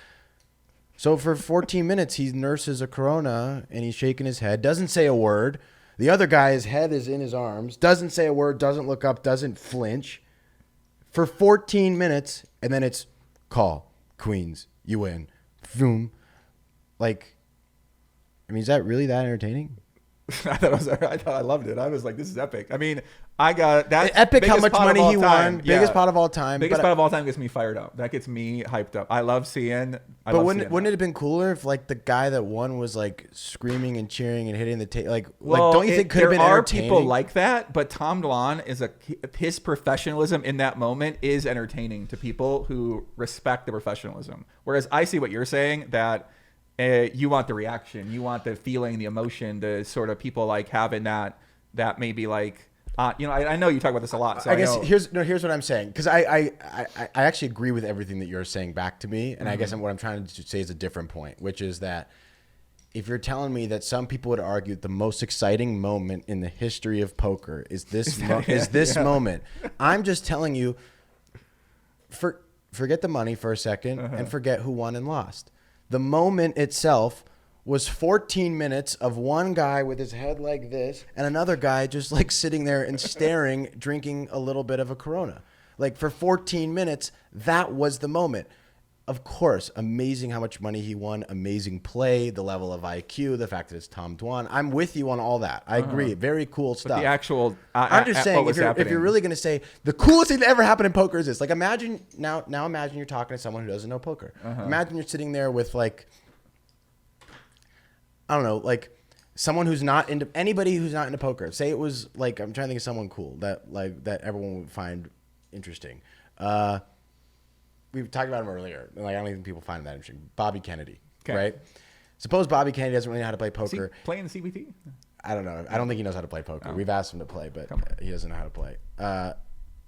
B: So for 14 minutes, he nurses a Corona and he's shaking his head, doesn't say a word. The other guy's head is in his arms, doesn't say a word, doesn't look up, doesn't flinch for 14 minutes. And then it's call, queens, you win, boom. Like, I mean, is that really that entertaining?
A: I thought I loved it. I was like, this is epic. I mean, I got that
B: epic. How much money he won? Biggest pot of all time.
A: Biggest pot of all time gets me fired up. That gets me hyped up. I love seeing.
B: But wouldn't it have been cooler if like the guy that won was like screaming and cheering and hitting the table? Like don't you think could have been entertaining?
A: There are people like that, but Tom Dwan his professionalism in that moment is entertaining to people who respect the professionalism. Whereas I see what you're saying that. You want the reaction, you want the feeling, the emotion, the sort of people like having that maybe like, I know you talk about this a lot. So
B: I guess here's what I'm saying. Cause I actually agree with everything that you're saying back to me. And I guess what I'm trying to say is a different point, which is that if you're telling me that some people would argue the most exciting moment in the history of poker is this moment, I'm just telling you, forget the money for a second and forget who won and lost. The moment itself was 14 minutes of one guy with his head like this and another guy just like sitting there and staring, drinking a little bit of a Corona. Like for 14 minutes, that was the moment. Of course, amazing how much money he won, amazing play, the level of IQ, the fact that it's Tom Dwan. I'm with you on all that. I agree. Very cool stuff.
A: But the actual,
B: I'm just saying, if you're really going to say the coolest thing that ever happened in poker is this, like imagine you're talking to someone who doesn't know poker. Imagine you're sitting there with like, I don't know, like someone who's not into anybody who's not into poker. Say it was like, I'm trying to think of someone cool that everyone would find interesting. We talked about him earlier. Like, I don't even think people find him that interesting. Bobby Kennedy, right? Suppose Bobby Kennedy doesn't really know how to play poker.
A: Is he playing the CPT?
B: I don't know. I don't think he knows how to play poker. We've asked him to play, but he doesn't know how to play.
A: That'd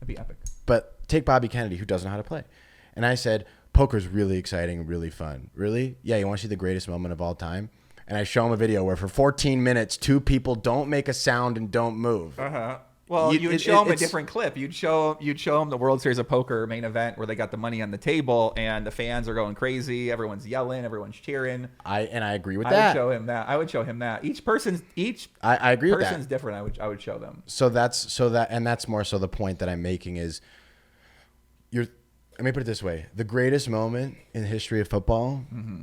A: be epic.
B: But take Bobby Kennedy, who doesn't know how to play. And I said, poker's really exciting and really fun. Really? Yeah, you want to see the greatest moment of all time? and I show them a video where for 14 minutes, 2 people don't make a sound and don't move.
A: Well, you would show them a different clip. You'd show them the World Series of Poker main event where they got the money on the table and the fans are going crazy. Everyone's yelling. Everyone's cheering.
B: I agree with that.
A: I would show him that. I would show him that.
B: I agree with that.
A: Person's different. I would show them.
B: That's more so the point that I'm making is let me put it this way: the greatest moment in the history of football. Mm-hmm.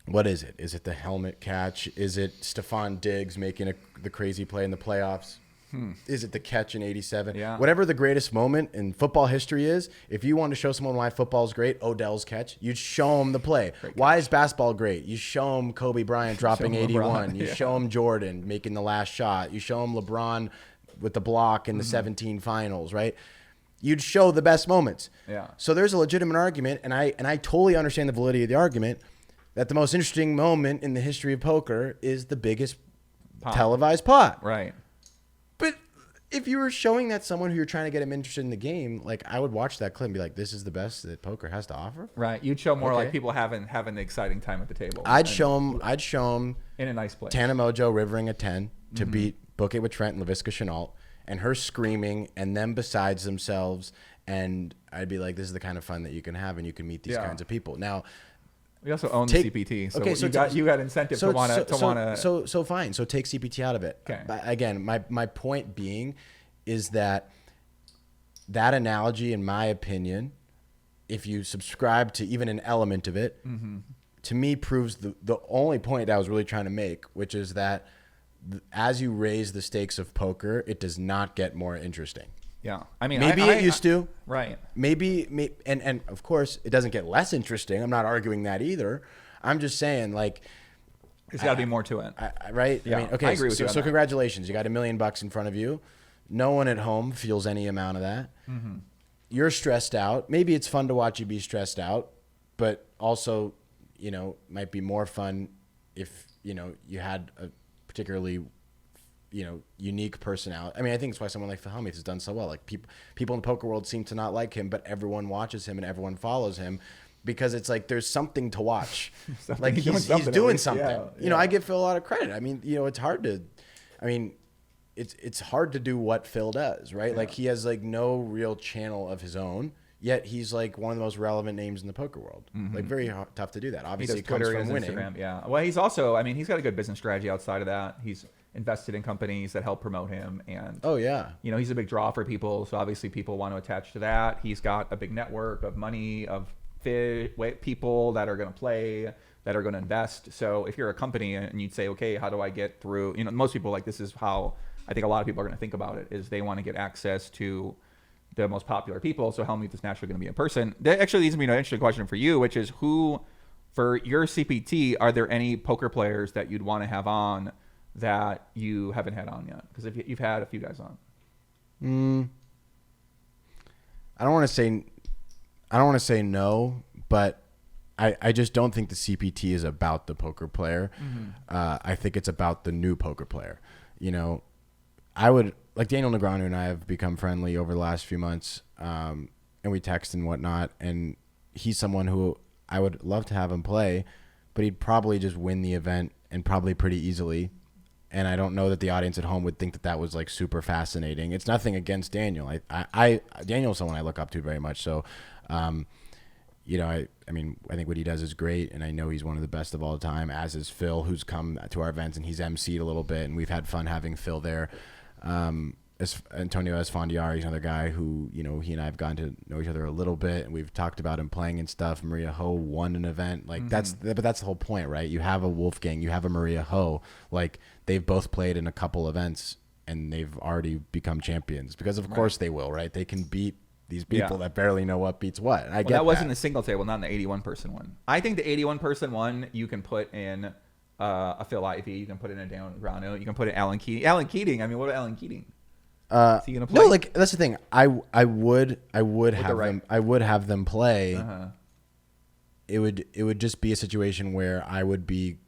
B: What is it? Is it the helmet catch? Is it Stephon Diggs making the crazy play in the playoffs? Is it the catch in '87?
A: Yeah.
B: Whatever the greatest moment in football history is, if you want to show someone why football is great, Odell's catch, you'd show them the play. Why is basketball great? You show them Kobe Bryant dropping 81. You show them Jordan making the last shot. You show them LeBron with the block in the 17 finals, right? You'd show the best moments.
A: Yeah.
B: So there's a legitimate argument, and I totally understand the validity of the argument, that the most interesting moment in the history of poker is the biggest televised pot.
A: Right.
B: But if you were showing that someone who you're trying to get him interested in the game, like I would watch that clip and be like, this is the best that poker has to offer.
A: Right. You'd show more like people having the exciting time at the table.
B: I'd show them
A: in a nice place.
B: Tana Mongeau rivering a 10 to beat Book It with Trent and LaVisca Chenault, and her screaming and them besides themselves. And I'd be like, this is the kind of fun that you can have and you can meet these kinds of people. Now,
A: we also own the CPT, so you got incentive to want to.
B: So fine. So take CPT out of it.
A: Okay.
B: But again, my point being is that analogy, in my opinion, if you subscribe to even an element of it, to me proves the only point I was really trying to make, which is that as you raise the stakes of poker, it does not get more interesting.
A: Yeah, I mean,
B: maybe it used to.
A: Right.
B: Maybe, and of course, it doesn't get less interesting. I'm not arguing that either. I'm just saying, like,
A: there's got to be more to it,
B: right?
A: Yeah,
B: I mean, okay.
A: I agree with you.
B: So congratulations, you got $1 million in front of you. No one at home feels any amount of that. Mm-hmm. You're stressed out. Maybe it's fun to watch you be stressed out, but also, might be more fun if you had a particularly unique personality. I mean, I think it's why someone like Phil Hellmuth has done so well. Like people in the poker world seem to not like him, but everyone watches him and everyone follows him because it's like there's something to watch. Like he's doing something.
A: Yeah.
B: I give Phil a lot of credit. I mean, it's hard to. I mean, it's hard to do what Phil does, right? Yeah. Like he has like no real channel of his own. Yet he's like one of the most relevant names in the poker world. Mm-hmm. Like very tough to do that. Obviously, it comes from winning.
A: Instagram, yeah. Well, he's also. I mean, he's got a good business strategy outside of that. He's invested in companies that help promote him, and he's a big draw for people. So obviously, people want to attach to that. He's got a big network of money, of people that are going to play, that are going to invest. So if you're a company and you'd say, okay, how do I get through? Most people this is how I think a lot of people are going to think about it. Is they want to get access to the most popular people. So Hellmuth is naturally going to be a person. That actually leads me to an interesting question for you, which is who, for your CPT, are there any poker players that you'd want to have on that you haven't had on yet? Because if you've had a few guys on.
B: I don't want to say no, but I just don't think the CPT is about the poker player. Mm-hmm. I think it's about the new poker player. I would, like Daniel Negreanu and I have become friendly over the last few months, and we text and whatnot, and he's someone who I would love to have him play, but he'd probably just win the event and probably pretty easily. And I don't know that the audience at home would think that was like super fascinating. It's nothing against Daniel. Daniel's someone I look up to very much. So, I mean, I think what he does is great, and I know he's one of the best of all time, as is Phil, who's come to our events, and he's emceed a little bit, and we've had fun having Phil there. Antonio Esfandiari is another guy who, he and I have gotten to know each other a little bit, and we've talked about him playing and stuff. Maria Ho won an event. Like, that's the whole point, right? You have a Wolfgang, you have a Maria Ho. Like, they've both played in a couple events, and they've already become champions because, of course, they will, right? They can beat these people that barely know what beats what. And I get that.
A: Wasn't the single table, not in the 81-person one. I think the 81-person one, you can put in a Phil Ivey, you can put in a Daniel Negreanu, you can put in Alan Keating. Alan Keating, I mean, what about Alan Keating? Is he gonna play?
B: No, like that's the thing. I would have them play. Uh-huh. It would just be a situation where I would be.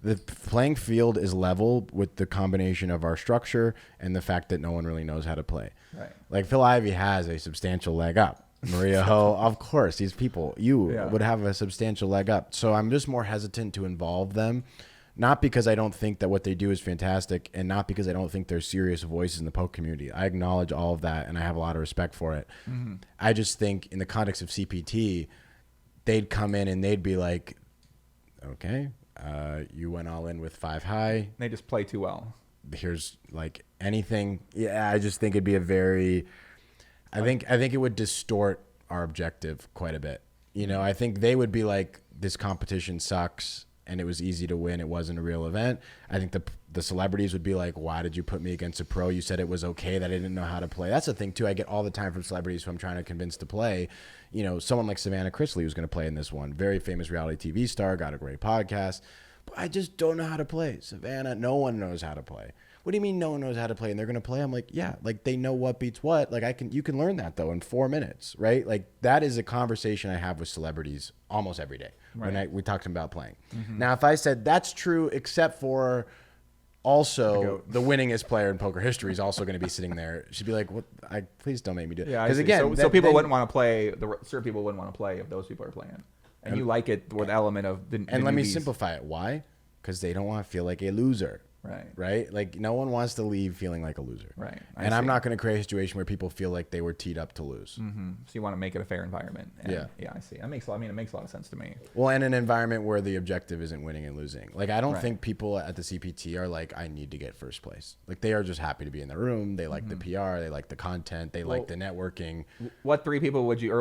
B: The playing field is level with the combination of our structure and the fact that no one really knows how to play.
A: Right.
B: Like Phil Ivey has a substantial leg up. Maria Ho, of course, these people would have a substantial leg up. So I'm just more hesitant to involve them, Not because I don't think that what they do is fantastic, and not because I don't think they're serious voices in the poker community. I acknowledge all of that, and I have a lot of respect for it. Mm-hmm. I just think in the context of CPT, they'd come in and they'd be like, okay, you went all in with 5 high.
A: They just play too well.
B: Here's like anything. Yeah, I just think it'd be a very, I think it would distort our objective quite a bit. You know, I think they would be like, this competition sucks and it was easy to win. It wasn't a real event. I think the celebrities would be like, why did you put me against a pro? You said it was okay that I didn't know how to play. That's the thing too. I get all the time from celebrities who I'm trying to convince to play. You know, someone like Savannah Chrisley who's going to play in this one. Very famous reality TV star, got a great podcast. But I just don't know how to play. Savannah, no one knows how to play. What do you mean no one knows how to play and they're going to play? I'm like, yeah, like they know what beats what. Like you can learn that though in 4 minutes, right? Like that is a conversation I have with celebrities almost every day. Right. When we talked about playing. Mm-hmm. Now, if I said that's true, except for also the winningest player in poker history is also going to be sitting there, she'd be like, "What? Please don't make me do it."
A: Yeah, because again, so people wouldn't want to play. Certain people wouldn't want to play if those people are playing, and you like it with the element of the.
B: And let me simplify it. Why? Because they don't want to feel like a loser. Right. Like no one wants to leave feeling like a loser.
A: Right.
B: And I'm not going to create a situation where people feel like they were teed up to lose.
A: Mm-hmm. So you want to make it a fair environment. And yeah, I see. It makes a lot of sense to me.
B: Well, and an environment where the objective isn't winning and losing. Like I don't think people at the CPT are like, I need to get first place. Like they are just happy to be in the room. They like the PR. They like the content. They like the networking.
A: What people would you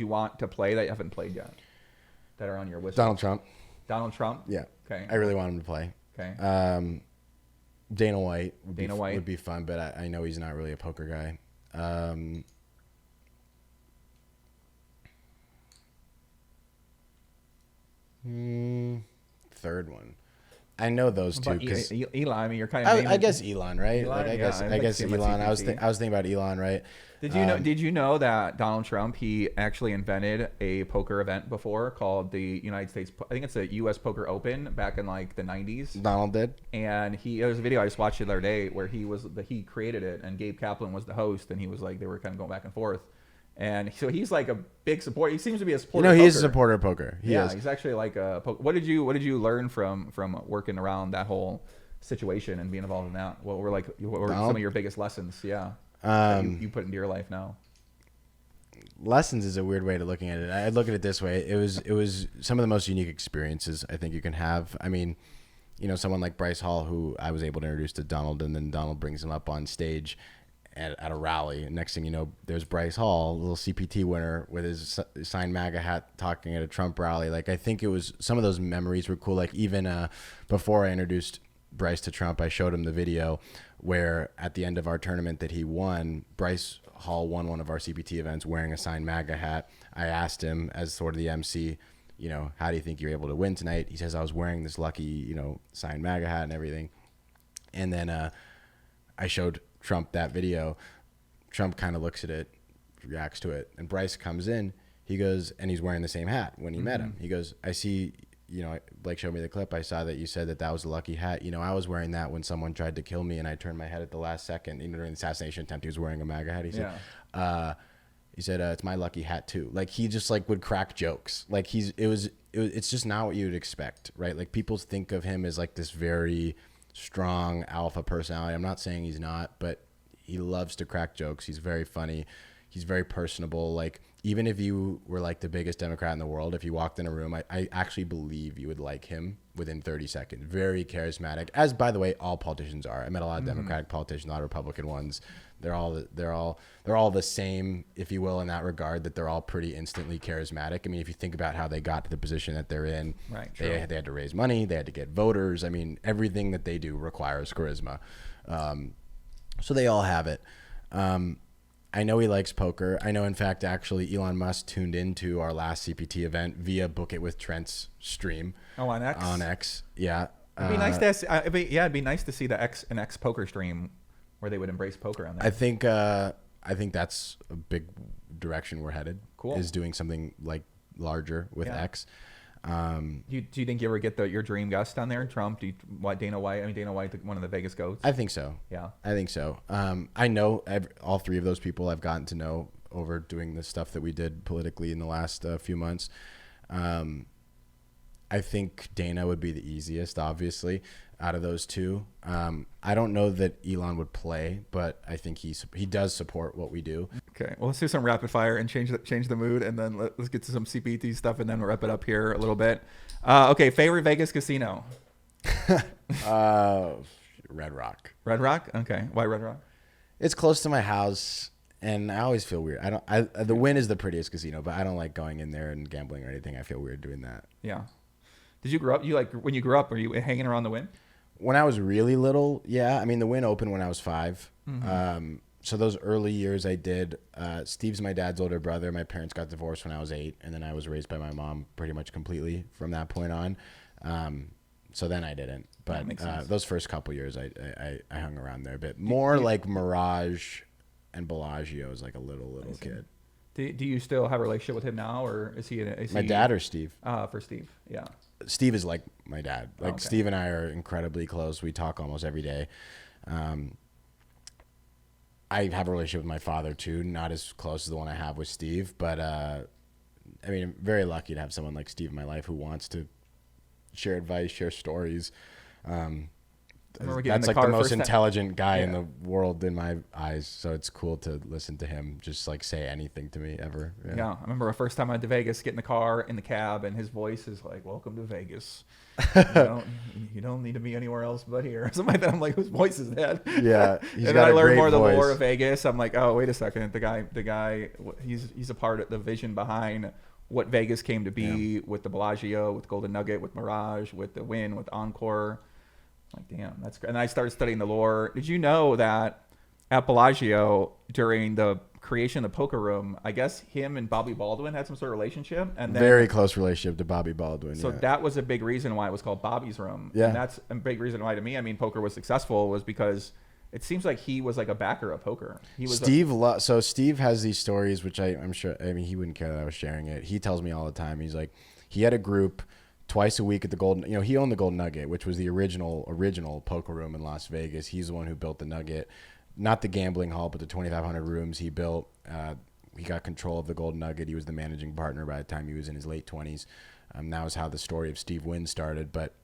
A: want to play that you haven't played yet? That are on your wish list?
B: Donald Trump.
A: Donald Trump.
B: Yeah.
A: Okay.
B: I really want him to play.
A: Okay.
B: Dana White would be fun, but I know he's not really a poker guy. Third one. I know those two because
A: Elon. I mean, you're kind of.
B: I guess Elon, right? Elon, I guess Elon. I was thinking about Elon, right?
A: Did you know that Donald Trump, he actually invented a poker event before called the United States, I think it's a U.S. Poker Open back in like the 90s.
B: Donald did.
A: And there was a video I just watched the other day where he created it and Gabe Kaplan was the host and he was like, they were kind of going back and forth. And so he's like a big supporter. He seems to be a supporter.
B: He is a supporter of poker. He is.
A: He's actually like a. What did you learn from working around that whole situation and being involved in that? What were some of your biggest lessons? Yeah, you put into your life now.
B: Lessons is a weird way to looking at it. I look at it this way. It was some of the most unique experiences I think you can have. I mean, you know, someone like Bryce Hall, who I was able to introduce to Donald, and then Donald brings him up on stage at a rally. And next thing you know, there's Bryce Hall, a little CPT winner with his signed MAGA hat talking at a Trump rally. Like, I think it was, some of those memories were cool. Like even before I introduced Bryce to Trump, I showed him the video where at the end of our tournament that he won, Bryce Hall won one of our CPT events wearing a signed MAGA hat. I asked him as sort of the MC, you know, how do you think you're able to win tonight? He says, I was wearing this lucky, you know, signed MAGA hat and everything. And then I showed Trump that video. Trump kind of looks at it, reacts to it, and Bryce comes in. He goes, and he's wearing the same hat when he met him. He goes, I see, you know, Blake showed me the clip. I saw that you said that was a lucky hat. You know, I was wearing that when someone tried to kill me and I turned my head at the last second. You know, during the assassination attempt, he was wearing a MAGA hat. He said, it's my lucky hat too. Like, he just like would crack jokes. Like it's just not what you would expect, right? Like, people think of him as like this very strong alpha personality. I'm not saying he's not, but he loves to crack jokes. He's very funny. He's very personable. Like, even if you were like the biggest Democrat in the world, if you walked in a room, I actually believe you would like him within 30 seconds. Very charismatic, as by the way, all politicians are. I met a lot of Democratic politicians, a lot of Republican ones. They're all the same, if you will, in that regard, that they're all pretty instantly charismatic. I mean, if you think about how they got to the position that they're in,
A: right,
B: they had to raise money, they had to get voters. I mean, everything that they do requires charisma. So they all have it. I know he likes poker. I know, in fact, actually, Elon Musk tuned into our last CPT event via Book It with Trent's stream.
A: Oh, on X?
B: On X, yeah.
A: It'd be nice to see, it'd be nice to see an X poker stream where they would embrace poker on there.
B: I think that's a big direction we're headed.
A: Cool.
B: Is doing something like larger with X.
A: Do you think you ever get your dream guest on there? Trump? Dana White? I mean, Dana White, one of the Vegas goats.
B: I think so.
A: Yeah,
B: I think so. I know all three of those people I've gotten to know over doing the stuff that we did politically in the last few months. I think Dana would be the easiest, obviously, out of those two. I don't know that Elon would play, but I think he does support what we do.
A: Okay, well, let's do some rapid fire and change the mood, and then let's get to some CPT stuff, and then we'll wrap it up here a little bit. Okay, favorite Vegas casino?
B: Red Rock.
A: Red Rock? Okay, why Red Rock?
B: It's close to my house, and I always feel weird. The Wynn is the prettiest casino, but I don't like going in there and gambling or anything. I feel weird doing that.
A: Yeah. Did you grow up? When you grew up, were you hanging around the Wynn?
B: When I was really little, yeah. I mean, the Wynn opened when I was 5.
A: Mm-hmm.
B: So those early years I did. Steve's my dad's older brother. My parents got divorced when I was 8, and then I was raised by my mom pretty much completely from that point on. So then I didn't. But those first couple years, I hung around there a bit more, like Mirage and Bellagio as like a little kid.
A: Do you still have a relationship with him now, or is he?
B: My dad or Steve?
A: For Steve, yeah.
B: Steve is like my dad. Like,
A: okay.
B: Steve and I are incredibly close. We talk almost every day. I have a relationship with my father too, not as close as the one I have with Steve, but I mean, I'm very lucky to have someone like Steve in my life who wants to share advice, share stories. That's like the most intelligent guy in the world in my eyes, so it's cool to listen to him just like say anything to me ever.
A: Yeah, I remember the first time I went to Vegas, get in the car, in the cab, and his voice is like, "Welcome to Vegas. You don't need to be anywhere else but here." Something like that. I'm like, whose voice is that?
B: Yeah,
A: and then I learned more of the lore of Vegas. I'm like, oh, wait a second, the guy, he's a part of the vision behind what Vegas came to be with the Bellagio, with Golden Nugget, with Mirage, with the Wynn, with Encore. Like, damn, that's great. And I started studying the lore. Did you know that at Bellagio, during the creation of the poker room, I guess him and Bobby Baldwin had some sort of relationship? And then,
B: very close relationship to Bobby Baldwin.
A: So that was a big reason why it was called Bobby's Room.
B: Yeah.
A: And that's a big reason why, to me, I mean, poker was successful was because it seems like he was like a backer of poker. He was
B: so Steve has these stories, which I'm sure, I mean, he wouldn't care that I was sharing it. He tells me all the time. He's like, he had a group twice a week at the Golden, he owned the Golden Nugget, which was the original poker room in Las Vegas. He's the one who built the Nugget, not the gambling hall, but the 2,500 rooms he built. He got control of the Golden Nugget. He was the managing partner by the time he was in his late 20s. That was how the story of Steve Wynn started. But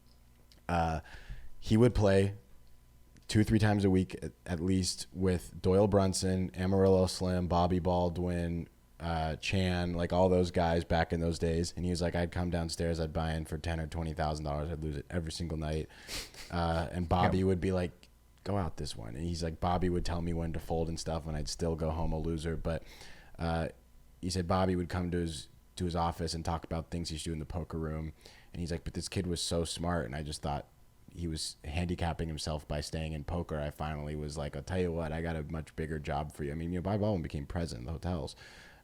B: he would play 2-3 times a week at least with Doyle Brunson, Amarillo Slim, Bobby Baldwin, Chan, like all those guys back in those days. And he was like, I'd come downstairs, I'd buy in for $10,000 or $20,000, I'd lose it every single night. And Bobby would be like, go out this one. And he's like, Bobby would tell me when to fold and stuff, and I'd still go home a loser. But he said Bobby would come to his office and talk about things he should do in the poker room. And he's like, but this kid was so smart, and I just thought he was handicapping himself by staying in poker. I finally was like, I'll tell you what, I got a much bigger job for you. I mean, Bobby Baldwin became president of the hotels.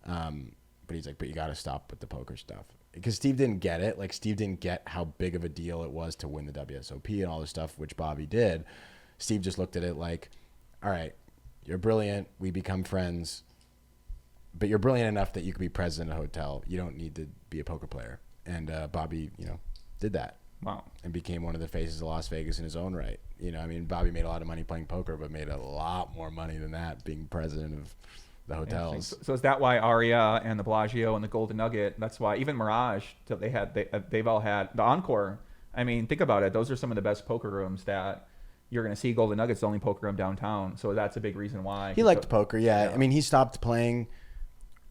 B: But he's like, but you got to stop with the poker stuff. Because Steve didn't get it. Like, Steve didn't get how big of a deal it was to win the WSOP and all this stuff, which Bobby did. Steve just looked at it like, all right, you're brilliant. We become friends. But you're brilliant enough that you could be president of a hotel. You don't need to be a poker player. And Bobby, did that.
A: Wow. And
B: became one of the faces of Las Vegas in his own right. I mean, Bobby made a lot of money playing poker, but made a lot more money than that being president of the hotels.
A: So is that why Aria and the Bellagio and the Golden Nugget, that's why even Mirage, they've all had the Encore. I mean, think about it. Those are some of the best poker rooms that you're going to see. Golden Nugget's the only poker room downtown. So that's a big reason why.
B: He liked poker, yeah. I mean, he stopped playing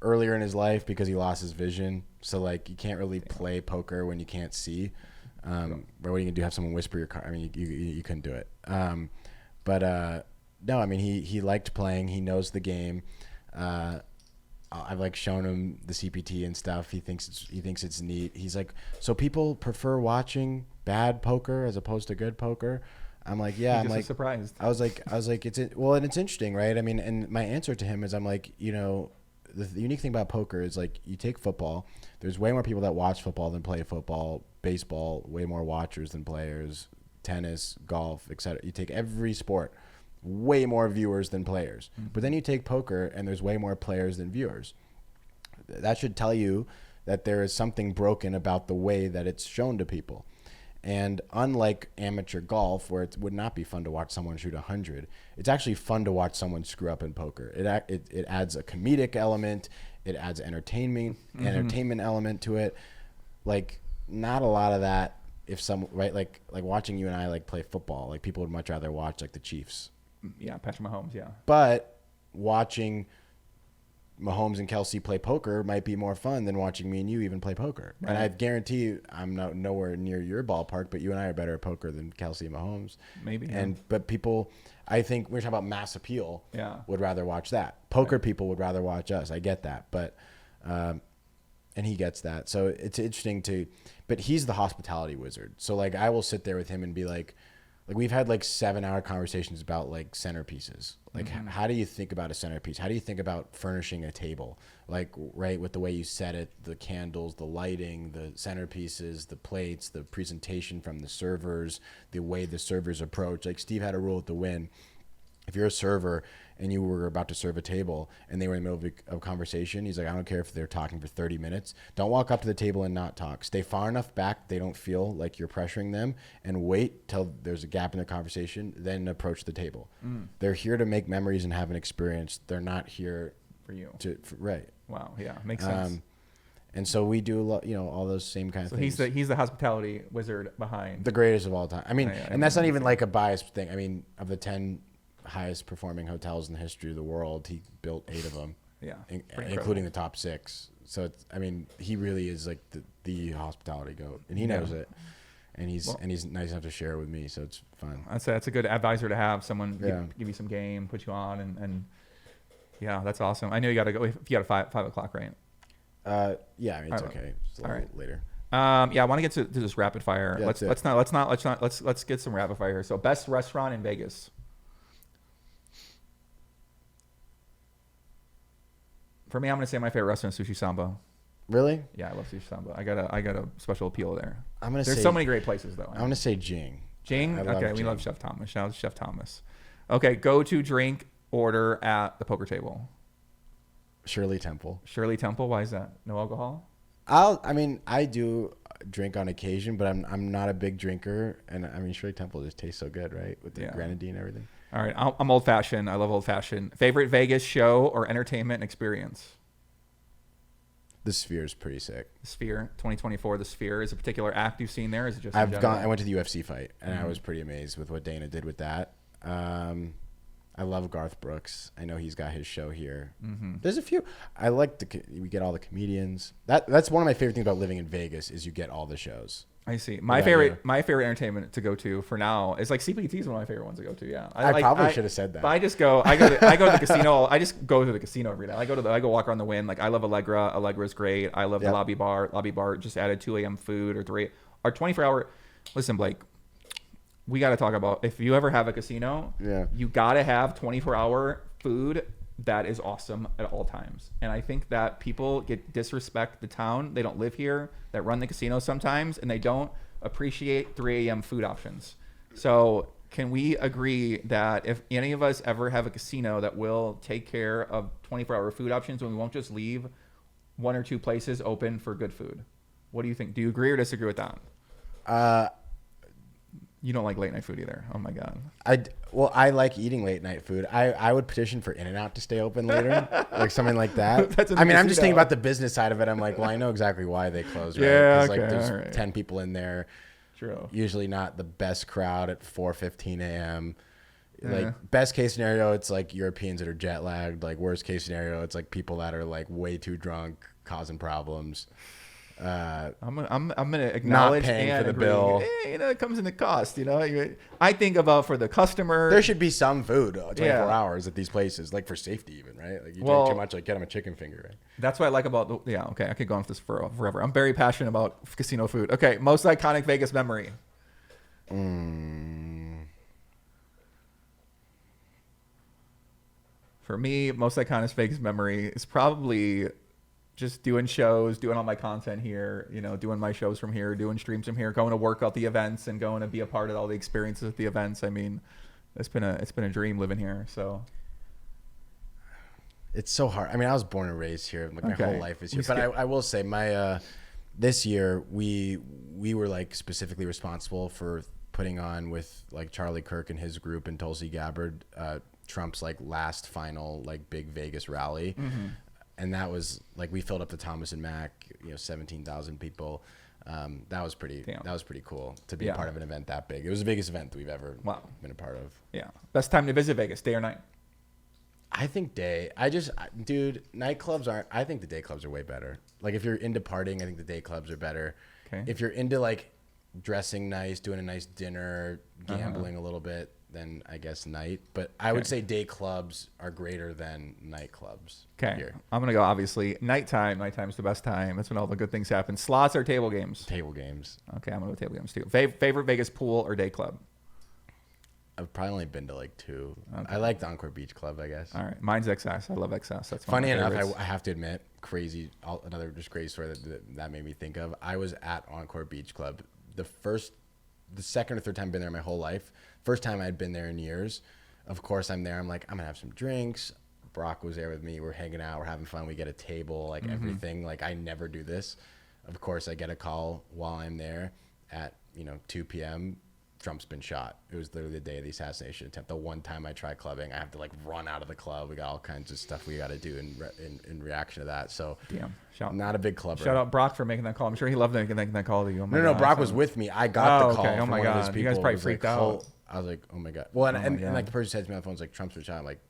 B: earlier in his life because he lost his vision. So, like, you can't really play poker when you can't see. But what are you going to do? Have someone whisper your card? I mean, you couldn't do it. No, I mean, he liked playing. He knows the game. I've like shown him the CPT and stuff. He thinks it's neat. He's like, so people prefer watching bad poker as opposed to good poker. I'm like, yeah. I'm like
A: surprised.
B: I was like, and it's interesting, right? I mean, and my answer to him is, I'm like, the unique thing about poker is, like, you take football. There's way more people that watch football than play football. Baseball, way more watchers than players. Tennis, golf, etc. You take every sport. Way more viewers than players. Mm-hmm. But then you take poker and there's way more players than viewers. That should tell you that there is something broken about the way that it's shown to people. And unlike amateur golf, where it would not be fun to watch someone shoot 100, it's actually fun to watch someone screw up in poker. It adds a comedic element. It adds entertainment element to it. Like, not a lot of that. If some right, like watching you and I like play football, like people would much rather watch like the Chiefs.
A: Yeah, Patrick Mahomes. Yeah.
B: But watching Mahomes and Kelsey play poker might be more fun than watching me and you even play poker. Right. And I guarantee you, I'm nowhere near your ballpark, but you and I are better at poker than Kelsey and Mahomes.
A: Maybe.
B: But people, I think we're talking about mass appeal.
A: Yeah.
B: Would rather watch that. Poker people would rather watch us. I get that, but and he gets that. So it's interesting but he's the hospitality wizard. So like I will sit there with him and be like we've had like 7-hour conversations about like centerpieces. Like how do you think about a centerpiece? How do you think about furnishing a table? Like, right, with the way you set it, the candles, the lighting, the centerpieces, the plates, the presentation from the servers, the way the servers approach. Like Steve had a rule at the Wynn. If you're a server and you were about to serve a table and they were in the middle of a conversation, he's like, I don't care if they're talking for 30 minutes. Don't walk up to the table and not talk. Stay far enough back they don't feel like you're pressuring them, and wait till there's a gap in the conversation, then approach the table. They're here to make memories and have an experience. They're not here
A: for you.
B: Right.
A: Wow. Yeah. Makes sense.
B: And so we do a lot, all those same kind of things.
A: So he's the hospitality wizard behind.
B: The greatest of all time. I mean, and that's not even like a biased thing. I mean, of the 10 highest performing hotels in the history of the world, he built 8 of them.
A: Yeah,
B: including the top 6. So it's, I mean, he really is like the hospitality goat, and he knows it. And he's nice enough to share it with me, so it's fun.
A: That's a good advisor to have. Someone give you some game, put you on, and yeah, that's awesome. I know you got to go if you got a 5 o'clock, right?
B: Yeah, I mean, it's okay. It's a little later.
A: Yeah, I want to get to this rapid fire.
B: Yeah,
A: Let's get some rapid fire here. So, best restaurant in Vegas. For me, I'm gonna say my favorite restaurant is Sushi Samba.
B: Really?
A: Yeah, I love Sushi Samba. I got a special appeal there.
B: There's
A: so many great places though.
B: I'm gonna say Jing.
A: Jing. Okay, we love Chef Thomas. Shout out to Chef Thomas. Okay, go to drink order at the poker table.
B: Shirley Temple.
A: Shirley Temple. Why is that? No alcohol?
B: I do drink on occasion, but I'm not a big drinker, and I mean Shirley Temple just tastes so good, right? With the grenadine and everything.
A: All right, I'm old fashioned. I love old fashioned. Favorite Vegas show or entertainment experience?
B: The Sphere is pretty sick.
A: The Sphere, 2024. The Sphere is a particular act you've seen there. Is it just?
B: I went to the UFC fight, and I was pretty amazed with what Dana did with that. I love Garth Brooks. I know he's got his show here. There's a few. I like we get all the comedians. That's one of my favorite things about living in Vegas is you get all the shows.
A: I see. My favorite entertainment to go to for now is like CPT is one of my favorite ones to go to. Yeah,
B: I probably should have said that.
A: But I go to the casino. I just go to the casino every day. I go walk around the Wynn. Like I love Allegra. Allegra's great. I love the lobby bar. Lobby bar just added 2 a.m. food or 3. Our 24-hour. Listen, Blake. We got to talk about if you ever have a casino.
B: Yeah.
A: You got to have 24-hour food that is awesome at all times. And I think that people disrespect the town. They don't live here, that run the casino sometimes, and they don't appreciate 3 a.m. food options. So can we agree that if any of us ever have a casino that will take care of 24-hour food options and we won't just leave 1 or 2 places open for good food? What do you think? Do you agree or disagree with that? You don't like late night food either. Oh my God.
B: I like eating late night food. I would petition for In-N-Out to stay open later, like something like that. I'm just thinking about the business side of it. I'm like, well, I know exactly why they close, right?
A: Yeah,
B: okay, like there's 10 people in there.
A: True.
B: Usually not the best crowd at 4:15 a.m. Like best case scenario, it's like Europeans that are jet lagged. Like worst case scenario, it's like people that are like way too drunk, causing problems.
A: I'm gonna acknowledge
B: not paying
A: and
B: for the
A: agree.
B: bill.
A: It comes in the cost. I think about for the customer.
B: There should be some food 24 hours at these places, like for safety, even, right? Like you drink too much, like get them a chicken finger, right?
A: That's what I like about okay, I could go on with this forever. I'm very passionate about casino food. Okay, most iconic Vegas memory. For me, most iconic Vegas memory is probably just doing shows, doing all my content here, doing my shows from here, doing streams from here, going to work out the events and going to be a part of all the experiences at the events. I mean, it's been a dream living here. So
B: it's so hard. I mean, I was born and raised here. Like my whole life is here. But I will say this year we were like specifically responsible for putting on with like Charlie Kirk and his group and Tulsi Gabbard, Trump's like last final like big Vegas rally. And that was like we filled up the Thomas and Mack, 17,000 people. That was pretty.
A: Damn.
B: That was pretty cool to be a part of an event that big. It was the biggest event we've ever been a part of.
A: Yeah. Best time to visit Vegas, day or night?
B: I think day. Dude, nightclubs aren't. I think the day clubs are way better. Like if you're into partying, I think the day clubs are better.
A: Okay.
B: If you're into like dressing nice, doing a nice dinner, gambling a little bit, then I guess night. But I would say day clubs are greater than nightclubs.
A: Okay.
B: Here.
A: I'm going to go, obviously, nighttime. Nighttime's the best time. That's when all the good things happen. Slots or table games?
B: Table games.
A: Okay, I'm going to go table games too. Favorite Vegas pool or day club?
B: I've probably only been to like 2.
A: Okay.
B: I like the Encore Beach Club, I guess.
A: All right. Mine's XS. I love XS. That's
B: Funny enough,
A: favorites.
B: I have to admit, another just crazy story that made me think of. I was at Encore Beach Club the second or third time I've been there my whole life. First time I'd been there in years. Of course, I'm there. I'm like, I'm going to have some drinks. Brock was there with me. We're hanging out. We're having fun. We get a table, like everything. Like I never do this. Of course, I get a call while I'm there at, 2 p.m. Trump's been shot. It was literally the day of the assassination attempt. The one time I try clubbing, I have to like run out of the club. We got all kinds of stuff we got to do in reaction to that. So
A: damn.
B: I'm not a big clubber.
A: Shout out Brock for making that call. I'm sure he loved making that call to you. Oh my
B: No,
A: God,
B: Brock was with me. I got the call.
A: Okay. Oh
B: from
A: my
B: one of his
A: God.
B: people.
A: You guys probably
B: It was
A: freaked
B: like,
A: out.
B: I was like, oh my God. Well, and
A: God.
B: like the person said to me on the phone, was like, Trump's been shot. I'm like,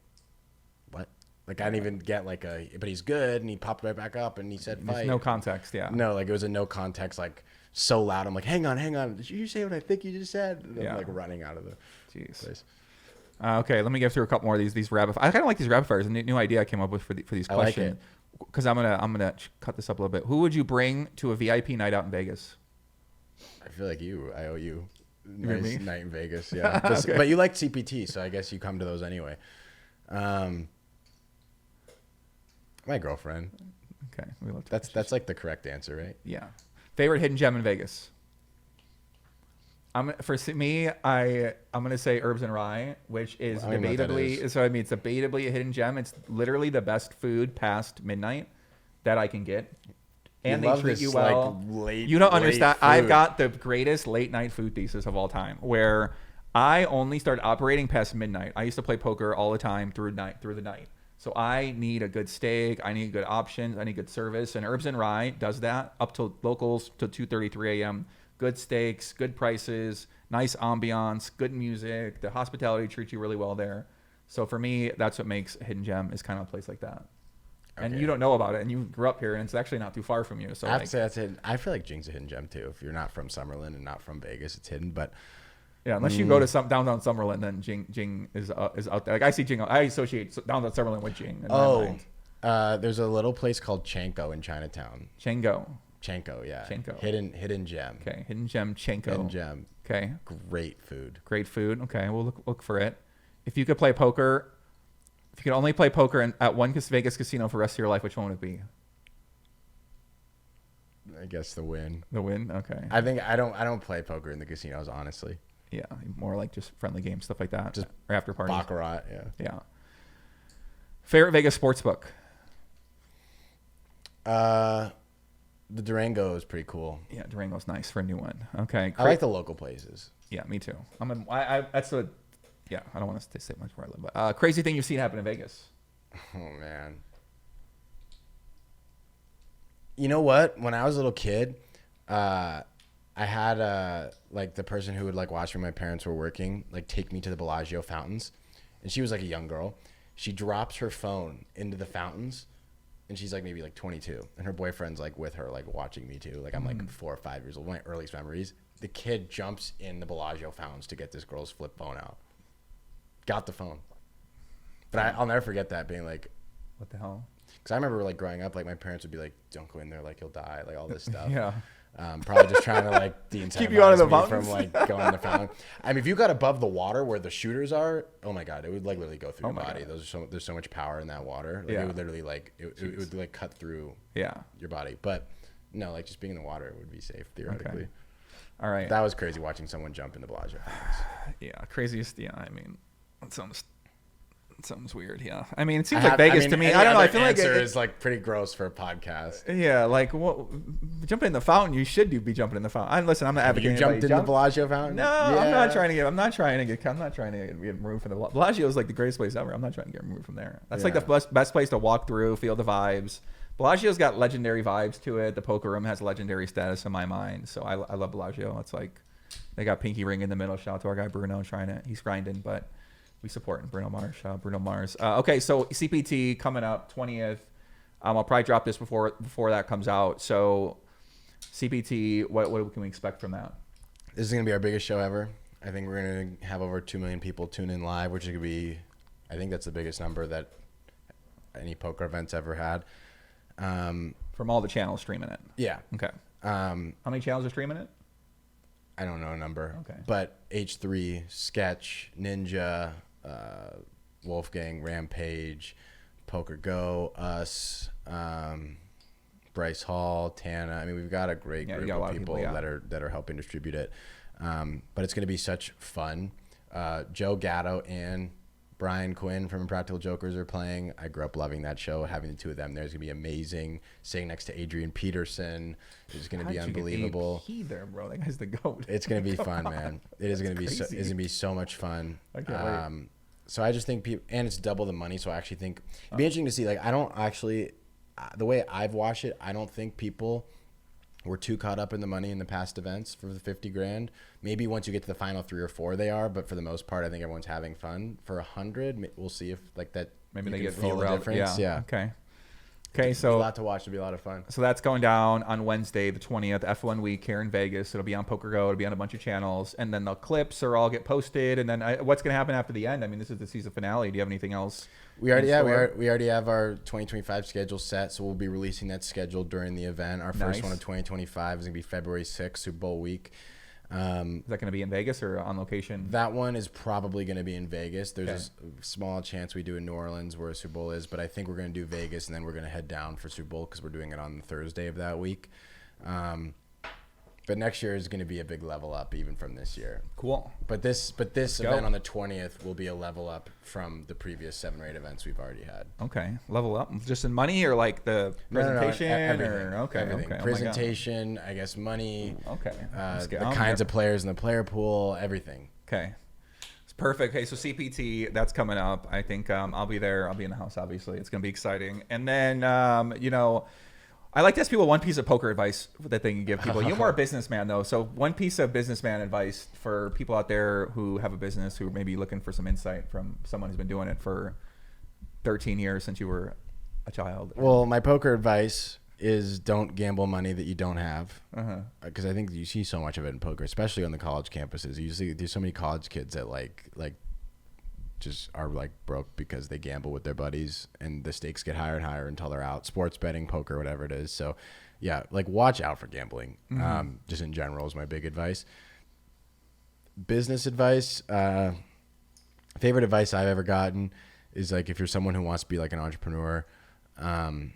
B: what? Like I didn't even get like but he's good. And he popped right back up and he said, fight.
A: There's no context. Yeah.
B: No, like it was a no context, like so loud. I'm like, hang on. Did you say what I think you just said? And I'm like running out of the place.
A: Okay, let me get through a couple more of these rapid. I kind of like these rapid fires. A new idea I came up with for these questions. Because I'm gonna cut this up a little bit. Who would you bring to a VIP night out in Vegas?
B: I feel like I owe you.
A: Nice
B: night in Vegas, yeah.
A: Okay.
B: But you like CPT, so I guess you come to those anyway. My girlfriend.
A: Okay, we love
B: that's like the correct answer, right?
A: Yeah. Favorite hidden gem in Vegas? I'm gonna say Herbs and Rye, which is debatably it's debatably a hidden gem. It's literally the best food past midnight that I can get. And they treat you well. You don't understand. I've got the greatest late night food thesis of all time, where I only started operating past midnight. I used to play poker all the time through the night. So I need a good steak. I need good options. I need good service. And Herbs and Rye does that up to locals to 2:30, 3 a.m. Good steaks, good prices, nice ambiance, good music. The hospitality treats you really well there. So for me, that's what makes a hidden gem is kind of a place like that. Okay. And you don't know about it, and you grew up here, and it's actually not too far from you. So
B: I have to say that's hidden. I feel like Jing's a hidden gem too. If you're not from Summerlin and not from Vegas, it's hidden. But
A: yeah, unless you go to downtown Summerlin, then Jing is out there. Like I see Jing, I associate downtown Summerlin with Jing.
B: There's a little place called Chanko in Chinatown.
A: Chanko,
B: yeah.
A: Chanko.
B: Hidden gem.
A: Okay, hidden gem, Chanko.
B: Hidden gem.
A: Okay.
B: Great food.
A: Okay, we'll look for it. If you could play poker. If you could only play poker at one Vegas casino for the rest of your life, which one would it be?
B: I guess the Wynn.
A: The Wynn, okay.
B: I think I don't play poker in the casinos, honestly.
A: Yeah, more like just friendly games, stuff like that. Just or after parties.
B: Baccarat, yeah.
A: Yeah. Favorite Vegas sports book?
B: The Durango is pretty cool.
A: Yeah, Durango's nice for a new one. Okay.
B: I like the local places.
A: Yeah, me too. Yeah, I don't want to say much where I live, but crazy thing you've seen happen in Vegas.
B: Oh man. You know what? When I was a little kid, I had like the person who would like watch when my parents were working, like take me to the Bellagio fountains, and she was like a young girl. She drops her phone into the fountains, and she's like maybe like 22, and her boyfriend's like with her, like watching me too. Like I'm like 4 or 5 years old. My earliest memories. The kid jumps in the Bellagio fountains to get this girl's flip phone out. Got the phone. But I'll never forget that being like,
A: what the hell?
B: Because I remember like growing up, like my parents would be like, don't go in there, like you'll die, like all this stuff.
A: Yeah.
B: Probably just trying to like
A: keep you out of the
B: fountains from like going in the fountain. I mean, if you got above the water where the shooters are, oh my God, it would like literally go through your body. There's so much power in that water. Like, it would literally like it would like cut through your body. But no, like just being in the water would be safe theoretically.
A: Okay. All right.
B: That was crazy watching someone jump in the Bellagio fountains.
A: Yeah, craziest. Yeah, I mean, it sounds weird. Yeah, I mean, it seems like Vegas to me. I don't know. I feel like
B: it is like pretty gross for a podcast.
A: Yeah, like jumping in the fountain. You should be jumping in the fountain. Listen, I'm not advocating.
B: You jumped in the Bellagio fountain?
A: No, yeah. I'm not trying to get removed from the Bellagio. Is like the greatest place ever. I'm not trying to get removed from there. That's like the best place to walk through, feel the vibes. Bellagio's got legendary vibes to it. The poker room has legendary status in my mind. So I love Bellagio. It's like they got pinky ring in the middle. Shout out to our guy Bruno trying to, he's grinding, but we support Bruno Mars. Shout out Bruno Mars. Okay, so CPT coming up 20th. I'll probably drop this before that comes out. So CPT, what can we expect from that?
B: This is going to be our biggest show ever. I think we're going to have over 2 million people tune in live, which is going to be, I think that's the biggest number that any poker event's ever had.
A: From all the channels streaming it?
B: Yeah.
A: Okay. How many channels are streaming it?
B: I don't know a number.
A: Okay.
B: But H3, Sketch, Ninja, Wolfgang, Rampage, Poker Go, us, Bryce Hall, Tana. I mean, we've got a great group of people that are helping distribute it. But it's going to be such fun. Joe Gatto and Brian Quinn from Impractical Jokers are playing. I grew up loving that show. Having the two of them there is going to be amazing. Sitting next to Adrian Peterson is going to be unbelievable.
A: There, bro. That guy's the GOAT.
B: It's going to be fun, man. It is going to be it's going to be so much fun.
A: I can't wait.
B: So I just think people, and it's double the money. So I actually think it'd be interesting to see. Like, I don't actually, the way I've watched it, I don't think people were too caught up in the money in the past events for the 50 grand. Maybe once you get to the final 3 or 4, they are. But for the most part, I think everyone's having fun. For 100, we'll see if like that.
A: Maybe they get
B: feel the difference. Yeah.
A: Okay. So
B: a lot to watch. It'll be a lot of fun.
A: So that's going down on Wednesday, the 20th, F1 week here in Vegas. It'll be on Poker Go. It'll be on a bunch of channels, and then the clips are all get posted. And then what's going to happen after the end? I mean, this is the season finale. Do you have anything else?
B: We already have our 2025 schedule set, so we'll be releasing that schedule during the event. Our first one of 2025 is going to be February 6th, Super Bowl week.
A: Is that going to be in Vegas or on location?
B: That one is probably going to be in Vegas. There's a small chance we do in New Orleans where Super Bowl is, but I think we're going to do Vegas, and then we're going to head down for Super Bowl because we're doing it on the Thursday of that week. But next year is going to be a big level up even from this year.
A: Cool.
B: But this event on the 20th will be a level up from the previous 7 or 8 events we've already had.
A: Okay. Level up just in money or like the presentation?
B: No, everything.
A: Or, okay.
B: Everything.
A: Okay.
B: Presentation, I guess money.
A: Okay.
B: The kinds of players in the player pool, everything.
A: Okay. It's perfect. Hey, so CPT, that's coming up. I think I'll be there. I'll be in the house, obviously. It's going to be exciting. And then, I like to ask people one piece of poker advice that they can give people. You're more a businessman, though. So one piece of businessman advice for people out there who have a business who may be looking for some insight from someone who's been doing it for 13 years since you were a child.
B: Well, my poker advice is don't gamble money that you don't have. Because I think you see so much of it in poker, especially on the college campuses. You see there's so many college kids that like just are like broke because they gamble with their buddies and the stakes get higher and higher until they're out. Sports betting, poker, whatever it is. So yeah, like watch out for gambling. Just in general is my big advice. Business advice, favorite advice I've ever gotten is like if you're someone who wants to be like an entrepreneur, a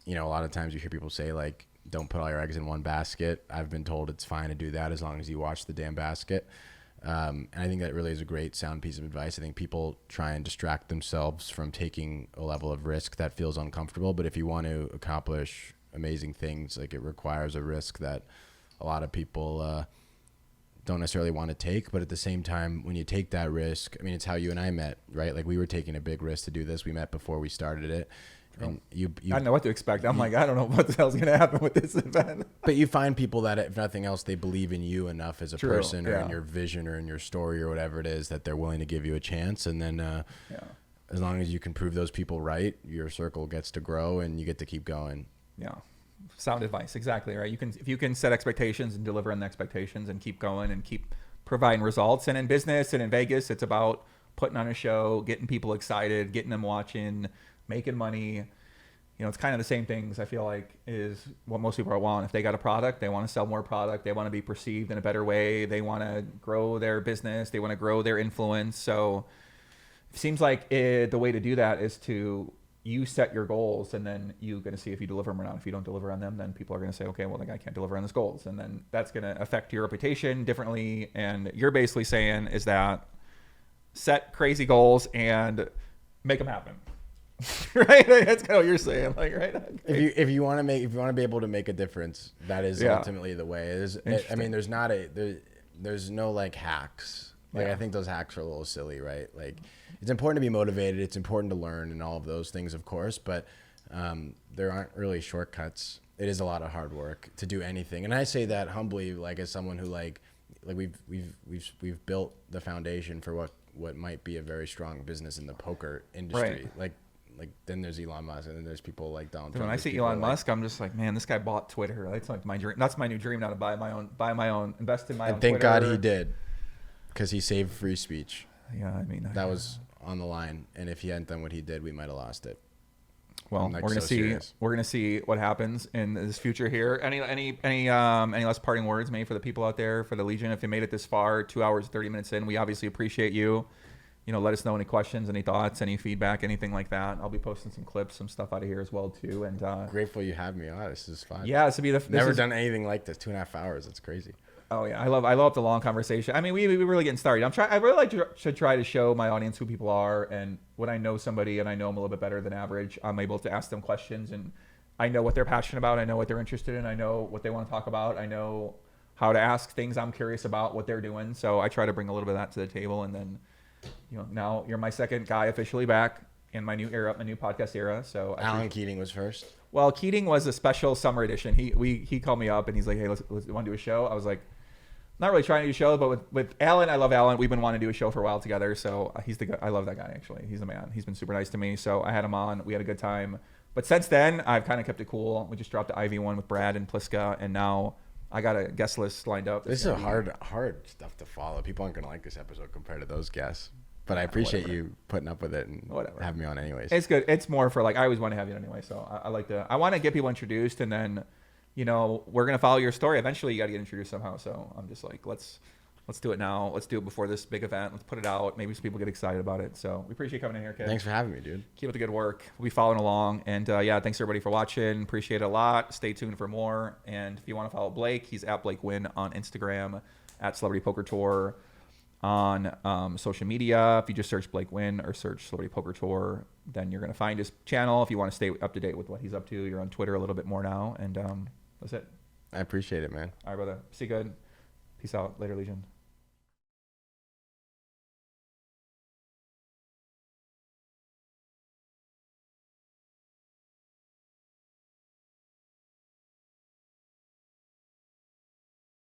B: lot of times you hear people say like don't put all your eggs in one basket. I've been told it's fine to do that as long as you watch the damn basket. And I think that really is a great sound piece of advice. I think people try and distract themselves from taking a level of risk that feels uncomfortable. But if you want to accomplish amazing things, like it requires a risk that a lot of people don't necessarily want to take. But at the same time, when you take that risk, I mean, it's how you and I met, right? Like we were taking a big risk to do this. We met before we started it. And you I
A: don't know what to expect. I'm like, I don't know what the hell's going to happen with this event.
B: But you find people that, if nothing else, they believe in you enough as a person or in your vision or in your story or whatever it is that they're willing to give you a chance. And then as long as you can prove those people right, your circle gets to grow and you get to keep going.
A: Yeah. Sound advice. Exactly. Right. If you can set expectations and deliver on the expectations and keep going and keep providing results. And in business and in Vegas, it's about putting on a show, getting people excited, getting them watching, making money. It's kind of the same things I feel like is what most people want. If they got a product, they want to sell more product. They want to be perceived in a better way. They want to grow their business. They want to grow their influence. So it seems like the way to do that is to you set your goals and then you're going to see if you deliver them or not. If you don't deliver on them, then people are going to say, okay, well, the guy can't deliver on his goals. And then that's going to affect your reputation differently. And you're basically saying is that set crazy goals and make them happen. Right, that's kind of what you're saying, like, right? Okay.
B: If you want to be able to make a difference, that is ultimately the way. I mean, there's no like hacks. Like I think those hacks are a little silly, right? Like it's important to be motivated. It's important to learn and all of those things, of course. But There aren't really shortcuts. It is a lot of hard work to do anything, and I say that humbly, like as someone who like we've built the foundation for what might be a very strong business in the poker industry.
A: Right.
B: Like then there's Elon Musk, and then there's people like Donald
A: Dude,
B: Trump.
A: when I see Elon Musk, I'm just like, man, this guy bought Twitter. That's like my dream. That's my new dream now, to buy my own, invest in my own.
B: And thank
A: Twitter.
B: God he did, because he saved free speech.
A: Yeah, I mean
B: That was on the line, and if he hadn't done what he did, we might have lost it.
A: Well,
B: Like,
A: we're gonna
B: so
A: see.
B: serious.
A: We're gonna see what happens in this future here. Any last parting words maybe for the people out there, for the Legion? If you made it this far, 2 hours 30 minutes in, we obviously appreciate you. You know, let us know any questions, any thoughts, any feedback, anything like that. I'll be posting some clips, some stuff out of here as well too. And
B: Grateful you had me on. This is fun.
A: yeah, this will be
B: Never done anything like this. 2.5 hours. That's crazy.
A: Oh yeah, I love the long conversation. I mean, we really getting started. I really like to try to show my audience who people are, and when I know somebody and I know them a little bit better than average, I'm able to ask them questions, and I know what they're passionate about. I know what they're interested in. I know what they want to talk about. I know how to ask things I'm curious about, what they're doing. So I try to bring a little bit of that to the table, and then, you know, now you're my second guy officially back in my new era, my new podcast era. So
B: Alan Keating was first.
A: Well, Keating was a special summer edition. He called me up and he's like, hey, let's want to do a show. I was like, not really trying to do a show, but with Alan, I love Alan. We've been wanting to do a show for a while together. So he's the guy. I love that guy, actually. He's the man. He's been super nice to me. So I had him on. We had a good time. But since then, I've kind of kept it cool. We just dropped the IV one with Brad and Pliska, and now I got a guest list lined up.
B: This is a hard stuff to follow. People aren't going to like this episode compared to those guests. But I appreciate you putting up with it and having me on anyways.
A: It's good. It's more for like, I always want to have you anyway. So I want to get people introduced, and then, you know, we're going to follow your story. Eventually you got to get introduced somehow. So I'm just like, let's do it now. Let's do it before this big event. Let's put it out. Maybe some people get excited about it. So we appreciate you coming in here, kid.
B: Thanks for having me, dude.
A: Keep up the good work. We'll be following along. And yeah, thanks everybody for watching. Appreciate it a lot. Stay tuned for more. And if you want to follow Blake, he's at Blake Wynn on Instagram, at Celebrity Poker Tour on social media. If you just search Blake Wynn or search Celebrity Poker Tour, then you're going to find his channel. If you want to stay up to date with what he's up to, you're on Twitter a little bit more now. And that's it.
B: I appreciate it, man.
A: All right, brother. See you good. Peace out. Later, Legion.